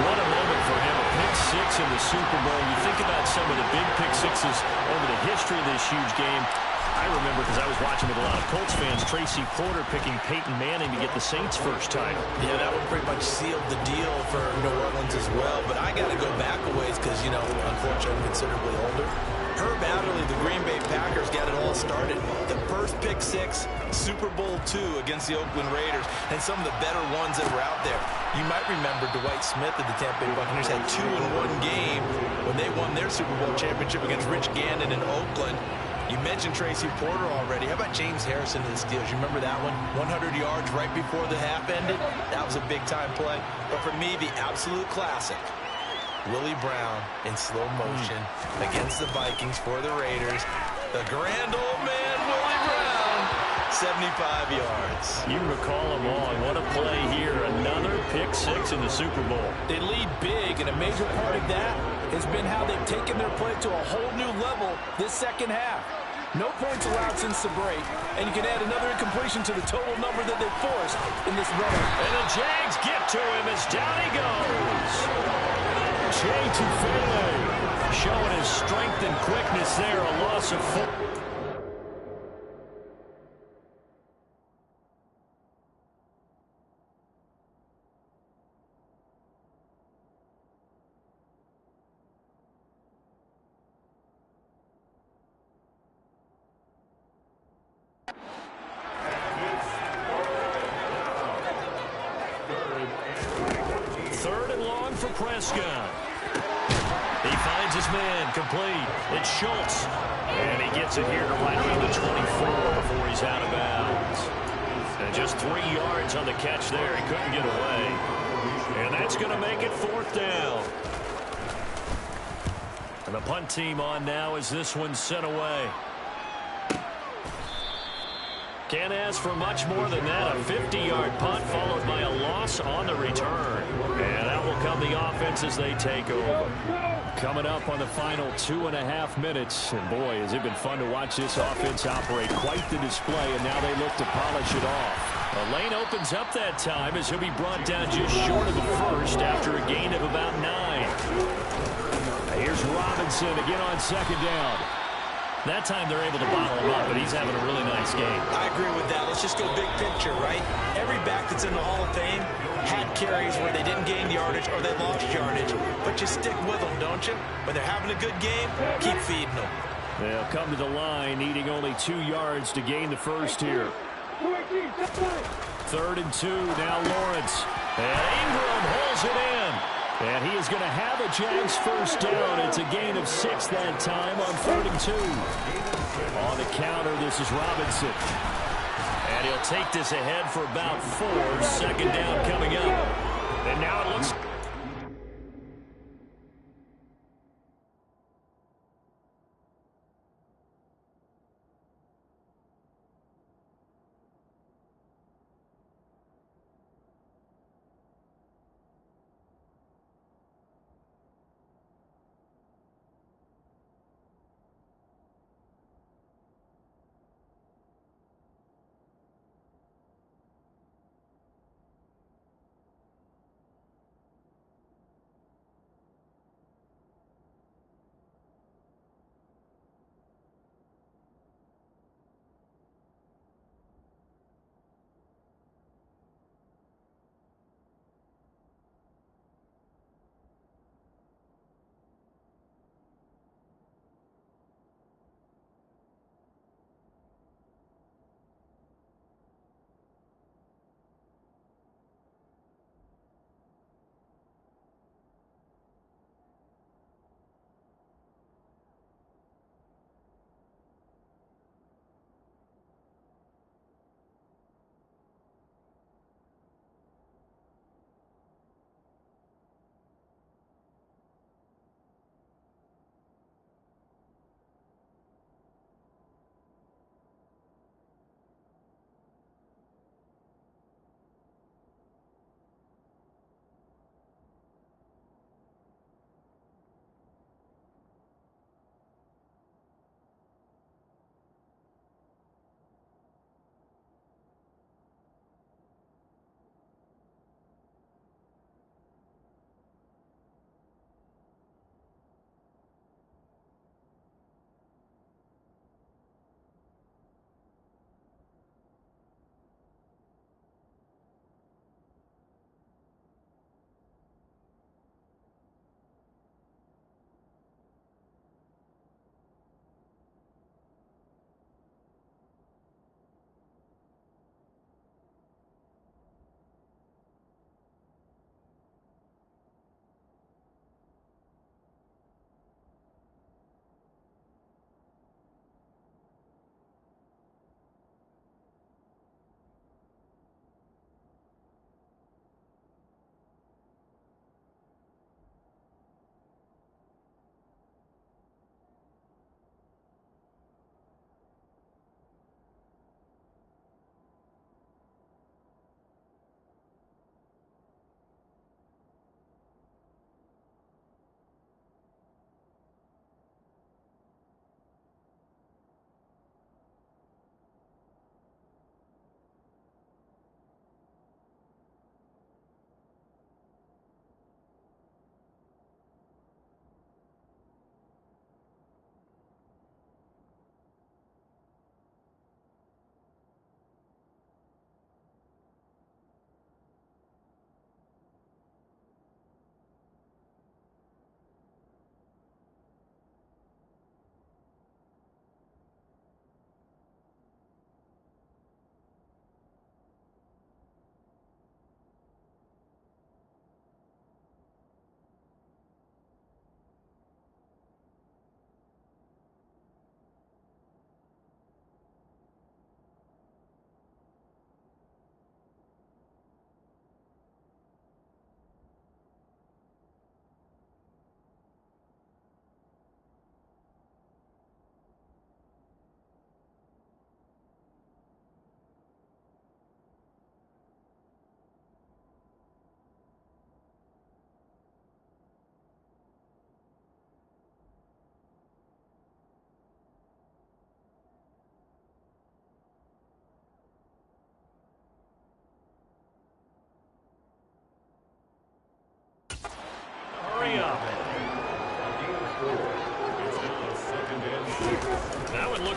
What a moment for him, a pick six in the Super Bowl. You think about some of the big pick sixes over the history of this huge game. I remember because I was watching with a lot of Colts fans, Tracy Porter picking Peyton Manning to get the Saints' first title. Yeah, that one pretty much sealed the deal for New Orleans as well. But I got to go back a ways because, you know, unfortunately I'm considerably older. Herb Adderley, the Green Bay Packers, got it all started. The first pick six, Super Bowl II against the Oakland Raiders, and some of the better ones that were out there. You might remember Dwight Smith of the Tampa Bay Buccaneers had 2 in one game when they won their Super Bowl championship against Rich Gannon in Oakland. You mentioned Tracy Porter already. How about James Harrison in the Steelers? You remember that one? 100 yards right before the half ended? That was a big-time play. But for me, the absolute classic, Willie Brown in slow motion against the Vikings for the Raiders. The grand old man, Willie Brown, 75 yards. You recall them all. What a play here. Another pick six in the Super Bowl. They lead big, and a major part of that has been how they've taken their play to a whole new level this second half. No points allowed since the break, and you can add another incompletion to the total number that they've forced in this run. And the Jags get to him as down he goes. Jay Tufele showing his strength and quickness there. A loss of 4. Prescott. He finds his man complete. It's Schultz. And he gets it here to right around the 24 before he's out of bounds. And just 3 yards on the catch there. He couldn't get away. And that's going to make it 4th down. And the punt team on now as this one's sent away. Can't ask for much more than that. A 50-yard punt followed by a loss on the return. And out will come the offense as they take over. Coming up on the final 2.5 minutes. And boy, has it been fun to watch this offense operate. Quite the display, and now they look to polish it off. The lane opens up that time as he'll be brought down just short of the first after a gain of about 9. Here's Robinson again on 2nd down. That time they're able to bottle him up, but he's having a really nice game. I agree with that. Let's just go big picture, right? Every back that's in the Hall of Fame had carries where they didn't gain yardage or they lost yardage, but you stick with them, don't you? When they're having a good game, keep feeding them. They'll come to the line, needing only 2 yards to gain the first here. 3rd and 2, now Lawrence. And Ingram holds it in. And he is going to have a Jags first down. It's a gain of 6 that time on 3rd and 2. On the counter, this is Robinson. And he'll take this ahead for about 4. 2nd down coming up. And now it looks...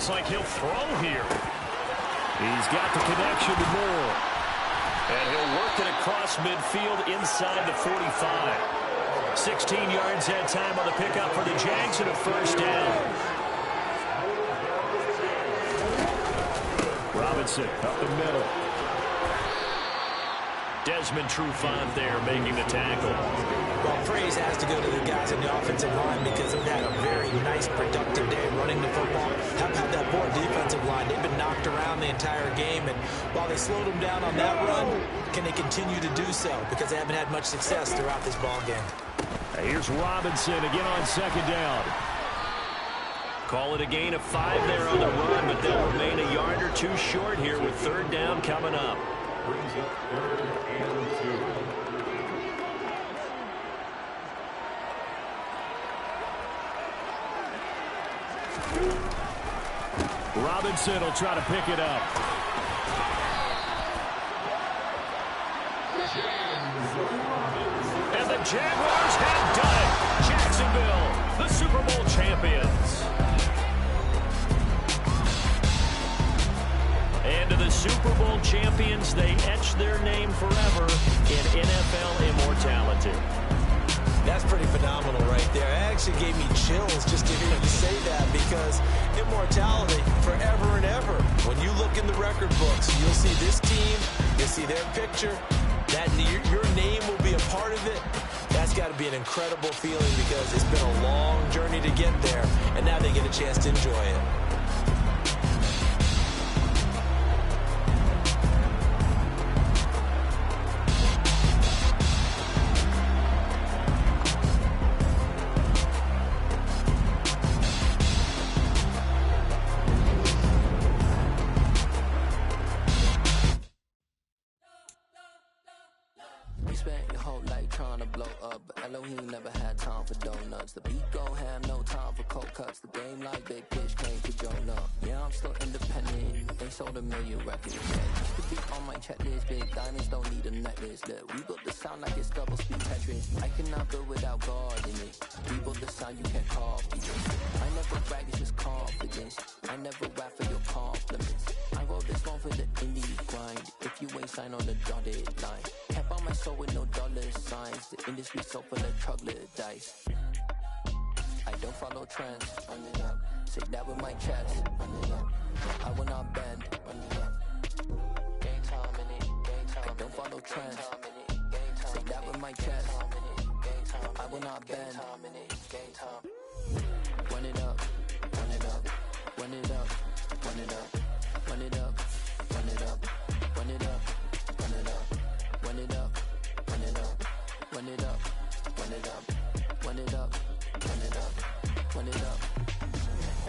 looks like he'll throw here. He's got the connection to Moore. And he'll work it across midfield inside the 45. 16 yards that time on the pickup for the Jags and a first down. Robinson up the middle. Desmond Trufant there making the tackle. Well, praise has to go to the guys in the offensive line because they've had a very nice, productive day running the football. How about that poor defensive line? They've been knocked around the entire game, and while they slowed them down on that run, can they continue to do so? Because they haven't had much success throughout this ball game. Here's Robinson again on second down. Call it a gain of 5 there on the run, but they'll remain a yard or two short here with third down coming up. Brings up 3rd and 2. Robinson will try to pick it up. And the Jaguars have done it. Jacksonville, the Super Bowl champions. And to the Super Bowl champions, they etch their name forever in NFL immortality. That's pretty phenomenal right there. It actually gave me chills just to hear you say that because immortality forever and ever. When you look in the record books, you'll see this team, you'll see their picture, that your name will be a part of it. That's got to be an incredible feeling because it's been a long journey to get there, and now they get a chance to enjoy it. The beat gon' have no time for cold cuts. The game like big pitch came to Jonah. Yeah, I'm still independent. Ain't sold a million records yet. Used to be on my checklist. Big diamonds don't need a necklace. Look, we built the sound like it's double speed Tetris. I cannot build without God in it. We built the sound you can't copy this. I never brag, it's just confidence. I never rap for your compliments. I wrote this one for the indie grind. If you ain't signed on the dotted line, can't buy my soul with no dollar signs. The industry so full of troglodytes. I don't follow trends. Say that with my chest. I will not bend. Game time in it. I don't follow trends. Say that with my chest. I will not bend. Game time. Run it up. Run it up. Run it up. Run it up. Run it up. Run it up. Run it up. Run it up. Run it up. Run it up. Run it up. Run it up. Run it up. Run it up, run it up.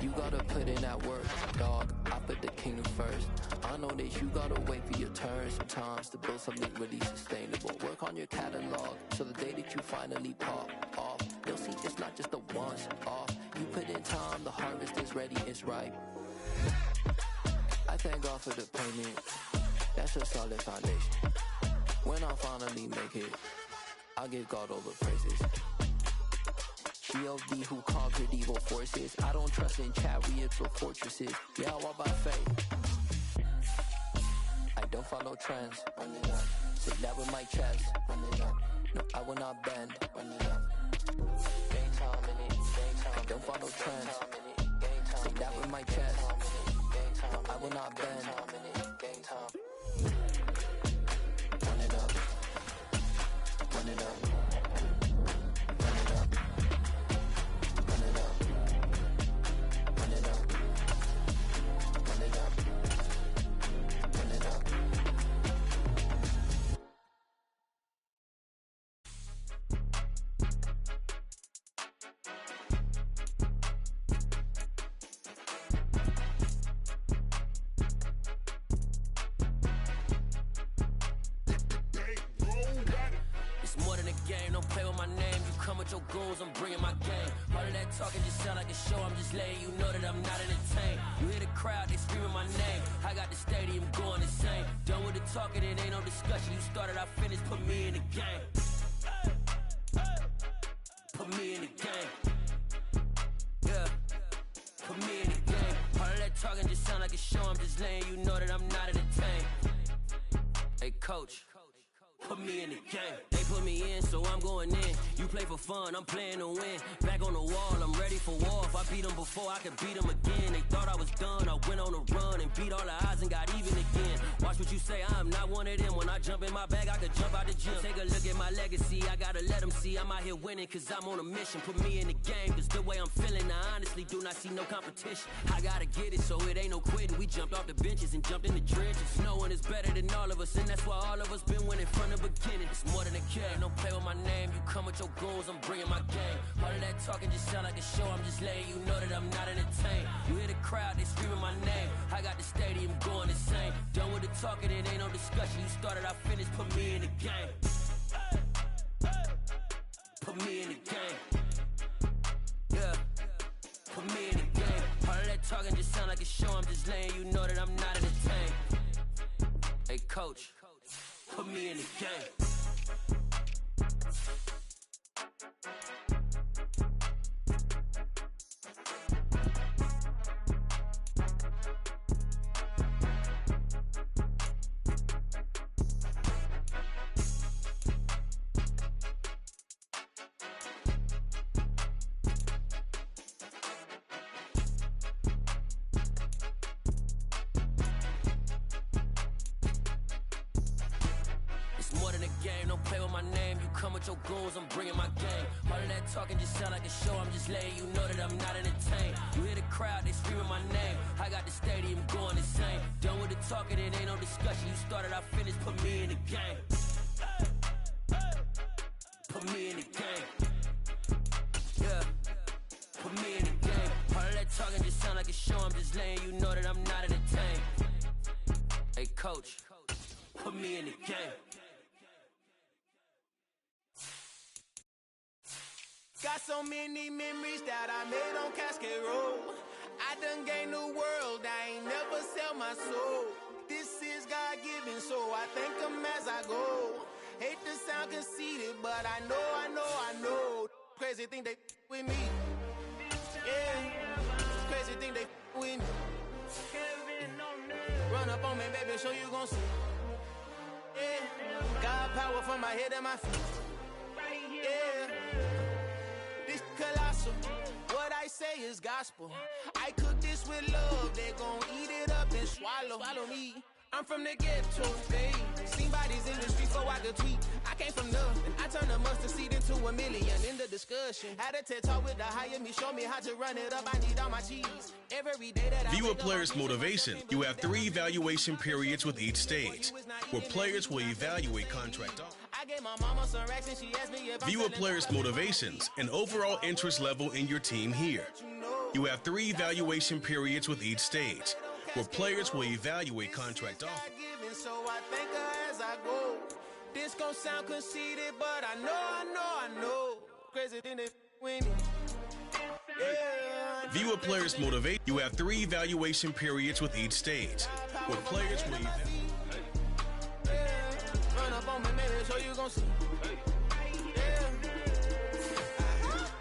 You gotta put in that work, dog. I put the kingdom first. I know that you gotta wait for your turn sometimes to build something really sustainable. Work on your catalog, so the day that you finally pop off, they'll see it's not just a once off. You put in time, the harvest is ready, it's ripe. I thank God for the payment. That's a solid foundation. When I finally make it, I'll give God all the praises. G.O.D. who conquered evil forces. I don't trust in chariots or fortresses. Yeah, I walk by faith. I don't follow trends. Say that with my chest. No, I will not bend. Game time in it. I don't follow trends. Say that with my chest. I will not bend. Game time. Run it up. Run it up. Your goals, I'm bringing my game. All of that talking just sound like a show. I'm just letting you know that I'm not entertained. You hear the crowd, they screaming my name. I got the stadium going insane. Done with the talking, it ain't no discussion. You started, I finished, put me in the game. Put me in the game. Yeah. Put me in the game. All of that talking just sound like a show. I'm just letting you know that I'm not entertained. Hey, coach, put me in the game. They put me in, so I'm going in. You play for fun, I'm playing to win. Back on the wall, I'm ready for war. If I beat them before, I could beat them again. They thought I was done, I went on a run and beat all the odds and got even again. Watch what you say, I'm not one of them. When I jump in my bag, I could jump out the gym. Take a look at my legacy, I gotta let them see I'm out here winning, cause I'm on a mission. Put me in the game, cause the way I'm feeling, I honestly do not see no competition. I gotta get it, so it ain't no quitting. We jumped off the benches and jumped in the trenches. No one is better than all of us, and that's why all of us been winning from the beginning. It's more than a game, don't play with my name. You come with your goons, I'm bringing my game. All of that talking just sound like a show. I'm just letting you know that I'm not entertained. You hear the crowd, they screaming my name. I got the stadium going insane. Done with the talking, it ain't no discussion. You started, I finished, put me in the game. Put me in the game. Yeah, put me in the game. All of that talking just sound like a show. I'm just letting you know that I'm not entertained. Hey, coach, put me in the game. Your goons, I'm bringing my game. All of that talking just sound like a show. I'm just letting you know that I'm not entertained. You hear the crowd, they screaming my name. I got the stadium going insane. Done with the talking, it ain't no discussion. You started, I finished, put me in the game. Put me in the game. Yeah, put me in the game. All of that talking just sound like a show. I'm just letting you know that I'm not entertained. Hey, coach, put me in the game. Got so many memories that I made on Cascade Road. I done gained the world, I ain't never sell my soul. This is God-given, so I thank him as I go. Hate to sound conceited, but I know. Crazy thing they with me. Yeah, crazy thing they with me. Run up on me, baby, so you gon' see. Yeah, God power from my head and my feet. Yeah. Colossal, what I say is gospel. I cook this with love, they gon' eat it up and swallow me. I'm from the ghetto, babe. Seen bodies in the street so I could tweet. I came from nothing, I turned a mustard seed into $1 million in the discussion. Had a TED talk with the higher me, show me how to run it up. I need all my cheese. Every day that View a player's motivation. You have 3 evaluation periods with each stage, where players will evaluate contract offers. View a player's motivations and overall interest level in your team here. You have 3 evaluation periods with each stage, where players will evaluate contract offers. So I thank her as I go. This gon' sound conceited, but I know. Crazy thing they win it. Yeah. View a player's motivation. You have 3 evaluation periods with each stage, where players will evaluate. Run up on me, maybe, so you gon' see.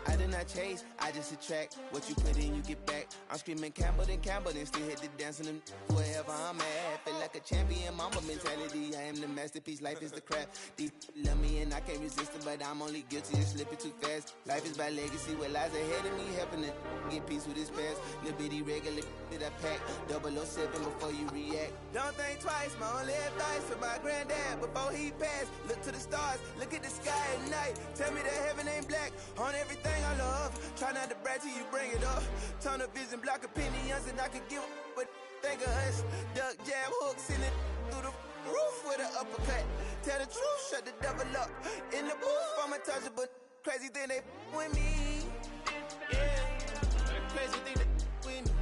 I did not chase, I just attract. What you put in, you get back. I'm screaming Campbell, then still hit the dance and them wherever I'm at. Feel like a champion, mama mentality. I am the masterpiece, life is the crap. These love me and I can't resist it, but I'm only guilty of slipping too fast. Life is by legacy, what lies ahead of me, helping to get peace with this past. Little bitty regular that I pack, 007 before you react. Don't think twice, my only advice for my granddad before he passed. Look to the stars, look at the sky at night. Tell me that heaven ain't black on everything I love. Try not to brag till you bring it up. Tunnel vision, block opinions, and I could give but think of us. Duck jab hooks in it through the roof with an uppercut. Tell the truth, shut the devil up. In the booth, I'm untouchable. Crazy thing they with me. Yeah, crazy thing they with me.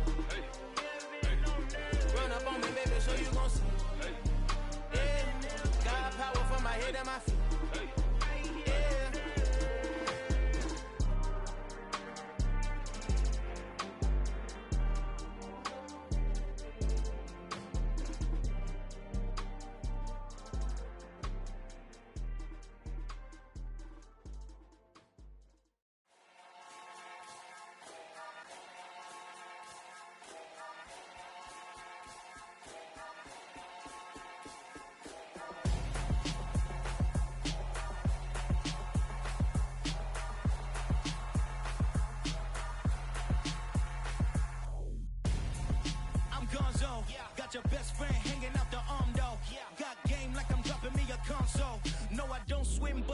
Run up on me, baby, so you gon' see. Yeah, got power from my head and my feet.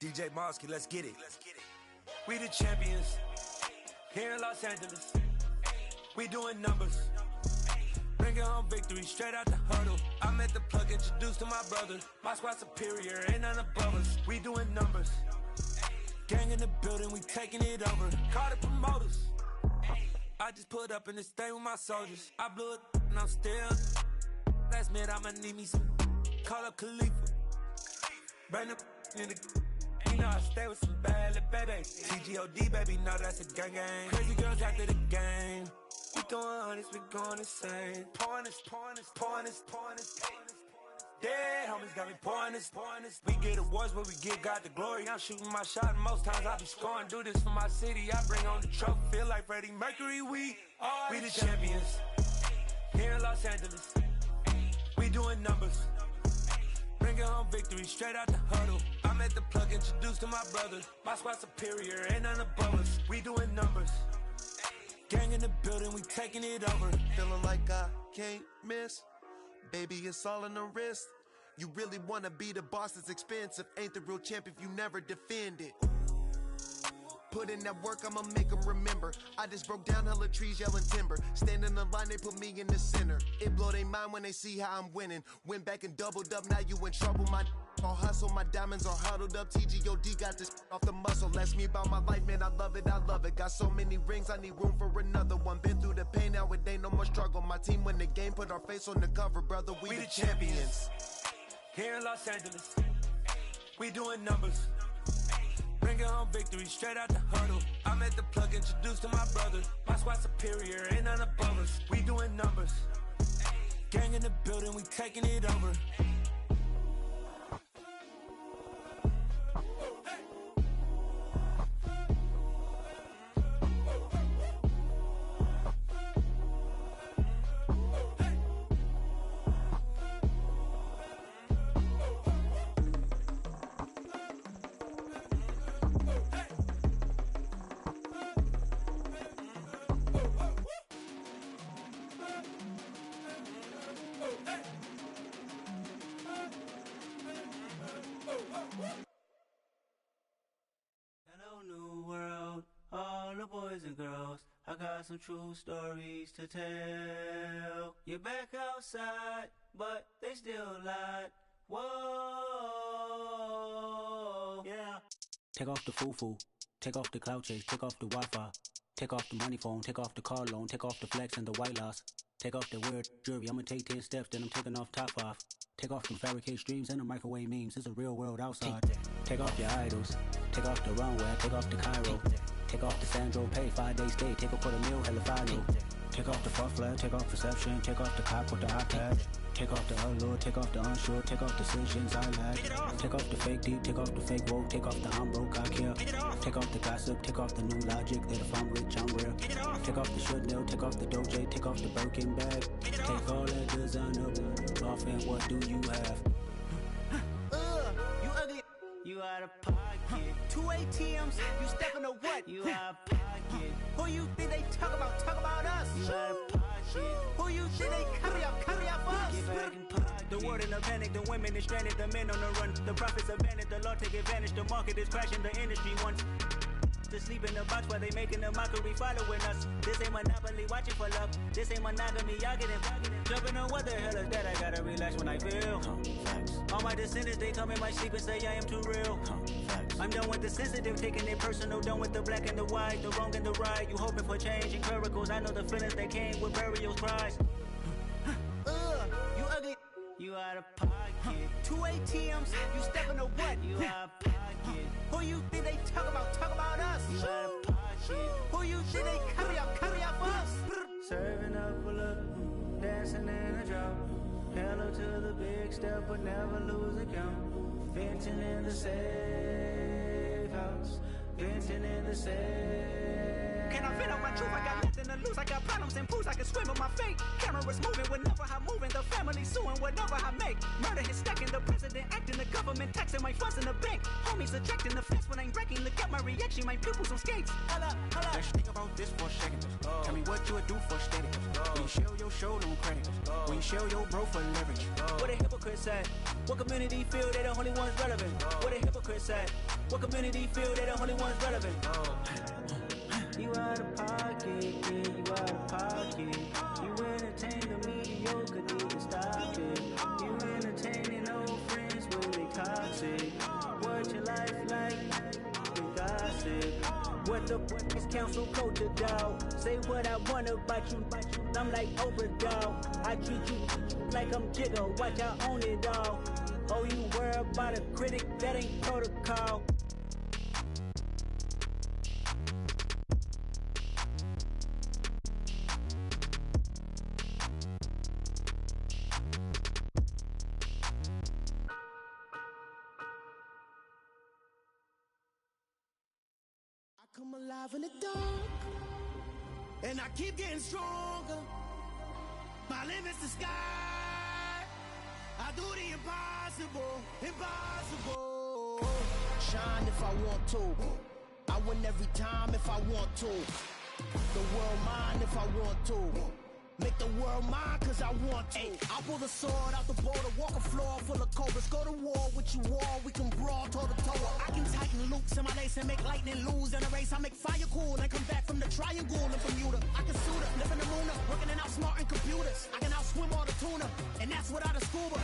DJ Mosky, let's get it. We the champions here in Los Angeles. We doing numbers. Bringing home victory straight out the huddle. I met the plug, introduced to my brother. My squad superior, ain't none above us. We doing numbers. Gang in the building, we taking it over. Call the promoters. I just put up in this thing with my soldiers. I blew it and I'm still. Last minute I'ma need me some. Call up Khalifa. Bring the in the. You know I stay with some bad little baby. TGOD baby, know that's a gang gang. Crazy girls after the game. We throwing hundreds, we going insane. Pouring this. Dead homies got me pouring this. We get awards, but we give God the glory. I'm shooting my shot, and most times I be scoring. Do this for my city, I bring on the trophy. Feel like Freddie Mercury, we the champions here in Los Angeles. We doing numbers. Bringing home victory straight out the huddle. I met the plug, introduced to my brother. My squad superior, ain't none above us. We doing numbers. Gang in the building, we taking it over. Feeling like I can't miss. Baby, it's all in the wrist. You really wanna be the boss, it's expensive. Ain't the real champ if you never defend it. Put in that work, I'ma make them remember. I just broke down hella trees, yelling timber. Stand in the line, they put me in the center. It blow their mind when they see how I'm winning. Went back and doubled up, now you in trouble. My all hustle, my diamonds are huddled up. TGOD got this off the muscle. That's me about my life, man, I love it. Got so many rings, I need room for another one. Been through the pain, now it ain't no more struggle. My team win the game, put our face on the cover, brother. We the champions here in Los Angeles. We doing numbers. Bringing home victory straight out the huddle. I met the plug, introduced to my brother. My squad superior, ain't none above us. We doing numbers. Gang in the building, we taking it over. Hello, new world, all the boys and girls. I got some true stories to tell. You're back outside, but they still lied. Whoa, yeah. Take off the foo-foo, take off the cloud chase, take off the Wi-Fi, take off the money phone, take off the car loan, take off the flex and the white loss, take off the weird jewelry. I'ma take 10 steps, then I'm taking off top 5. Take off them fabricated streams and the microwave memes. It's a real world outside. Take off your idols. Take off the runway. Take off the Cairo. Take off the Sandro Pay. 5 days stay. Take a quarter meal. Hella final. Take off the fuck flag. Take off perception. Take off the cop with the iPad. Take off the allure. Take off the unsure. Take off decisions I lack. Take off the fake deep. Take off the fake woke. Take off the I'm broke. I care. Take off the gossip. Take off the new logic that if I'm rich I'm real. Take off the should know. Take off the Doja. Take off the Birkin bag. Take all that designer off and what do you have? You ugly. You out of pocket. 2 ATMs. You stepping to what? You out of pocket. Who you think they talk about? Talk about us. You out of pocket. Who you think they carry up us? Get back in pocket. The world in a panic. The women is stranded. The men on the run. The profits abandoned. The law take advantage. The market is crashing. The industry wants to sleep in the box while they making a mockery following us. This ain't Monopoly, watching for love. This ain't monogamy, y'all getting jumping on what the hell is that? I gotta relax when I feel. All my descendants, they come in my sleep and say I am too real. I'm done with the sensitive, taking it personal. Done with the black and the white, the wrong and the right. You hoping for change and miracles. I know the feelings that came with burial cries. You ugly. You out of pocket. 2 ATMs. You stepping to what? You out of pocket. Who you think they talk about? Talk about us. You out of pocket. Who you think they carry up us? Serving up a look, dancing in a drop. Hello to the big step, but never lose a count. Venting in the safe house. Venting in the safe. Can I vent out my truth? I got nothing to lose. I got problems and pools. I can swim with my fate. Cameras moving whenever I'm moving. The family suing whatever I make. Murder is stacking. The president acting. The government taxing my funds in the bank. Homies ejecting the fence when I'm wrecking. Look at my reaction. My pupils on skates. Holla, holla. Let's think about this for a second. Tell me what you would do for steady. When you show your show, no credit. When you show your bro for leverage. What a hypocrite said. What community feel they the only ones relevant? What a hypocrite said. What community feel they the only ones relevant? You out of pocket, yeah, you out of pocket. You entertain the mediocre, need to stop it. You entertaining old friends, but they toxic. What your life like? You gossip. What the fuck is council culture, dog? Say what I want about you, I'm like Oprah, dog. I treat you like I'm Jigga, watch I own it, dog. Oh, you worry about a critic, that ain't protocol. Come alive in the dark, and I keep getting stronger. My limit's the sky. I do the impossible, impossible. Shine if I want to. I win every time if I want to. The world mine if I want to. Make the world mine cause I want to. I pull the sword out the border, walk a floor full of cobras. Go to war with you all, we can brawl toe to toe. I can tighten loops in my lace and make lightning lose in a race. I make fire cool and come back from the triangle in Bermuda. I can suit up, live in the moon up, working and outsmarting computers. I can outswim all the tuna, and that's without a scuba.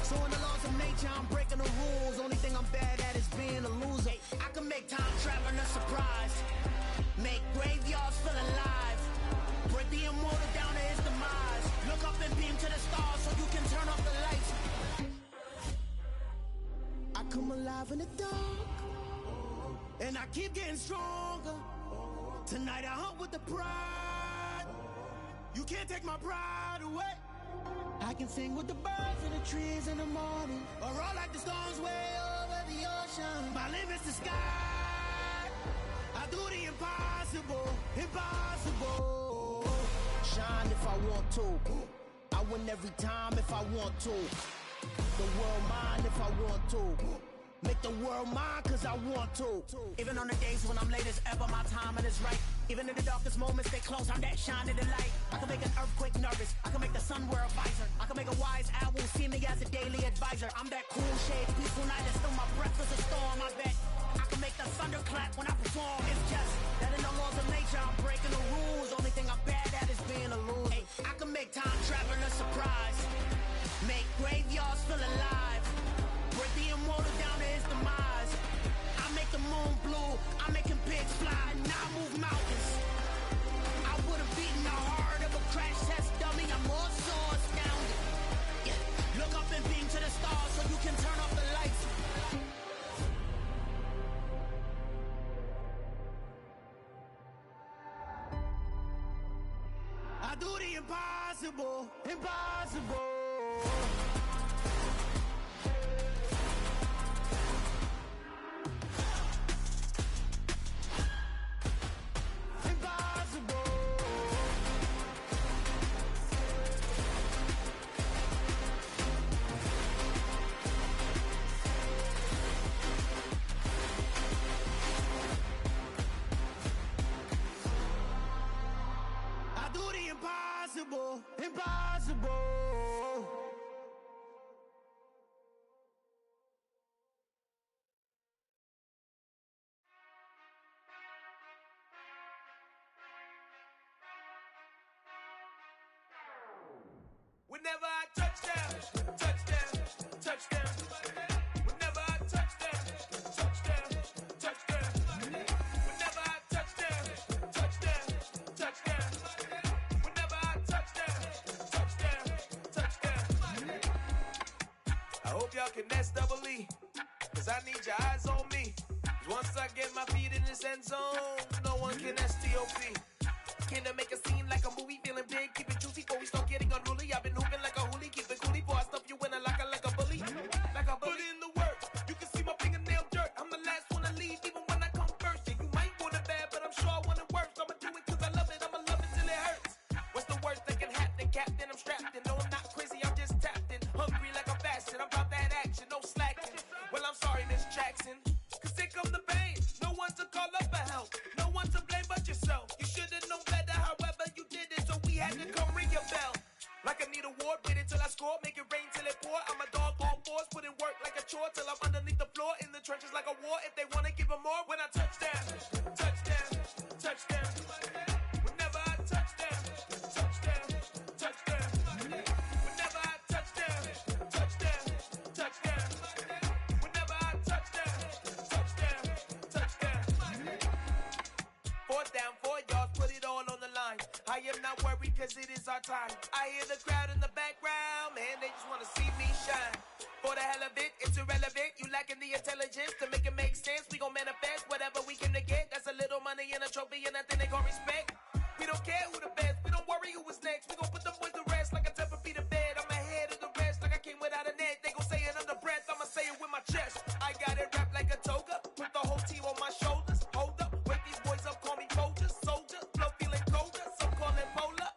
So in the laws of nature, I'm breaking the rules. Only thing I'm bad at is being a loser. I can make time traveling a surprise, make graveyards feel alive. Break the immortal down to his demise. Look up and beam to the stars so you can turn off the lights. I come alive in the dark, and I keep getting stronger. Tonight I hunt with the pride. You can't take my pride away. I can sing with the birds and the trees in the morning, or roll like the storms way over the ocean. My limit's the sky. I do the impossible, impossible. Shine if I want to. I win every time if I want to. The world mine if I want to. Make the world mine cause I want to. Even on the days when I'm late as ever, my timing is right. Even in the darkest moments, they close, I'm that shining the light. I can make an earthquake nervous, I can make the sun wear a visor. I can make a wise owl see me as a daily advisor. I'm that cool shade, peaceful night, and still my breath is a storm, I bet. I can make the thunder clap when I perform. It's just that in the laws of nature, I'm breaking the rules. Only thing I'm bad at is being a loser. Hey, I can make time traveling a surprise, make graveyards feel alive. Break the immortal down to his demise. I make the moon blue, I'm making pigs fly, and I move mountains. I would've beaten the heart of a crash test dummy. I'm more so astounded. Yeah. Look up and beam to the stars so you can turn off the lights. I do the impossible, impossible. Impossible, impossible. Whenever I touchdown, touchdown, touchdown. Whenever I touchdown, touchdown, touchdown. Whenever I touchdown, touchdown, touchdown. Whenever I touchdown, touchdown, touchdown. I hope y'all can nest double E, cause I need your eyes on me. 'Cause once I get my feet in this end zone, no one can STOP. Can I make a scene like a movie, feeling big, keep it juicy before we start getting unruly. I've been hooping like a hoolie, keep it coolie before I stuff you in a locker like a bully. Like a bully. Put in the work, you can see my fingernail dirt. I'm the last one to leave, even when I come first. And you might want it bad, but I'm sure I want it worse. I'ma do it cause I love it, I'ma love it till it hurts. What's the worst that can happen, Captain? I'm strapped in, no I'm not crazy, I'm just tapped in. Hungry like I'm fasting, I'm about that action, no slacking. Well I'm sorry Miss Jackson, cause here come the pain. No one to call up for help, no one to blame but yourself. You should've known better, however you did it, so we had to come ring your bell. Like I need a ward, wait until I score, make it rain till it pour. I'm a dog on fours, put in work like a chore till I'm underneath the floor in the trenches like a war. If they wanna give them more, when I touch down, touchdown, touchdown. Whenever I touch down, touchdown, touchdown. Whenever I touch down, touchdown, touchdown. Whenever I touch down, touchdown, touchdown. 4th down, 4 yards, put it all on the line. I am not worried cause it is our time. I hear the crowd in the background, man, they just wanna see me shine. For the hell of it, it's irrelevant. You lacking the intelligence to make it make sense. We gon' manifest whatever we came to get. That's a little money and a trophy and nothing they gon' respect. We don't care who the best, we don't worry who is next. We gon' put them boys to rest like a Tempur-Pedic bed. I'm ahead of the rest like I came without a net. They gon' say it under breath, I'ma say it with my chest. I got it wrapped like a toga, put the whole team on my shoulders. Hold up, wake these boys up, call me Folgers. Soldier, flow feeling colder, some call it polar.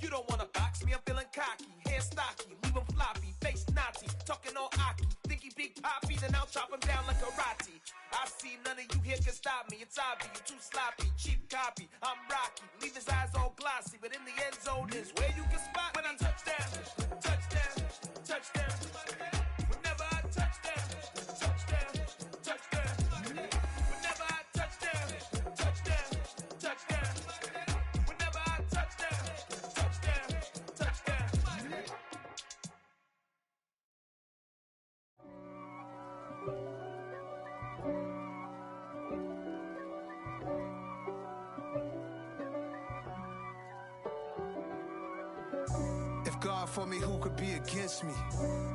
You don't wanna box me, I'm feeling cocky. Hair stocky, leave them floppy, face naughty. Talking all aki, think he big poppy, then I'll chop him down like karate. I see none of you here can stop me. It's obvious, you too sloppy, cheap copy. I'm Rocky, leave his eyes all glossy, but in the end zone is where you can spot when I touch down, touchdown, touchdown. Whenever I touch down, touchdown, touchdown. Whenever I touch down, touchdown, touchdown. Whenever I touch down, touchdown, touchdown. If God for me, who could be against me?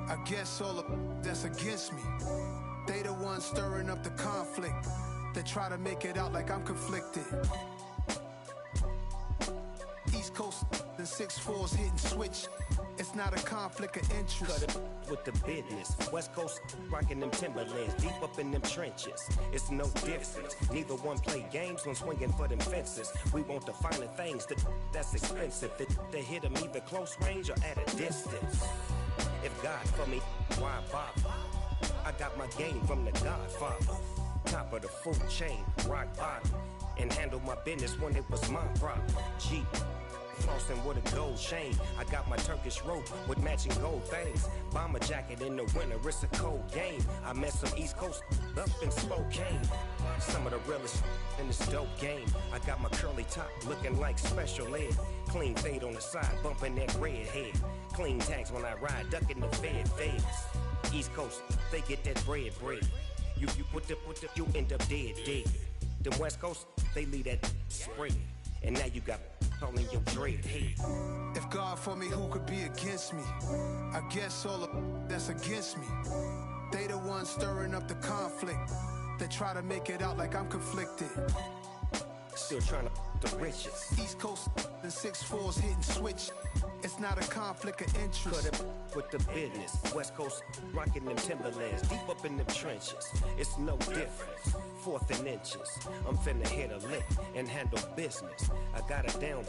I guess all of that's against me. They the ones stirring up the conflict. They try to make it out like I'm conflicted. East Coast and 6'4's hitting switch. It's not a conflict of interest. Cut it with the business. West Coast rocking them Timberlands, deep up in them trenches. It's no difference. Neither one play games when swinging for them fences. We want the finer things that's expensive. They hit them either close range or at a distance. If God for me, why bother? I got my game from the Godfather. Top of the food chain, rock bottom. And handle my business when it was my problem. G. Flossing with a gold chain. I got my Turkish rope with matching gold things. Bomber jacket in the winter, it's a cold game. I met some East Coast up in Spokane. Some of the realest in this dope game. I got my curly top looking like special ed. Clean fade on the side, bumping that red head. Clean tags when I ride, ducking the feds. East Coast, they get that bread. You end up dead. The West Coast, they leave that spread. And now you got calling your dread head. If God for me, who could be against me? I guess all of that's against me. They the ones stirring up the conflict. They try to make it out like I'm conflicted. Still trying to the riches. East Coast and 6'4's hitting switch. It's not a conflict of interest. Cut it with the business. West Coast rocking them Timberlands, deep up in them trenches. It's no difference. 4th and inches. I'm finna hit a lick and handle business. I got her down,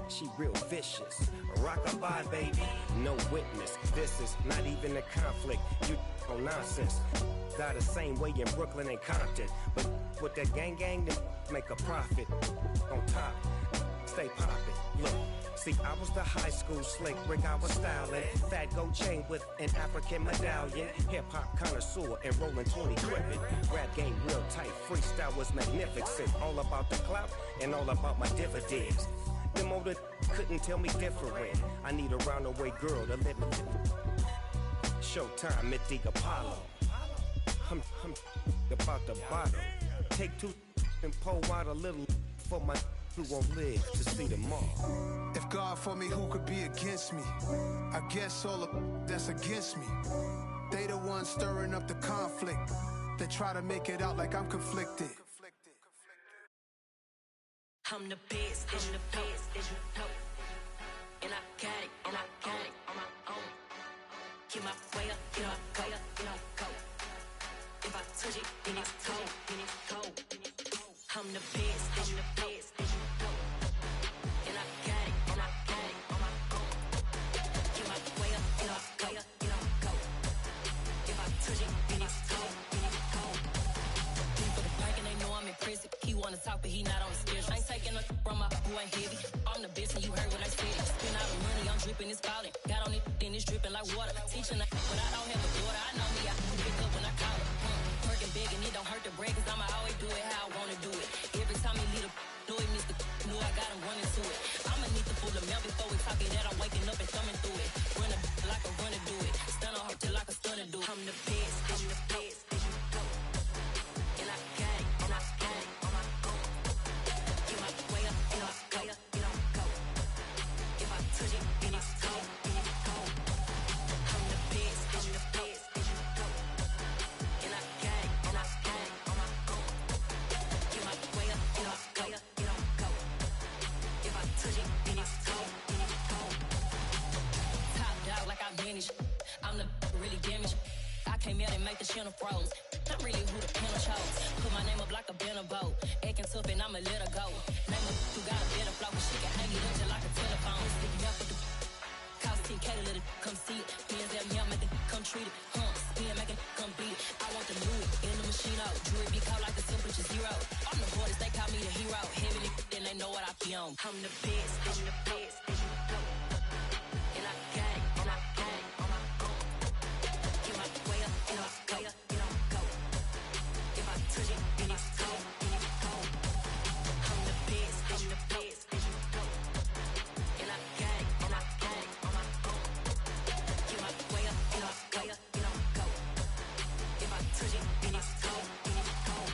she real vicious. Rock-a-bye, baby, no witness. This is not even a conflict. You on nonsense. Got the same way in Brooklyn and Compton. But with that gang, then make a profit. On top, stay poppin'. Look. See, I was the high school slick Rick, I was styling. Fat gold chain with an African medallion. Hip-hop connoisseur and rolling 20 crippin'. Rap game real tight, freestyle was magnificent. All about the clout and all about my dividends. Them older couldn't tell me different. I need a roundaway girl to live with. Showtime, Mythic Apollo. I'm about the bottom. Take 2 and pour out a little for my who won't live to see tomorrow. If God for me, who could be against me? I guess all of that's against me. They the ones stirring up the conflict. They try to make it out like I'm conflicted. I'm the best, as you know, and I got it on my own. Get my way up, get my go. If I touch it, then it's cold. I'm the best, as you know, and I got it on my own. Get my way up, get my go. If I touch it, then it's cold. Deep for the bike and they know I'm impressive. He wanna talk, but he not on the schedule. I ain't taking a from my boy heavy. I'm the best and you heard what I said. Spend all the money, I'm dripping, it's falling. Got on it, then it's dripping like water. Teaching but I don't have a daughter. I know me, I can pick up when I call it. Working big and it channel froze. I'm really who the panel chose. Put my name up like a banner boat. Acting tough and I'ma let her go. Name her who got a better flow, but she can hang it up just like a telephone. Stick me up with the cost 10K to let it come see it. Hands at me, I make it come treat it. Spin, make it come beat it. I want the Louis in the machine out. Jewelry be caught like the temperature zero. I'm the hardest, they call me the hero. Heavily, then they know what I be on. I'm the best, I'm the best, and you know. And I got it, and I got it on my own. Get my way up, and I go, and I go. If I touch it, then it's cold, then it's cold. I'm the best, I'm the best, and you know. And I got it, and I got it on my own. Get my way up, and I go, and I go. If I touch it, then it's cold, then it's cold.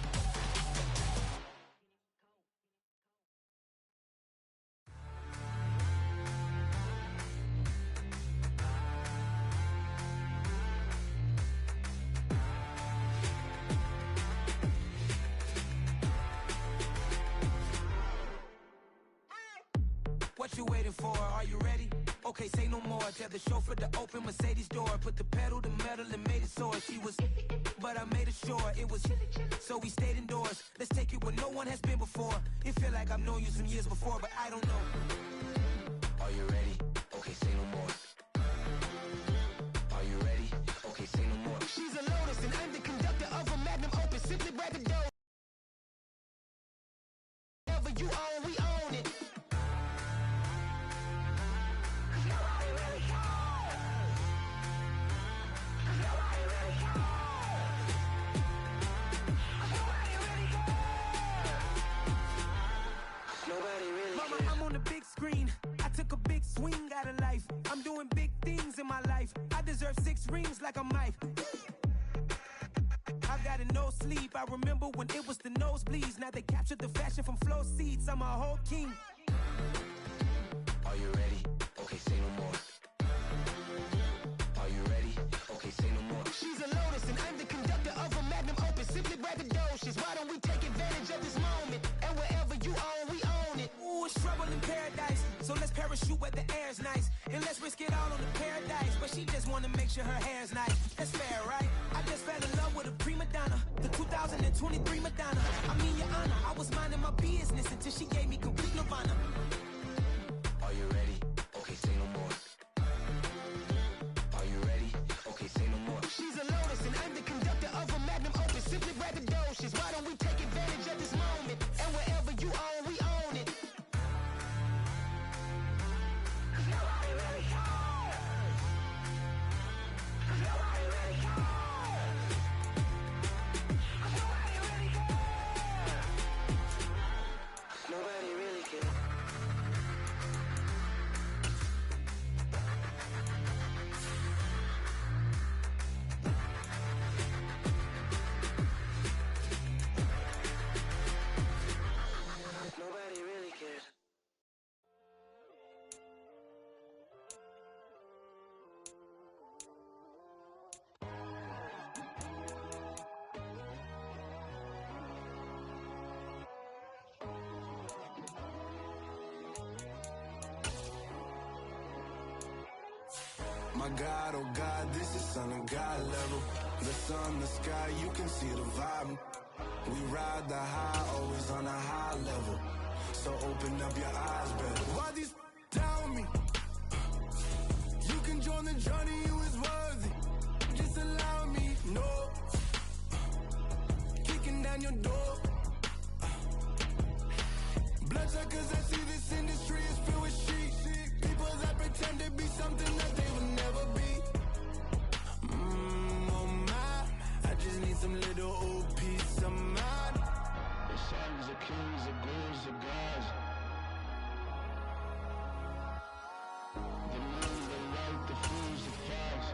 What you waiting for? Are you ready? Okay, say no more. Tell the chauffeur to open Mercedes door. Put the pedal to metal and made it soar. She was, but I made it sure it was. So we stayed indoors. Let's take it where no one has been before. It feel like I've known you some years before, but I don't know. Are you ready? Okay, say no more. Are you ready? Okay, say no more. She's a Lotus and I'm the conductor of a Magnum Opus. Simply grab the dough. Whatever you own, we own it. Mama, I'm on the big screen. I took a big swing out of life. I'm doing big things in my life. I deserve 6 rings like a Mike. I've got no sleep. I remember when it was the nosebleeds. Now they captured the fashion from flow seats. I'm a whole king. Are you ready? Okay, say no more. Are you ready? Okay, say no more. She's a Lotus and I'm the conductor of a Magnum Opus. Simply grab the doses. Why don't we take advantage of this moment? And wherever you own, we own it. Ooh, it's trouble in paradise. So let's parachute where the air's nice. And let's risk it all on the paradise. But she just wanna make sure her hair's nice. That's fair, right? I just fell in love with a prima donna. The 2023 Madonna. I mean, your honor, I was minding my business until she gave me complete nirvana. Are you ready? Okay, say no more. Are you ready? Okay, say no more. She's a Lotus and I'm the conductor of a Magnum Opus. Simply grab the doses. Why don't we take advantage of this moment? And wherever you own, we own it. Nobody really cares. Nobody really cares. Nobody really cares. Nobody really cares. Nobody really cares. My God, oh God, this is Son of God level. The sun, the sky, you can see the vibe. We ride the high, always on a high level. So open up your eyes, better. Why these tell me? You can join the journey, you is worthy. Just allow me, no. Kicking down your door. Bloodsuckers, I see this industry is filled with sheep. People that pretend to be something that they will never be. Oh my, I just need some little old peace of mind. The sons are kings, the ghouls are gods. The nuns are right, the fools are false.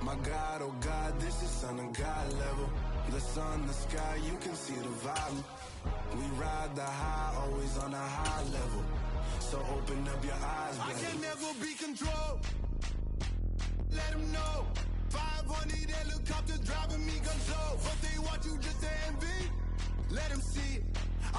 My God, oh God, this is Son of God level. The sun, the sky, you can see the vibe. We ride the high, always on a high level. So open up your eyes, baby. I can never be controlled. Let them know. 500 helicopters driving me gonzo. But they want you just to envy. Let them see it.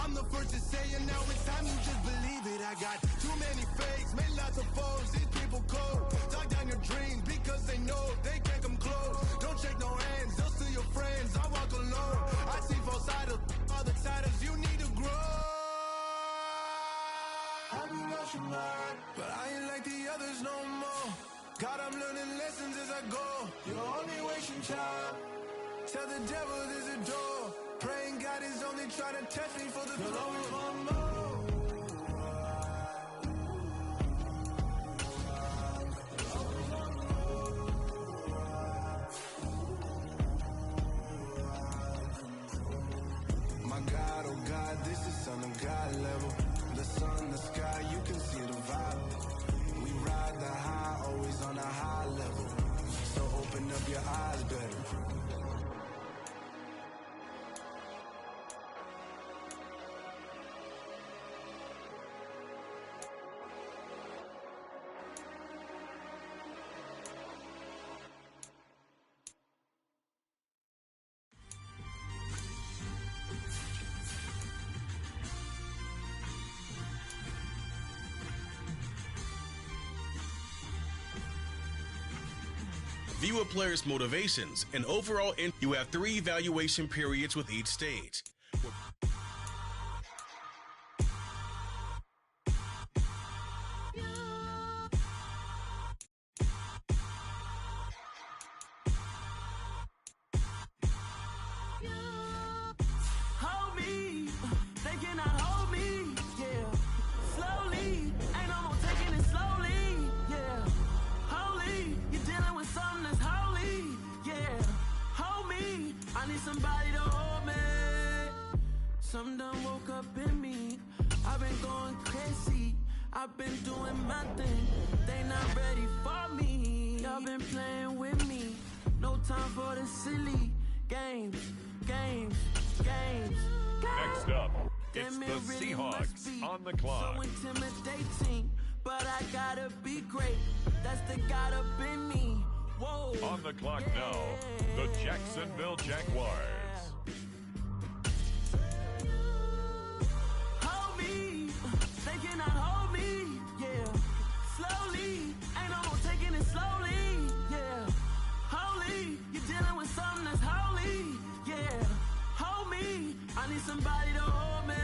I'm the first to say it, now it's time you just believe it. I got too many fakes, made lots of foes. These people cold. Talk down your dreams because they know they can't come close. Don't shake no hands, they'll still your friends. I walk alone. I see false idols, other siders. You need to grow. I've been rushing mine, but I ain't like the others no more. God, I'm learning lessons as I go. You're only wasting time. Tell the devil there's a door. Praying God is only trying to test me for the glory of my mouth. My God, oh God, this is Son of God level. The sun, the sky, you can see the vibe. We ride the high, always on a high level. So open up your eyes better. View a player's motivations and overall. You have 3 evaluation periods with each stage. Hold me, they cannot hold me, yeah. Slowly, ain't no more taking it slowly, yeah. Holy, you're dealing with something that's holy, yeah. Hold me, I need somebody to hold me. Something done woke up in me. I've been going crazy. I've been doing my thing. They not ready for me. Y'all been playing with me. No time for the silly games. Next up, it's the Seahawks on the clock. So intimidating, but I gotta be great. That's the God up in me. Whoa. On the clock now, the Jacksonville Jaguars. Hold me, they cannot hold me, yeah. Slowly, ain't no more taking it slowly, yeah. Holy, you're dealing with something that's holy, yeah. Hold me, I need somebody to hold me.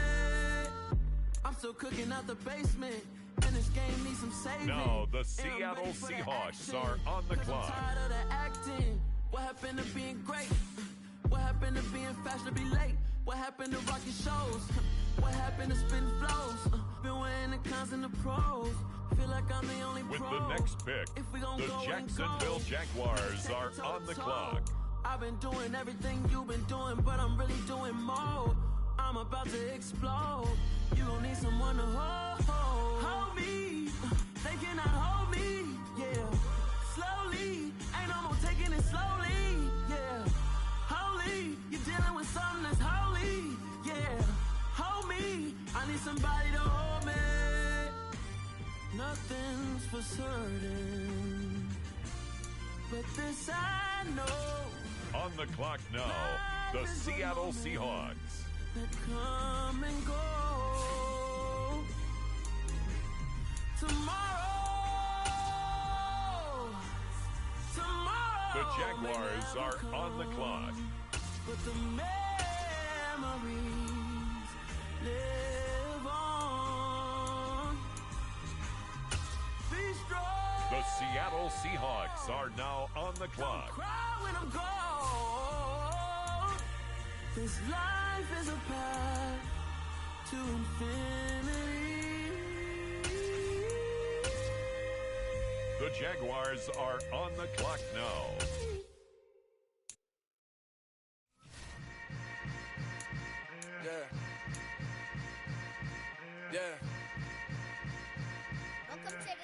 I'm still cooking out the basement, and this game needs some saving. Now the Seattle Seahawks are on the clock. I'm tired of the acting. What happened to being great? What happened to being fashionably late? What happened to rocking shows? What happened to spitting flows? Been weighing the cons and the pros. Feel like I'm the only With pro. the next pick, the Jacksonville Jaguars are on the clock. I've been doing everything you've been doing, but I'm really doing more. I'm about to explode. You gon' need someone to hold me. They cannot hold me, yeah. Slowly, ain't no more taking it slowly, yeah. Holy, you're dealing with something that's holy, yeah. Hold me, I need somebody to hold me. Nothing's for certain, but this I know. On the clock now, the Seattle Seahawks. That come and go. Tomorrow. The Jaguars are on the clock. But the memories live on. Be strong. The Seattle Seahawks are now on the clock. Cry when I'm gone. This life is a path to infinity. The Jaguars are on the clock now. Yeah. Welcome to the camp.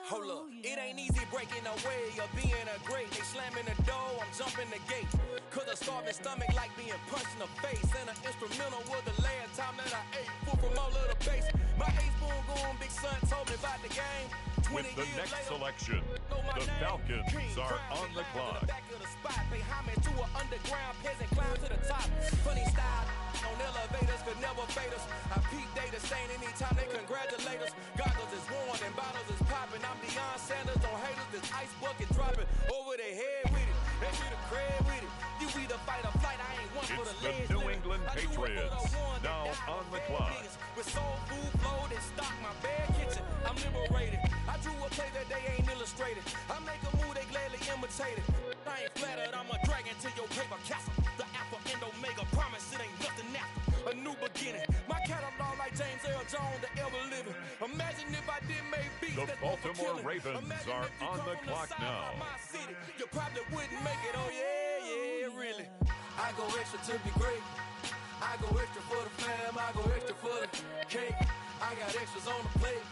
Hold up, it ain't easy breaking away or being a great. They slamming the door, I'm jumping the gate. Cause a starving stomach like being punched in the face. And an instrumental was the last time that I ate food from all of the base. My A-spoon goon, big son told me about the game. With the next selection, the Falcons are on the clock. Back of the spot, pay homage to an underground peasant, climb to the top. Funny style, On elevators could never fade us. I peep data stain anytime they congratulate us. Goggles is worn and bottles is popping. I'm Deion Sanders on haters, this ice bucket dropping over their head with it. They be the crab with it. You either fight or flight, I ain't one for the legs. It's the New England Patriots, now on the clock. With soul food flowed and stock my bad kitchen, I'm liberated. I drew a play that they ain't illustrated. I make a move, they gladly imitate it. I ain't flattered, I'm a dragon to your paper castle. The Alpha and Omega, promise it ain't nothing after. A new beginning. My catalog like James Earl Jones, the ever living. Imagine if I did make beats. The Baltimore Ravens are on the clock now. City, you probably wouldn't make it, oh yeah, really. I go extra to be great. I go extra for the fam, I go extra for the cake. I got extras on the plate.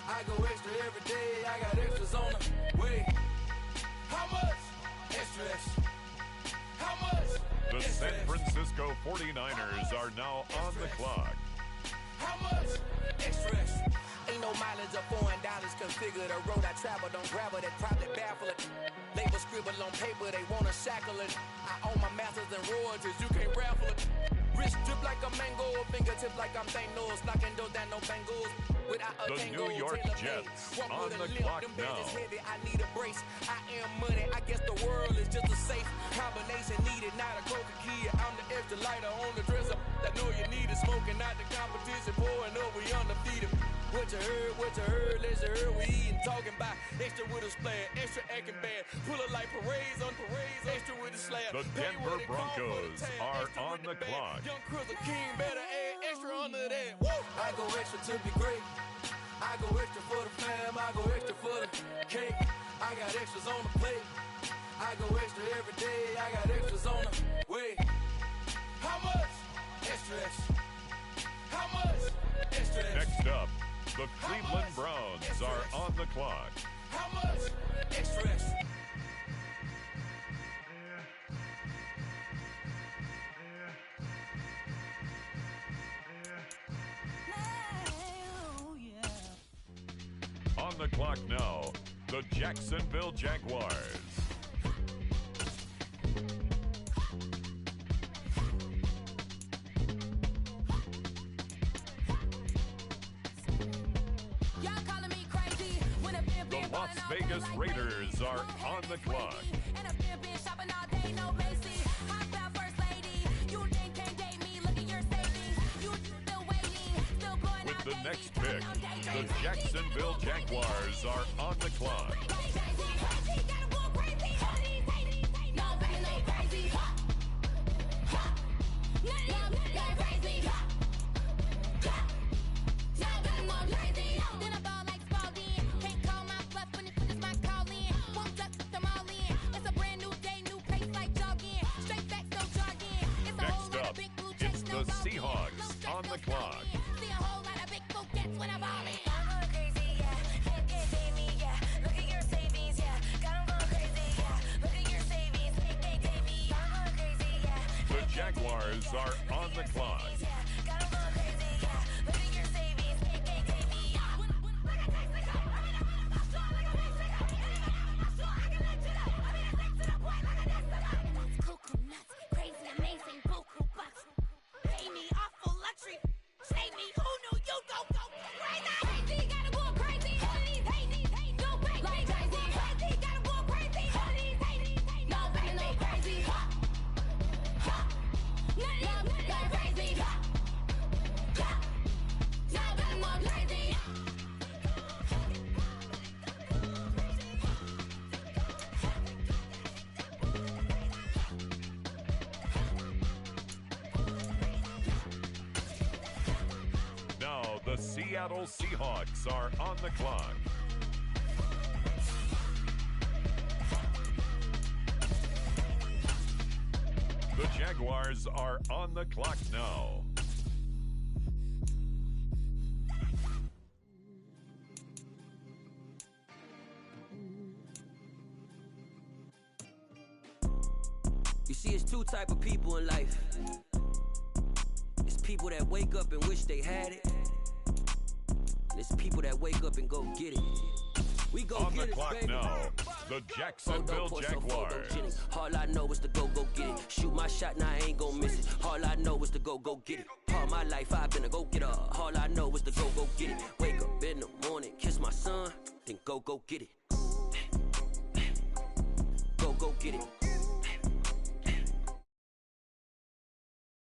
I go extra every day, I got extras on the way. How much? Extra, extra. How much? The San Francisco 49ers are now on the clock. How much? Extra, extra. Ain't no mileage of $4 configure the road I travel. Don't gravel that probably baffle it. Label scribble on paper, they wanna shackle it. I own my masters and royalties, you can't raffle it. Wrist drip like a mango, fingertips like I'm Thanos, knocking those down no bangles. Without a the tango, New York Jets on the clock now. Heavy, I need a brace. I am money, I guess the world is just a safe combination needed. Not a coca key, I'm the extra lighter on the dresser. I know you need it, smoking out the competition, pouring up, we undefeated. What you heard, let's hear we eating, talking about extra with a splash, extra acting bad, pull it like parades on parades, extra with a slab. The Denver Broncos are on the clock. Young Chris King better add extra under that. Woo! I go extra to be great. I go extra for the fam, I go extra for the cake. I got extras on the plate. I go extra every day, I got extras on the way. How much? Extra, extra. How much? Extra, extra. Next up, the Cleveland Browns are on the clock. How much? Extra, extra. On the clock now, the Jacksonville Jaguars. The Las Vegas Raiders are on the clock. With the next pick, the Jacksonville Jaguars are on the clock. The Seahawks on the clock. The Jaguars are on the clock. The Seattle Seahawks are on the clock. The Jaguars are on the clock now. You see, it's two type of people in life. It's people that wake up and wish they had it. And it's people that wake up and go get it. We go On get the it, clock baby. now, the Jacksonville Jaguars. All I know is to go get it. Shoot my shot, now I ain't gon' miss it. All I know is to go get it. All my life I've been a go get it.